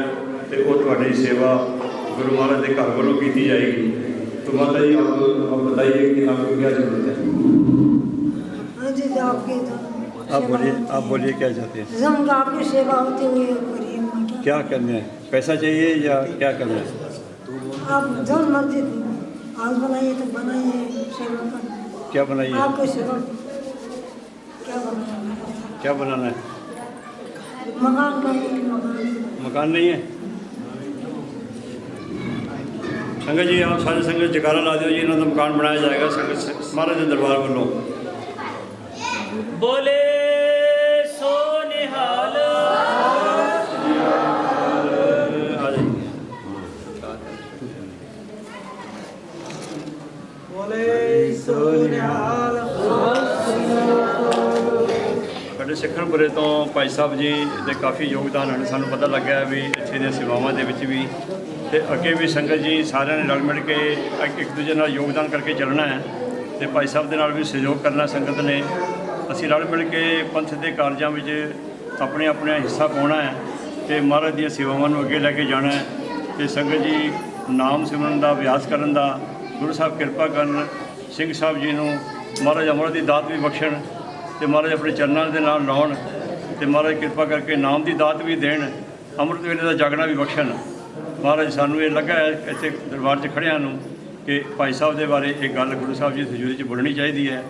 E: ਤੇ ਉਹ ਤੁਹਾਡੀ ਸੇਵਾ गुरु महाराज के घर वालों की जाएगी। तो माता जी आप बताइए कि आपको क्या जरूरत है।
G: हाँ जी
E: आप बोलिए क्या चाहते हैं।
G: हम आपकी सेवा होती हुई
E: क्या करना है पैसा चाहिए या क्या करना है।
G: आप जो मर्जी हाल बनाइए तो बनाइए सेवा कर
E: क्या बनाइए
G: आपको सेवा क्या
E: बनाना है।
G: मकान
E: मकान नहीं है। संगत जी आप सारे संगत जयकारा ला दो जी इन्हों का मकान बनाया जाएगा संगत महाराज के दरबार वालों।
D: बोले सो निहाल
E: ਸਾਡੇ ਸਿੱਖਣਪੁਰੇ ਤੋਂ ਭਾਈ ਸਾਹਿਬ ਜੀ ਦੇ ਕਾਫੀ ਯੋਗਦਾਨ ਹਨ। ਸਾਨੂੰ ਪਤਾ ਲੱਗਾ ਵੀ ਇੱਥੇ ਦੀਆਂ ਸੇਵਾਵਾਂ ਦੇ ਵਿੱਚ ਵੀ ਤੇ ਅੱਗੇ ਵੀ ਸੰਗਤ ਜੀ ਸਾਰਿਆਂ ਨੇ ਰਲ ਮਿਲ ਕੇ ਇੱਕ ਦੂਜੇ ਨਾਲ ਯੋਗਦਾਨ ਕਰਕੇ ਚੱਲਣਾ ਹੈ ਤੇ ਭਾਈ ਸਾਹਿਬ ਦੇ ਨਾਲ ਵੀ ਸਹਿਯੋਗ ਕਰਨਾ ਸੰਗਤ ਨੇ। ਅਸੀਂ ਰਲ ਮਿਲ ਕੇ ਪੰਥ ਦੇ ਕਾਰਜਾਂ ਵਿੱਚ ਆਪਣੇ ਹਿੱਸਾ ਪਾਉਣਾ ਹੈ ਤੇ ਮਹਾਰਾਜ ਦੀਆਂ ਸੇਵਾਵਾਂ ਨੂੰ ਅੱਗੇ ਲੈ ਕੇ ਜਾਣਾ ਹੈ ਤੇ ਸੰਗਤ ਜੀ ਨਾਮ ਸਿਮਰਨ ਦਾ ਅਭਿਆਸ ਕਰਨ ਦਾ ਗੁਰੂ ਸਾਹਿਬ ਕਿਰਪਾ ਕਰਨ ਸਿੰਘ ਸਾਹਿਬ ਜੀ ਨੂੰ ਮਹਾਰਾਜ ਅੰਮ੍ਰਿਤ ਦੀ ਦਾਤ ਵੀ ਬਖਸ਼ਣ ਤੇ ਮਹਾਰਾਜ ਆਪਣੇ ਚਰਨਾਂ ਦੇ ਨਾਲ ਲਾਉਣ ਤੇ ਮਹਾਰਾਜ ਕਿਰਪਾ ਕਰਕੇ ਨਾਮ ਦੀ ਦਾਤ ਵੀ ਦੇਣ ਅੰਮ੍ਰਿਤ ਵੇਲੇ ਦਾ ਜਾਗਣਾ ਵੀ ਬਖਸ਼ਣ। ਮਹਾਰਾਜ ਸਾਨੂੰ ਇਹ ਲੱਗਾ ਹੈ ਇੱਥੇ ਦਰਬਾਰ 'ਚ ਖੜ੍ਹਿਆਂ ਨੂੰ ਕਿ ਭਾਈ ਸਾਹਿਬ ਦੇ ਬਾਰੇ ਇਹ ਗੱਲ ਗੁਰੂ ਸਾਹਿਬ ਜੀ ਦੀ ਹਜ਼ੂਰੀ 'ਚ ਬੋਲਣੀ ਚਾਹੀਦੀ ਹੈ।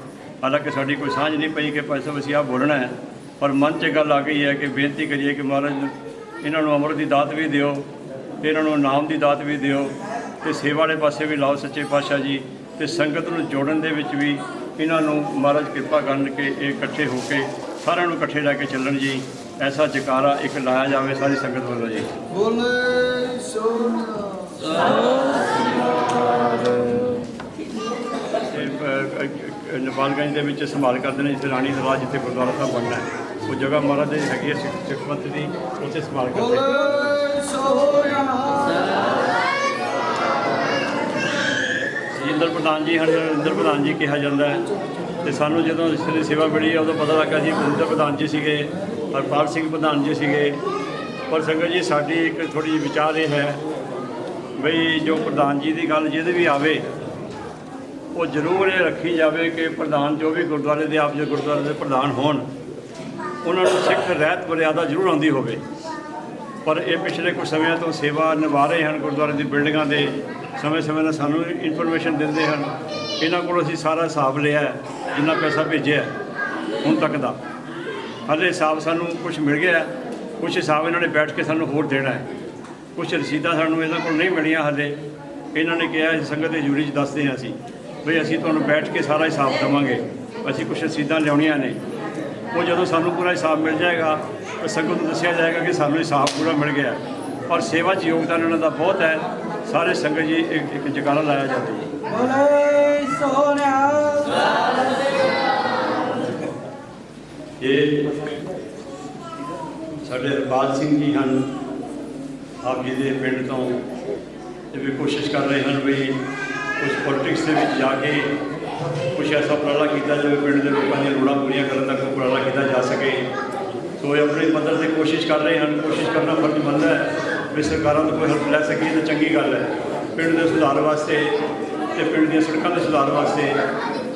E: ਹਾਲਾਂਕਿ ਸਾਡੀ ਕੋਈ ਸਾਂਝ ਨਹੀਂ ਪਈ ਕਿ ਭਾਈ ਸਾਹਿਬ ਅਸੀਂ ਆਹ ਬੋਲਣਾ ਹੈ ਪਰ ਮਨ 'ਚ ਗੱਲ ਆ ਗਈ ਹੈ ਕਿ ਬੇਨਤੀ ਕਰੀਏ ਕਿ ਮਹਾਰਾਜ ਇਹਨਾਂ ਨੂੰ ਅੰਮ੍ਰਿਤ ਦੀ ਦਾਤ ਵੀ ਦਿਓ ਤੇ ਇਹਨਾਂ ਨੂੰ ਨਾਮ ਦੀ ਦਾਤ ਵੀ ਦਿਓ ਤੇ ਸੇਵਾ ਵਾਲੇ ਪਾਸੇ ਵੀ ਲਾਓ ਸੱਚੇ ਪਾਤਸ਼ਾਹ ਜੀ ਤੇ ਸੰਗਤ ਨੂੰ ਜੋੜਨ ਦੇ ਵਿੱਚ ਵੀ ਇਹਨਾਂ ਨੂੰ ਮਹਾਰਾਜ ਕਿਰਪਾ ਕਰਨ ਕਿ ਇਹ ਇਕੱਠੇ ਹੋ ਕੇ ਸਾਰਿਆਂ ਨੂੰ ਇਕੱਠੇ ਲੈ ਕੇ ਚੱਲਣ ਜੀ। ਐਸਾ ਜਕਾਰਾ ਇੱਕ ਲਾਇਆ ਜਾਵੇ ਸਾਰੀ ਸੰਗਤ ਵੱਲੋਂ ਜੀ। ਨੇਪਾਲਗੰਜ ਦੇ ਵਿੱਚ ਸੰਭਾਲ ਕਰਦੇ ਨੇ ਜਿੱਥੇ ਰਾਣੀ ਦਰਬਾਰ ਜਿੱਥੇ ਗੁਰਦੁਆਰਾ ਸਾਹਿਬ ਬਣਨਾ ਹੈ ਉਹ ਜਗ੍ਹਾ ਮਹਾਰਾਜ ਦੀ ਹੈਗੀ ਹੈ ਸਿੱਖ ਪੰਥ ਦੀ ਉੱਥੇ ਸੰਭਾਲ ਕਰਦੇ ਇੰਦਰ ਪ੍ਰਧਾਨ ਜੀ ਹਨ। ਇੰਦਰ ਪ੍ਰਧਾਨ ਜੀ ਕਿਹਾ ਜਾਂਦਾ ਹੈ ਤੇ ਸਾਨੂੰ ਜਦੋਂ ਇਸ ਦੀ ਸੇਵਾ ਮਿਲੀ ਉਦੋਂ ਪਤਾ ਲੱਗਾ ਜੀ ਇੰਦਰ ਪ੍ਰਧਾਨ ਜੀ ਸੀਗੇ ਹਰਪਾਲ ਸਿੰਘ ਪ੍ਰਧਾਨ ਜੀ ਸੀਗੇ। ਪਰ ਸੰਗਤ ਜੀ ਸਾਡੀ ਇੱਕ ਥੋੜ੍ਹੀ ਜਿਹੀ ਵਿਚਾਰ ਇਹ ਹੈ ਬਈ ਜੋ ਪ੍ਰਧਾਨ ਜੀ ਦੀ ਗੱਲ ਜਿਹਦੇ ਵੀ ਆਵੇ ਉਹ ਜ਼ਰੂਰ ਇਹ ਰੱਖੀ ਜਾਵੇ ਕਿ ਪ੍ਰਧਾਨ ਜੋ ਵੀ ਗੁਰਦੁਆਰੇ ਦੇ ਆਪ ਜੋ ਗੁਰਦੁਆਰੇ ਦੇ ਪ੍ਰਧਾਨ ਹੋਣ ਉਹਨਾਂ ਨੂੰ ਸਿੱਖ ਰਹਿਤ ਮਰਿਆਦਾ ਜ਼ਰੂਰ ਆਉਂਦੀ ਹੋਵੇ। ਪਰ ਇਹ ਪਿਛਲੇ ਕੁਝ ਸਮਿਆਂ ਤੋਂ ਸੇਵਾ ਨਿਭਾ ਰਹੇ ਹਨ ਗੁਰਦੁਆਰੇ ਦੀ ਬਿਲਡਿੰਗਾਂ ਦੇ, ਸਮੇਂ-ਸਮੇਂ ਨਾਲ ਸਾਨੂੰ ਇਨਫੋਰਮੇਸ਼ਨ ਦਿੰਦੇ ਹਨ। ਇਹਨਾਂ ਕੋਲ ਅਸੀਂ ਸਾਰਾ ਹਿਸਾਬ ਲਿਆ, ਜਿੰਨਾ ਪੈਸਾ ਭੇਜਿਆ ਹੁਣ ਤੱਕ ਦਾ। ਹਾਲੇ ਹਿਸਾਬ ਸਾਨੂੰ ਕੁਝ ਮਿਲ ਗਿਆ, ਕੁਝ ਹਿਸਾਬ ਇਹਨਾਂ ਨੇ ਬੈਠ ਕੇ ਸਾਨੂੰ ਹੋਰ ਦੇਣਾ ਹੈ। ਕੁਝ ਰਸੀਦਾਂ ਸਾਨੂੰ ਇਹਨਾਂ ਕੋਲ ਨਹੀਂ ਮਿਲੀਆਂ ਹਾਲੇ। ਇਹਨਾਂ ਨੇ ਕਿਹਾ ਸੰਗਤ ਦੇ ਜੂਰੀ 'ਚ ਦੱਸਦੇ ਹਾਂ ਅਸੀਂ ਵੀ ਅਸੀਂ ਤੁਹਾਨੂੰ ਬੈਠ ਕੇ ਸਾਰਾ ਹਿਸਾਬ ਦੇਵਾਂਗੇ। ਅਸੀਂ ਕੁਝ ਰਸੀਦਾਂ ਲਿਆਉਣੀਆਂ ਨੇ, ਉਹ ਜਦੋਂ ਸਾਨੂੰ ਪੂਰਾ ਹਿਸਾਬ ਮਿਲ ਜਾਏਗਾ ਤਾਂ ਸੰਗਤ ਨੂੰ ਦੱਸਿਆ ਜਾਏਗਾ ਕਿ ਸਾਨੂੰ ਹਿਸਾਬ ਪੂਰਾ ਮਿਲ ਗਿਆ। ਔਰ ਸੇਵਾ 'ਚ ਯੋਗਦਾਨ ਇਹਨਾਂ ਦਾ ਬਹੁਤ ਹੈ। ਸਾਰੇ ਸੰਗਤ ਜੀ ਇੱਕ ਜਗਾਰਾ ਲਾਇਆ ਜਾਂਦਾ ਜੀ। ਇਹ ਸਾਡੇ ਹਰਪਾਲ ਸਿੰਘ ਜੀ ਹਨ, ਆਪ ਜੀ ਦੇ ਪਿੰਡ ਤੋਂ, ਇਹ ਵੀ ਕੋਸ਼ਿਸ਼ ਕਰ ਰਹੇ ਹਨ ਵੀ ਕੁਝ ਪੋਲੀਟਿਕਸ ਦੇ ਵਿੱਚ ਜਾ ਕੇ ਕੁਝ ਐਸਾ ਉਪਰਾਲਾ ਕੀਤਾ ਜਾਵੇ ਪਿੰਡ ਦੇ ਲੋਕਾਂ ਦੀਆਂ ਲੋੜਾਂ ਪੂਰੀਆਂ ਕਰਨ ਤੱਕ ਉਪਰਾਲਾ ਕੀਤਾ ਜਾ ਸਕੇ। ਸੋ ਇਹ ਆਪਣੇ ਪੱਧਰ 'ਤੇ ਕੋਸ਼ਿਸ਼ ਕਰ ਰਹੇ ਹਨ। ਕੋਸ਼ਿਸ਼ ਕਰਨਾ ਫਰਜ਼ ਬਣਦਾ ਹੈ ਵੀ ਸਰਕਾਰਾਂ ਤੋਂ ਕੋਈ ਹੈਲਪ ਲੈ ਸਕੀਏ ਤਾਂ ਚੰਗੀ ਗੱਲ ਹੈ। ਪਿੰਡ ਦੇ ਸੁਧਾਰ ਵਾਸਤੇ ਅਤੇ ਪਿੰਡ ਦੀਆਂ ਸੜਕਾਂ ਦੇ ਸੁਧਾਰ ਵਾਸਤੇ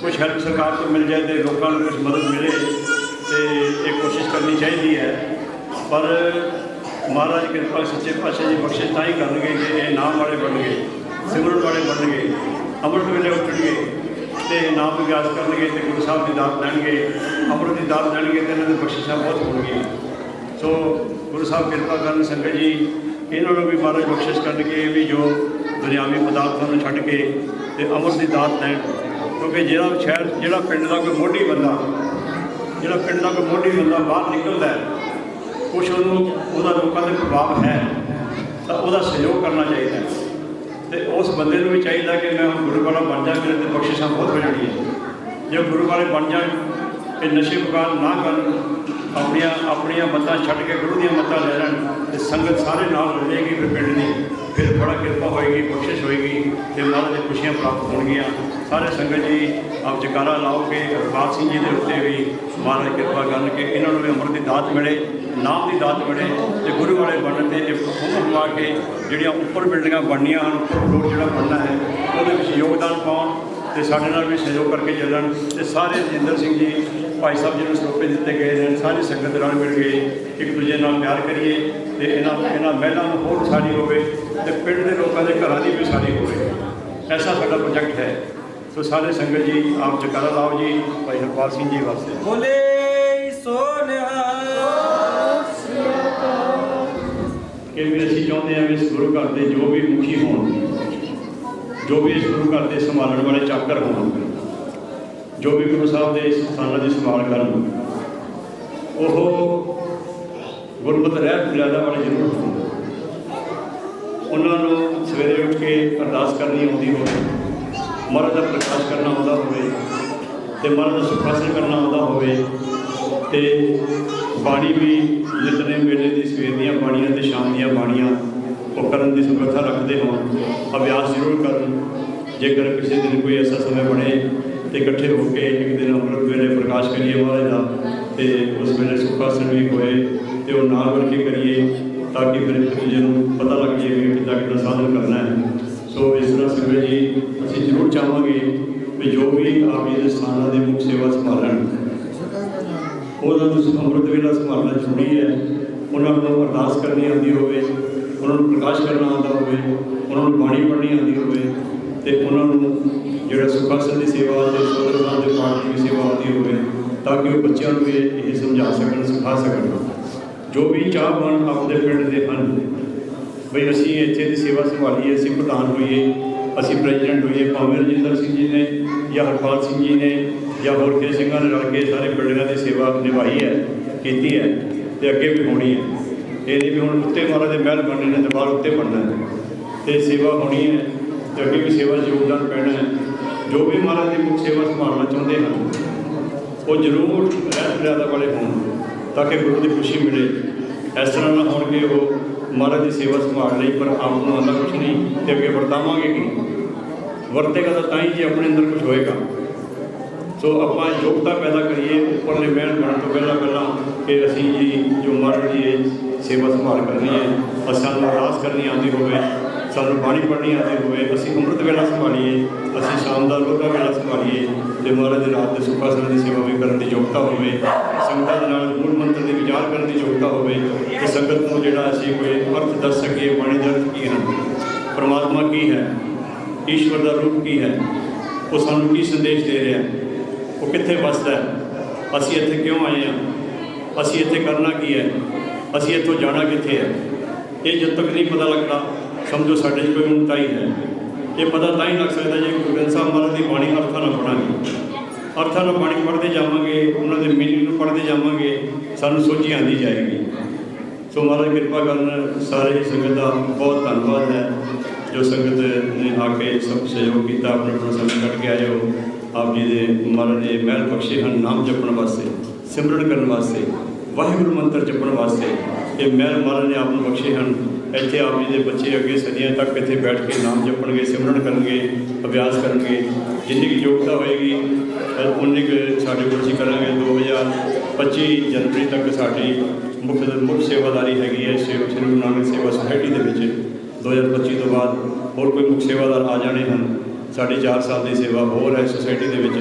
E: ਕੁਝ ਹੈਲਪ ਸਰਕਾਰ ਤੋਂ ਮਿਲ ਜਾਏ ਅਤੇ ਲੋਕਾਂ ਨੂੰ ਕੁਝ ਮਦਦ ਮਿਲੇ ਅਤੇ ਇਹ ਕੋਸ਼ਿਸ਼ ਕਰਨੀ ਚਾਹੀਦੀ ਹੈ। ਪਰ ਮਹਾਰਾਜ ਕਿਰਪਾ ਸੱਚੇ ਪਾਤਸ਼ਾਹ ਜੀ ਬਖਸ਼ਿਸ਼ ਤਾਂ ਹੀ ਕਰਨਗੇ ਕਿ ਇਹ ਨਾਮ ਵਾਲੇ ਬਣਨਗੇ, ਸਿਮਰਨ ਵਾਲੇ ਬਣਨਗੇ, ਅੰਮ੍ਰਿਤ ਵੇਲੇ ਉੱਠਣਗੇ ਅਤੇ ਨਾਮ ਵਿਗਿਆਸ ਕਰਨਗੇ ਅਤੇ ਗੁਰੂ ਸਾਹਿਬ ਦੀ ਦਾਤ ਲੈਣਗੇ, ਅੰਮ੍ਰਿਤ ਦੀ ਦਾਤ ਲੈਣਗੇ ਅਤੇ ਇਹਨਾਂ ਦੀ ਬਖਸ਼ਿਸ਼ਾਂ ਬਹੁਤ ਹੋਣਗੀਆਂ। ਸੋ ਗੁਰੂ ਸਾਹਿਬ ਕਿਰਪਾ ਕਰਨ ਸੰਗਤ ਜੀ, ਇਹਨਾਂ ਨੂੰ ਵੀ ਮਹਾਰਾਜ ਬਖਸ਼ਿਸ਼ ਕਰਨਗੇ ਵੀ ਜੋ ਦੁਨਿਆਵੀ ਪਦਾਰਥਾਂ ਨੂੰ ਛੱਡ ਕੇ ਅਤੇ ਅੰਮ੍ਰਿਤ ਦੀ ਦਾਤ ਲੈਣ। ਕਿਉਂਕਿ ਜਿਹੜਾ ਪਿੰਡ ਦਾ ਕੋਈ ਮੋਢੀ ਬੰਦਾ ਬਾਹਰ ਨਿਕਲਦਾ ਹੈ, ਕੁਛ ਉਹਦਾ ਲੋਕਾਂ ਦੇ ਪ੍ਰਭਾਵ ਹੈ ਤਾਂ ਉਹਦਾ ਸਹਿਯੋਗ ਕਰਨਾ ਚਾਹੀਦਾ ਹੈ। ਅਤੇ ਉਸ ਬੰਦੇ ਨੂੰ ਵੀ ਚਾਹੀਦਾ ਕਿ ਮੈਂ ਹੁਣ ਗੁਰੂ ਵਾਲਾ ਬਣ ਜਾ, ਮੇਰੇ 'ਤੇ ਬਖਸ਼ਿਸ਼ਾਂ ਬਹੁਤ ਹੋ ਜਾਣੀਆਂ। ਜੇ ਗੁਰੂ ਵਾਲੇ ਬਣ ਜਾਣ ਕਿ ਨਸ਼ੇ ਪਕਾਨ ਨਾ ਕਰਨ, ਆਪਣੀਆਂ ਮੱਤਾਂ ਛੱਡ ਕੇ ਗੁਰੂ ਦੀਆਂ ਮੱਤਾਂ ਲੈ ਲੈਣ ਅਤੇ ਸੰਗਤ ਸਾਰੇ ਨਾਲ ਹੋ ਜਾਏਗੀ ਫਿਰ ਪਿੰਡ ਦੀ, ਫਿਰ ਬੜਾ ਕਿਰਪਾ ਹੋਏਗੀ, ਬਖਸ਼ਿਸ਼ ਹੋਏਗੀ ਅਤੇ ਮਹਾਰਾਜ ਦੀਆਂ ਖੁਸ਼ੀਆਂ ਪ੍ਰਾਪਤ ਹੋਣਗੀਆਂ। ਸਾਰੇ ਸੰਗਤ ਜੀ ਆਪ ਜਕਾਰਾ ਲਾਓਗੇ ਹਰਪਾਲ ਸਿੰਘ ਜੀ ਦੇ ਉੱਤੇ ਵੀ ਮਹਾਰਾਜ ਕਿਰਪਾ ਕਰਨ ਕਿ ਇਹਨਾਂ ਨੂੰ ਵੀ ਅੰਮ੍ਰਿਤ ਦੀ ਦਾਤ ਮਿਲੇ, ਨਾਮ ਦੀ ਦਾਤ ਮਿਲੇ ਅਤੇ ਗੁਰੂ ਵਾਲੇ ਬਣਨ 'ਤੇ ਇਹ ਹੁਕਮ ਪਾ ਕੇ ਜਿਹੜੀਆਂ ਉੱਪਰ ਬਿਲਡਿੰਗਾਂ ਬਣਨੀਆਂ ਹਨ, ਉੱਪਰ ਫਲੋਰ ਜਿਹੜਾ ਬਣਨਾ ਹੈ ਉਹਦੇ ਵਿੱਚ ਯੋਗਦਾਨ ਪਾਉਣ ਅਤੇ ਸਾਡੇ ਨਾਲ ਵੀ ਸਹਿਯੋਗ ਕਰਕੇ ਚੱਲਣ। ਅਤੇ ਸਾਰੇ ਰਜਿੰਦਰ ਸਿੰਘ ਜੀ ਭਾਈ ਸਾਹਿਬ ਜੀ ਨੂੰ ਸਰੋਪੇ ਦਿੱਤੇ ਗਏ ਨੇ, ਸਾਰੀ ਸੰਗਤ ਨਾਲ ਮਿਲ ਕੇ ਇੱਕ ਦੂਜੇ ਨਾਲ ਪਿਆਰ ਕਰੀਏ ਅਤੇ ਇਹਨਾਂ ਮਹਿਲਾਂ ਨੂੰ ਹੋਰ ਉਸਾਰੀ ਹੋਵੇ ਅਤੇ ਪਿੰਡ ਦੇ ਲੋਕਾਂ ਦੇ ਘਰਾਂ ਦੀ ਵੀ ਉਸਾਰੀ ਹੋਵੇ। ਐਸਾ ਸਾਡਾ ਪ੍ਰੋਜੈਕਟ ਹੈ। ਸੋ ਸਾਰੇ ਸੰਗਤ ਜੀ ਆਪ ਜਕਾਰਾ ਲਾਓ ਜੀ ਭਾਈ ਹਰਪਾਲ ਸਿੰਘ ਜੀ ਵਾਸਤੇ।
D: ਬੋਲੇ ਸੋ ਨਿਹਾਲ।
E: ਕਿ ਵੀ ਅਸੀਂ ਚਾਹੁੰਦੇ ਹਾਂ ਵੀ ਇਸ ਗੁਰੂ ਘਰ ਦੇ ਜੋ ਵੀ ਮੁਖੀ ਹੋਣ, ਜੋ ਵੀ ਇਸ ਗੁਰੂ ਘਰ ਦੇ ਸੰਭਾਲਣ ਵਾਲੇ ਚਾਕਰ ਹੋਣ, ਜੋ ਵੀ ਗੁਰੂ ਸਾਹਿਬ ਦੇ ਸਥਾਨਾਂ ਦੀ ਸੰਭਾਲ ਕਰਨ, ਉਹ ਗੁਰਮਤਿ ਰਹਿਤ ਮਰਿਆਦਾ ਵਾਲੇ ਜ਼ਰੂਰ ਹੋਣ। ਉਹਨਾਂ ਨੂੰ ਸਵੇਰੇ ਉੱਠ ਕੇ ਅਰਦਾਸ ਕਰਨੀ ਆਉਂਦੀ ਹੋਵੇ, ਮਹਾਰਾਜ ਦਾ ਪ੍ਰਕਾਸ਼ ਕਰਨਾ ਆਉਂਦਾ ਹੋਵੇ ਅਤੇ ਮਹਾਰਾਜ ਦਾ ਸੁਖਾਸਨ ਕਰਨਾ ਆਉਂਦਾ ਹੋਵੇ ਅਤੇ ਬਾਣੀ ਵੀ ਨਿਤਨੇਮ ਵੇਲੇ ਦੀ ਸਵੇਰ ਦੀਆਂ ਬਾਣੀਆਂ ਅਤੇ ਸ਼ਾਮ ਦੀਆਂ ਬਾਣੀਆਂ ਉਹ ਕਰਨ ਦੀ ਸਮਰੱਥਾ ਰੱਖਦੇ ਹੋਣ। ਅਭਿਆਸ ਜ਼ਰੂਰ ਕਰਨ। ਜੇਕਰ ਕਿਸੇ ਦਿਨ ਕੋਈ ਐਸਾ ਸਮੇਂ ਬਣੇ ਅਤੇ ਇਕੱਠੇ ਹੋ ਕੇ ਇੱਕ ਦਿਨ ਅੰਮ੍ਰਿਤ ਵੇਲੇ ਪ੍ਰਕਾਸ਼ ਕਰੀਏ ਮਹਾਰਾਜ ਦਾ ਅਤੇ ਉਸ ਵੇਲੇ ਸੁਖਾਸਨ ਵੀ ਹੋਏ ਅਤੇ ਉਹ ਨਾਲ ਵਰ ਕੇ ਕਰੀਏ ਤਾਂ ਕਿ ਫਿਰ ਇੱਕ ਦੂਜੇ ਨੂੰ ਪਤਾ ਲੱਗ ਜਾਏ ਵੀ ਕਿੱਦਾਂ ਸਾਧਨ ਕਰਨਾ ਹੈ। ਸੋ ਇਸ ਤਰ੍ਹਾਂ ਸੰਗਤ ਜੀ ਅਸੀਂ ਜ਼ਰੂਰ ਚਾਹਾਂਗੇ ਵੀ ਜੋ ਵੀ ਆਪ ਜੀ ਦੇ ਸਥਾਨਾਂ ਦੇ ਮੁੱਖ ਸੇਵਾ ਸੰਭਾਲਣ, ਉਹਨਾਂ ਨੂੰ ਅੰਮ੍ਰਿਤ ਵੇਲਾ ਸੰਭਾਲਣਾ ਜ਼ਰੂਰੀ ਹੈ। ਉਹਨਾਂ ਨੂੰ ਅਰਦਾਸ ਕਰਨੀ ਆਉਂਦੀ ਹੋਵੇ, ਉਹਨਾਂ ਨੂੰ ਪ੍ਰਕਾਸ਼ ਕਰਨਾ ਆਉਂਦਾ ਹੋਵੇ, ਉਹਨਾਂ ਨੂੰ ਬਾਣੀ ਪੜ੍ਹਨੀ ਆਉਂਦੀ ਹੋਵੇ ਅਤੇ ਉਹਨਾਂ ਨੂੰ ਜਿਹੜਾ ਸੁਖਾਸਨ ਦੀ ਸੇਵਾ ਅਤੇ ਸੋਦਰ ਸਾਹਿਬ ਦੇ ਪਾਠ ਦੀ ਵੀ ਸੇਵਾ ਆਉਂਦੀ ਹੋਵੇ ਤਾਂ ਕਿ ਉਹ ਬੱਚਿਆਂ ਨੂੰ ਇਹ ਸਮਝਾ ਸਕਣ, ਸਿਖਾ ਸਕਣ। ਜੋ ਵੀ ਚਾਹਵਾਨ ਆਪਣੇ ਪਿੰਡ ਦੇ ਹਨ ਬਈ ਅਸੀਂ ਇੱਥੇ ਦੀ ਸੇਵਾ ਸੰਭਾਲੀਏ, ਅਸੀਂ ਪ੍ਰਧਾਨ ਹੋਈਏ, ਅਸੀਂ ਪ੍ਰੈਜ਼ੀਡੈਂਟ ਹੋਈਏ, ਭਾਵੇਂ ਰਜਿੰਦਰ ਸਿੰਘ ਜੀ ਨੇ ਜਾਂ ਹਰਪਾਲ ਸਿੰਘ ਜੀ ਨੇ ਜਾਂ ਹੋਰ ਕਿਸੇ ਸਿੰਘਾਂ ਨੇ ਰਲ ਕੇ ਸਾਰੇ ਬਿਲਡਿੰਗਾਂ ਦੀ ਸੇਵਾ ਨਿਭਾਈ ਹੈ, ਕੀਤੀ ਹੈ ਅਤੇ ਅੱਗੇ ਵੀ ਹੋਣੀ ਹੈ। ਇਹ ਨਹੀਂ ਵੀ ਹੁਣ ਉੱਤੇ ਮਹਾਰਾਜ ਦੇ ਮਹਿਲ ਬਣਨੇ ਨੇ ਅਤੇ ਬਾਹਰ ਉੱਤੇ ਬਣਨਾ ਹੈ, ਅਤੇ ਸੇਵਾ ਹੋਣੀ ਹੈ ਅਤੇ ਅੱਗੇ ਵੀ ਸੇਵਾ 'ਚ ਯੋਗਦਾਨ ਪੈਣਾ ਹੈ। ਜੋ ਵੀ ਮਹਾਰਾਜ ਦੀ ਮੁੱਖ ਸੇਵਾ ਸੰਭਾਲਣਾ ਚਾਹੁੰਦੇ ਹਨ ਉਹ ਜ਼ਰੂਰ ਰਹਿਤ ਮਰਿਆਦਾ ਵਾਲੇ ਹੋਣ ਤਾਂ ਕਿ ਗੁਰੂ ਦੀ ਖੁਸ਼ੀ ਮਿਲੇ। ਇਸ ਤਰ੍ਹਾਂ ਨਾ ਹੋਣ ਕਿ ਉਹ ਮਹਾਰਾਜ ਦੀ ਸੇਵਾ ਸੰਭਾਲ ਲਈ ਪਰ ਆਪ ਨੂੰ ਆਉਂਦਾ ਕੁਛ ਨਹੀਂ ਅਤੇ ਅੱਗੇ ਵਰਤਾਵਾਂਗੇ ਕੀ? ਵਰਤੇਗਾ ਤਾਂ ਹੀ ਜੀ ਆਪਣੇ ਅੰਦਰ ਕੁਛ ਹੋਏਗਾ। ਸੋ ਆਪਾਂ ਯੋਗਤਾ ਪੈਦਾ ਕਰੀਏ ਉੱਪਰਲੇ ਮਹਿਲ ਬਣਨ ਤੋਂ ਪਹਿਲਾਂ ਕਿ ਅਸੀਂ ਜੀ ਜੋ ਮਹਾਰਾਜ ਦੀ ਸੇਵਾ ਸੰਭਾਲ ਕਰਨੀ ਹੈ, ਸਾਨੂੰ ਅਰਦਾਸ ਕਰਨੀ ਆਉਂਦੀ ਹੋਵੇ, ਸਾਨੂੰ ਬਾਣੀ ਪੜ੍ਹਨੀ ਆਉਂਦੀ ਹੋਵੇ, ਅਸੀਂ ਅੰਮ੍ਰਿਤ ਵੇਲਾ ਸੰਭਾਲੀਏ, ਅਸੀਂ ਸ਼ਾਮ ਦਾ ਰੋਜ਼ਾ ਵੇਲਾ ਸੰਭਾਲੀਏ ਅਤੇ ਮਹਾਰਾਜ ਦੇ ਰਾਤ ਦੇ ਸੁਖਾਸਨ ਦੀ ਸੇਵਾ ਵੀ ਕਰਨ ਦੀ ਯੋਗਤਾ ਹੋਵੇ, ਸੰਗਤਾਂ ਦੇ ਨਾਲ ਮੂਲ ਮੰਤਰ ਦੀ ਵਿਚਾਰ ਕਰਨ ਦੀ ਯੋਗਤਾ ਹੋਵੇ ਕਿ ਸੰਗਤ ਨੂੰ ਜਿਹੜਾ ਅਸੀਂ ਕੋਈ ਅਰਥ ਦੱਸ ਸਕੀਏ, ਬਾਣੀ ਦੇ ਅਰਥ ਕੀ ਹਨ, ਪਰਮਾਤਮਾ ਕੀ ਹੈ, ਈਸ਼ਵਰ ਦਾ ਰੂਪ ਕੀ ਹੈ, ਉਹ ਸਾਨੂੰ ਕੀ ਸੰਦੇਸ਼ ਦੇ ਰਿਹਾ, ਉਹ ਕਿੱਥੇ ਵਸਦਾ ਹੈ, ਅਸੀਂ ਇੱਥੇ ਕਿਉਂ ਆਏ ਹਾਂ, ਅਸੀਂ ਇੱਥੇ ਕਰਨਾ ਕੀ ਹੈ, ਅਸੀਂ ਇੱਥੋਂ ਜਾਣਾ ਕਿੱਥੇ ਹੈ। ਇਹ ਜਦ ਤੱਕ ਨਹੀਂ ਪਤਾ ਲੱਗਦਾ ਸਮਝੋ ਸਾਡੇ 'ਚ ਕੋਈ ਉਨਤਾਈ ਹੈ। ਇਹ ਪਤਾ ਤਾਂ ਹੀ ਲੱਗ ਸਕਦਾ ਜੇ ਗੁਰੂ ਗ੍ਰੰਥ ਸਾਹਿਬ ਮਹਾਰਾਜ ਦੀ ਬਾਣੀ ਅਰਥਾਂ ਨਾਲ ਪੜ੍ਹਾਂਗੇ, ਅਰਥਾਂ ਨਾਲ ਬਾਣੀ ਪੜ੍ਹਦੇ ਜਾਵਾਂਗੇ, ਉਹਨਾਂ ਦੇ ਮੀਨਿੰਗ ਨੂੰ ਪੜ੍ਹਦੇ ਜਾਵਾਂਗੇ, ਸਾਨੂੰ ਸੋਝੀ ਆਉਂਦੀ ਜਾਏਗੀ। ਸੋ ਮਹਾਰਾਜ ਕਿਰਪਾ ਕਰਨ, ਸਾਰੇ ਸੰਗਤ ਦਾ ਬਹੁਤ ਧੰਨਵਾਦ ਹੈ ਜੋ ਸੰਗਤ ਨੇ ਆ ਕੇ ਸਭ ਸਹਿਯੋਗ ਕੀਤਾ, ਆਪਣਾ ਸਮੇਂ ਕੱਢ ਕੇ ਆਏ ਹੋ। ਆਪ ਜੀ ਦੇ ਮਹਾਰਾਜ ਨੇ ਮਹਿਲ ਬਖਸ਼ੇ ਹਨ ਨਾਮ ਜਪਣ ਵਾਸਤੇ, ਸਿਮਰਨ ਕਰਨ ਵਾਸਤੇ, ਵਾਹਿਗੁਰੂ ਮੰਤਰ ਜਪਣ ਵਾਸਤੇ। ਇਹ ਮਹਿਲ ਮਹਾਰਾਜ ਨੇ ਆਪ ਨੂੰ ਬਖਸ਼ੇ ਹਨ। ਇੱਥੇ ਆਪ ਜੀ ਦੇ ਬੱਚੇ ਅੱਗੇ ਸਦੀਆਂ ਤੱਕ ਇੱਥੇ ਬੈਠ ਕੇ ਨਾਮ ਜਪਣਗੇ, ਸਿਮਰਨ ਕਰਨਗੇ, ਅਭਿਆਸ ਕਰਨਗੇ। ਜਿੰਨੀ ਕੁ ਯੋਗਤਾ ਹੋਏਗੀ ਉਨੀ ਕੁ ਸਾਡੇ ਕੋਲ ਅਸੀਂ ਕਰਾਂਗੇ। 2025 ਜਨਵਰੀ ਤੱਕ ਸਾਡੀ ਮੁੱਖ ਸੇਵਾਦਾਰੀ ਹੈਗੀ ਹੈ ਸ੍ਰੀ ਗੁਰੂ ਨਾਨਕ ਸੇਵਾ ਸੁਸਾਇਟੀ ਦੇ ਵਿੱਚ। 2025 ਤੋਂ ਬਾਅਦ ਹੋਰ ਕੋਈ ਮੁੱਖ ਸੇਵਾਦਾਰ ਆ ਜਾਣੇ ਹਨ। ਸਾਡੀ 4 ਸਾਲ ਦੀ ਸੇਵਾ ਹੋਰ ਹੈ ਸੁਸਾਇਟੀ ਦੇ ਵਿੱਚ।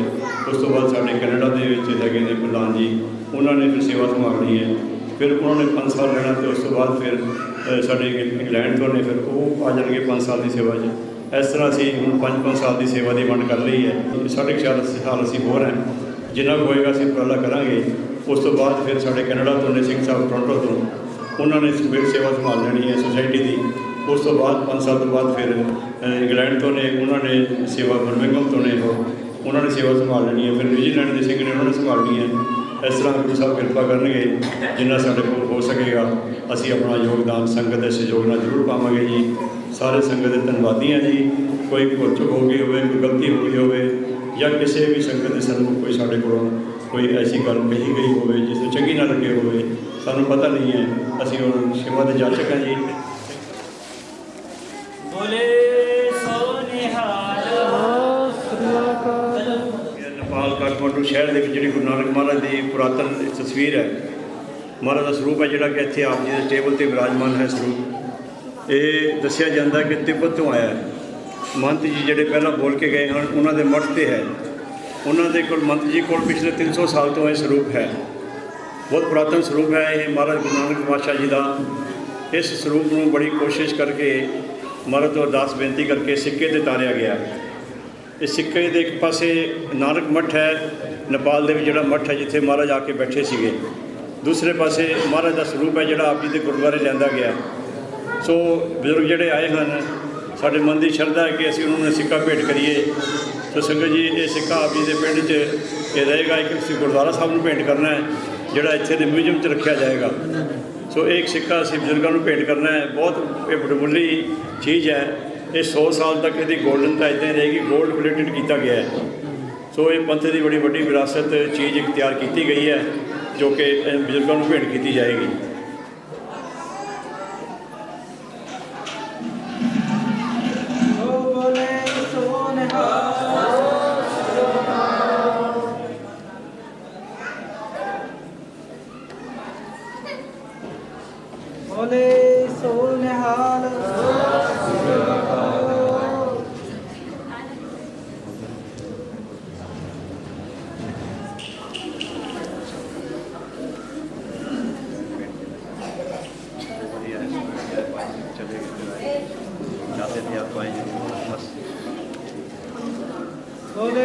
E: ਉਸ ਤੋਂ ਬਾਅਦ ਸਾਡੇ ਕੈਨੇਡਾ ਦੇ ਵਿੱਚ ਹੈਗੇ ਨੇ ਪ੍ਰਧਾਨ ਜੀ, ਉਹਨਾਂ ਨੇ ਫਿਰ ਸੇਵਾ ਸੰਭਾਲਣੀ ਹੈ। ਫਿਰ ਉਹਨਾਂ ਨੇ 5 ਸਾਲ ਰਹਿਣਾ ਅਤੇ ਉਸ ਤੋਂ ਬਾਅਦ ਫਿਰ ਸਾਡੇ ਇੰਗਲੈਂਡ ਤੋਂ ਨੇ, ਫਿਰ ਉਹ ਆ ਜਾਣਗੇ 5 ਸਾਲ ਦੀ ਸੇਵਾ 'ਚ। ਇਸ ਤਰ੍ਹਾਂ ਅਸੀਂ ਹੁਣ 5-5 ਸਾਲ ਦੀ ਸੇਵਾ ਦੀ ਵੰਡ ਕਰ ਲਈ ਹੈ। 4.5 ਸਾਲ ਅਸੀਂ ਹੋਰ ਹੈ, ਜਿੰਨਾ ਕੁ ਹੋਏਗਾ ਅਸੀਂ ਉਪਰਾਲਾ ਕਰਾਂਗੇ। ਉਸ ਤੋਂ ਬਾਅਦ ਫਿਰ ਸਾਡੇ ਕੈਨੇਡਾ ਤੋਂ ਨੇ ਸਿੰਘ ਸਾਹਿਬ ਟੋਰਾਂਟੋ ਤੋਂ, ਉਹਨਾਂ ਨੇ ਫਿਰ ਸੇਵਾ ਸੰਭਾਲ ਲੈਣੀ ਹੈ ਸੁਸਾਇਟੀ ਦੀ। ਉਸ ਤੋਂ ਬਾਅਦ 5 ਸਾਲ ਤੋਂ ਬਾਅਦ ਫਿਰ ਇੰਗਲੈਂਡ ਤੋਂ ਨੇ, ਉਹਨਾਂ ਨੇ ਸੇਵਾ ਬਰਮਿੰਘਮ ਤੋਂ ਨੇ, ਉਹਨਾਂ ਨੇ ਸੇਵਾ ਸੰਭਾਲ ਲੈਣੀ ਹੈ। ਫਿਰ ਨਿਊਜ਼ੀਲੈਂਡ ਦੇ ਸਿੰਘ ਨੇ, ਉਹਨਾਂ ਨੇ ਸੰਭਾਲਣੀ ਹੈ। ਇਸ ਤਰ੍ਹਾਂ ਗੁਰੂ ਸਾਹਿਬ ਕਿਰਪਾ ਕਰਨਗੇ, ਜਿੰਨਾ ਸਾਡੇ ਕੋਲ ਹੋ ਸਕੇਗਾ ਅਸੀਂ ਆਪਣਾ ਯੋਗਦਾਨ ਸੰਗਤ ਦੇ ਸਹਿਯੋਗ ਨਾਲ ਜ਼ਰੂਰ ਪਾਵਾਂਗੇ ਜੀ। ਸਾਰੇ ਸੰਗਤ ਦੇ ਧੰਨਵਾਦੀ ਹਾਂ ਜੀ। ਕੋਈ ਭੁੱਲ ਚੁੱਕ ਹੋ ਗਈ ਹੋਵੇ, ਕੋਈ ਗਲਤੀ ਹੋ ਗਈ ਹੋਵੇ, ਜਾਂ ਕਿਸੇ ਵੀ ਸੰਗਤ ਦੇ ਸਾਨੂੰ ਕੋਈ ਸਾਡੇ ਕੋਲੋਂ ਕੋਈ ਐਸੀ ਗੱਲ ਕਹੀ ਗਈ ਹੋਵੇ ਜਿਸ ਨੂੰ ਚੰਗੀ ਨਾ ਲੱਗੇ ਹੋਵੇ, ਸਾਨੂੰ ਪਤਾ ਨਹੀਂ ਹੈ। ਅਸੀਂ ਉਹ ਸੇਵਾ ਦੇ ਜਾਚਕ ਹਾਂ ਜੀ। ਨੇਪਾਲ ਕਾਠਮਾਂਡੂ ਸ਼ਹਿਰ ਦੇ ਵਿੱਚ ਜਿਹੜੀ ਗੁਰੂ ਨਾਨਕ ਮਹਾਰਾਜ ਦੀ ਪੁਰਾਤਨ ਤਸਵੀਰ ਹੈ, ਮਹਾਰਾਜ ਦਾ ਸਰੂਪ ਹੈ ਜਿਹੜਾ ਕਿ ਇੱਥੇ ਆਪ ਜੀ ਦੇ ਟੇਬਲ 'ਤੇ ਵਿਰਾਜਮਾਨ ਹੈ ਸਰੂਪ। ਇਹ ਦੱਸਿਆ ਜਾਂਦਾ ਕਿ ਤਿੱਬਤ ਤੋਂ ਆਇਆ ਹੈ। ਮਹੰਤ ਜੀ ਜਿਹੜੇ ਪਹਿਲਾਂ ਬੋਲ ਕੇ ਗਏ ਹਨ, ਉਹਨਾਂ ਦੇ ਮਠ 'ਤੇ ਹੈ। ਉਹਨਾਂ ਦੇ ਕੋਲ ਮਹੰਤ ਜੀ ਕੋਲ ਪਿਛਲੇ 300 ਸਾਲ ਤੋਂ ਇਹ ਸਰੂਪ ਹੈ। ਬਹੁਤ ਪੁਰਾਤਨ ਸਰੂਪ ਹੈ ਇਹ ਮਹਾਰਾਜ ਗੁਰੂ ਨਾਨਕ ਪਾਤਸ਼ਾਹ ਜੀ ਦਾ। ਇਸ ਸਰੂਪ ਨੂੰ ਬੜੀ ਕੋਸ਼ਿਸ਼ ਕਰਕੇ ਮਹਾਰਾਜ ਤੋਂ ਅਰਦਾਸ ਬੇਨਤੀ ਕਰਕੇ ਸਿੱਕੇ 'ਤੇ ਤਾਰਿਆ ਗਿਆ। ਇਸ ਸਿੱਕੇ ਦੇ ਇੱਕ ਪਾਸੇ ਨਾਨਕ ਮੱਠ ਹੈ, ਨੇਪਾਲ ਦੇ ਵਿੱਚ ਜਿਹੜਾ ਮੱਠ ਹੈ ਜਿੱਥੇ ਮਹਾਰਾਜ ਆ ਕੇ ਬੈਠੇ ਸੀਗੇ। ਦੂਸਰੇ ਪਾਸੇ ਮਹਾਰਾਜ ਦਾ ਸਰੂਪ ਹੈ ਜਿਹੜਾ ਆਪ ਜੀ ਦੇ ਗੁਰਦੁਆਰੇ ਲਿਆਂਦਾ ਗਿਆ। ਸੋ ਬਜ਼ੁਰਗ ਜਿਹੜੇ ਆਏ ਹਨ, ਸਾਡੇ ਮਨ ਦੀ ਸ਼ਰਧਾ ਹੈ ਕਿ ਅਸੀਂ ਉਹਨਾਂ ਨੂੰ ਸਿੱਕਾ ਭੇਟ ਕਰੀਏ। ਸੋ ਸੰਗਤ ਜੀ, ਇਹ ਸਿੱਕਾ ਆਪ ਜੀ ਦੇ ਪਿੰਡ 'ਚ ਇਹ ਰਹੇਗਾ। ਇੱਕ ਅਸੀਂ ਗੁਰਦੁਆਰਾ ਸਾਹਿਬ ਨੂੰ ਭੇਟ ਕਰਨਾ ਹੈ, ਜਿਹੜਾ ਇੱਥੇ ਦੇ ਮਿਊਜ਼ੀਅਮ 'ਚ ਰੱਖਿਆ ਜਾਏਗਾ। ਸੋ ਇਹ ਇੱਕ ਸਿੱਕਾ ਅਸੀਂ ਬਜ਼ੁਰਗਾਂ ਨੂੰ ਭੇਟ ਕਰਨਾ ਹੈ। ਬਹੁਤ ਇਹ ਬੜਮੁੱਲੀ ਚੀਜ਼ ਹੈ। ਇਹ 100 ਸਾਲ ਤੱਕ ਇਹਦੀ ਗੋਲਡਨਤਾ ਇੱਦਾਂ ਹੀ ਰਹੇਗੀ, ਗੋਲਡ ਪਲੇਟਡ ਕੀਤਾ ਗਿਆ ਹੈ। ਸੋ ਇਹ ਪੰਥ ਦੀ ਬੜੀ ਵੱਡੀ ਵਿਰਾਸਤ ਚੀਜ਼ ਇੱਕ ਤਿਆਰ ਕੀਤੀ ਗਈ ਹੈ ਜੋ ਕਿ ਬਜ਼ੁਰਗਾਂ ਨੂੰ ਭੇਟ ਕੀਤੀ ਜਾਏਗੀ।
C: बोले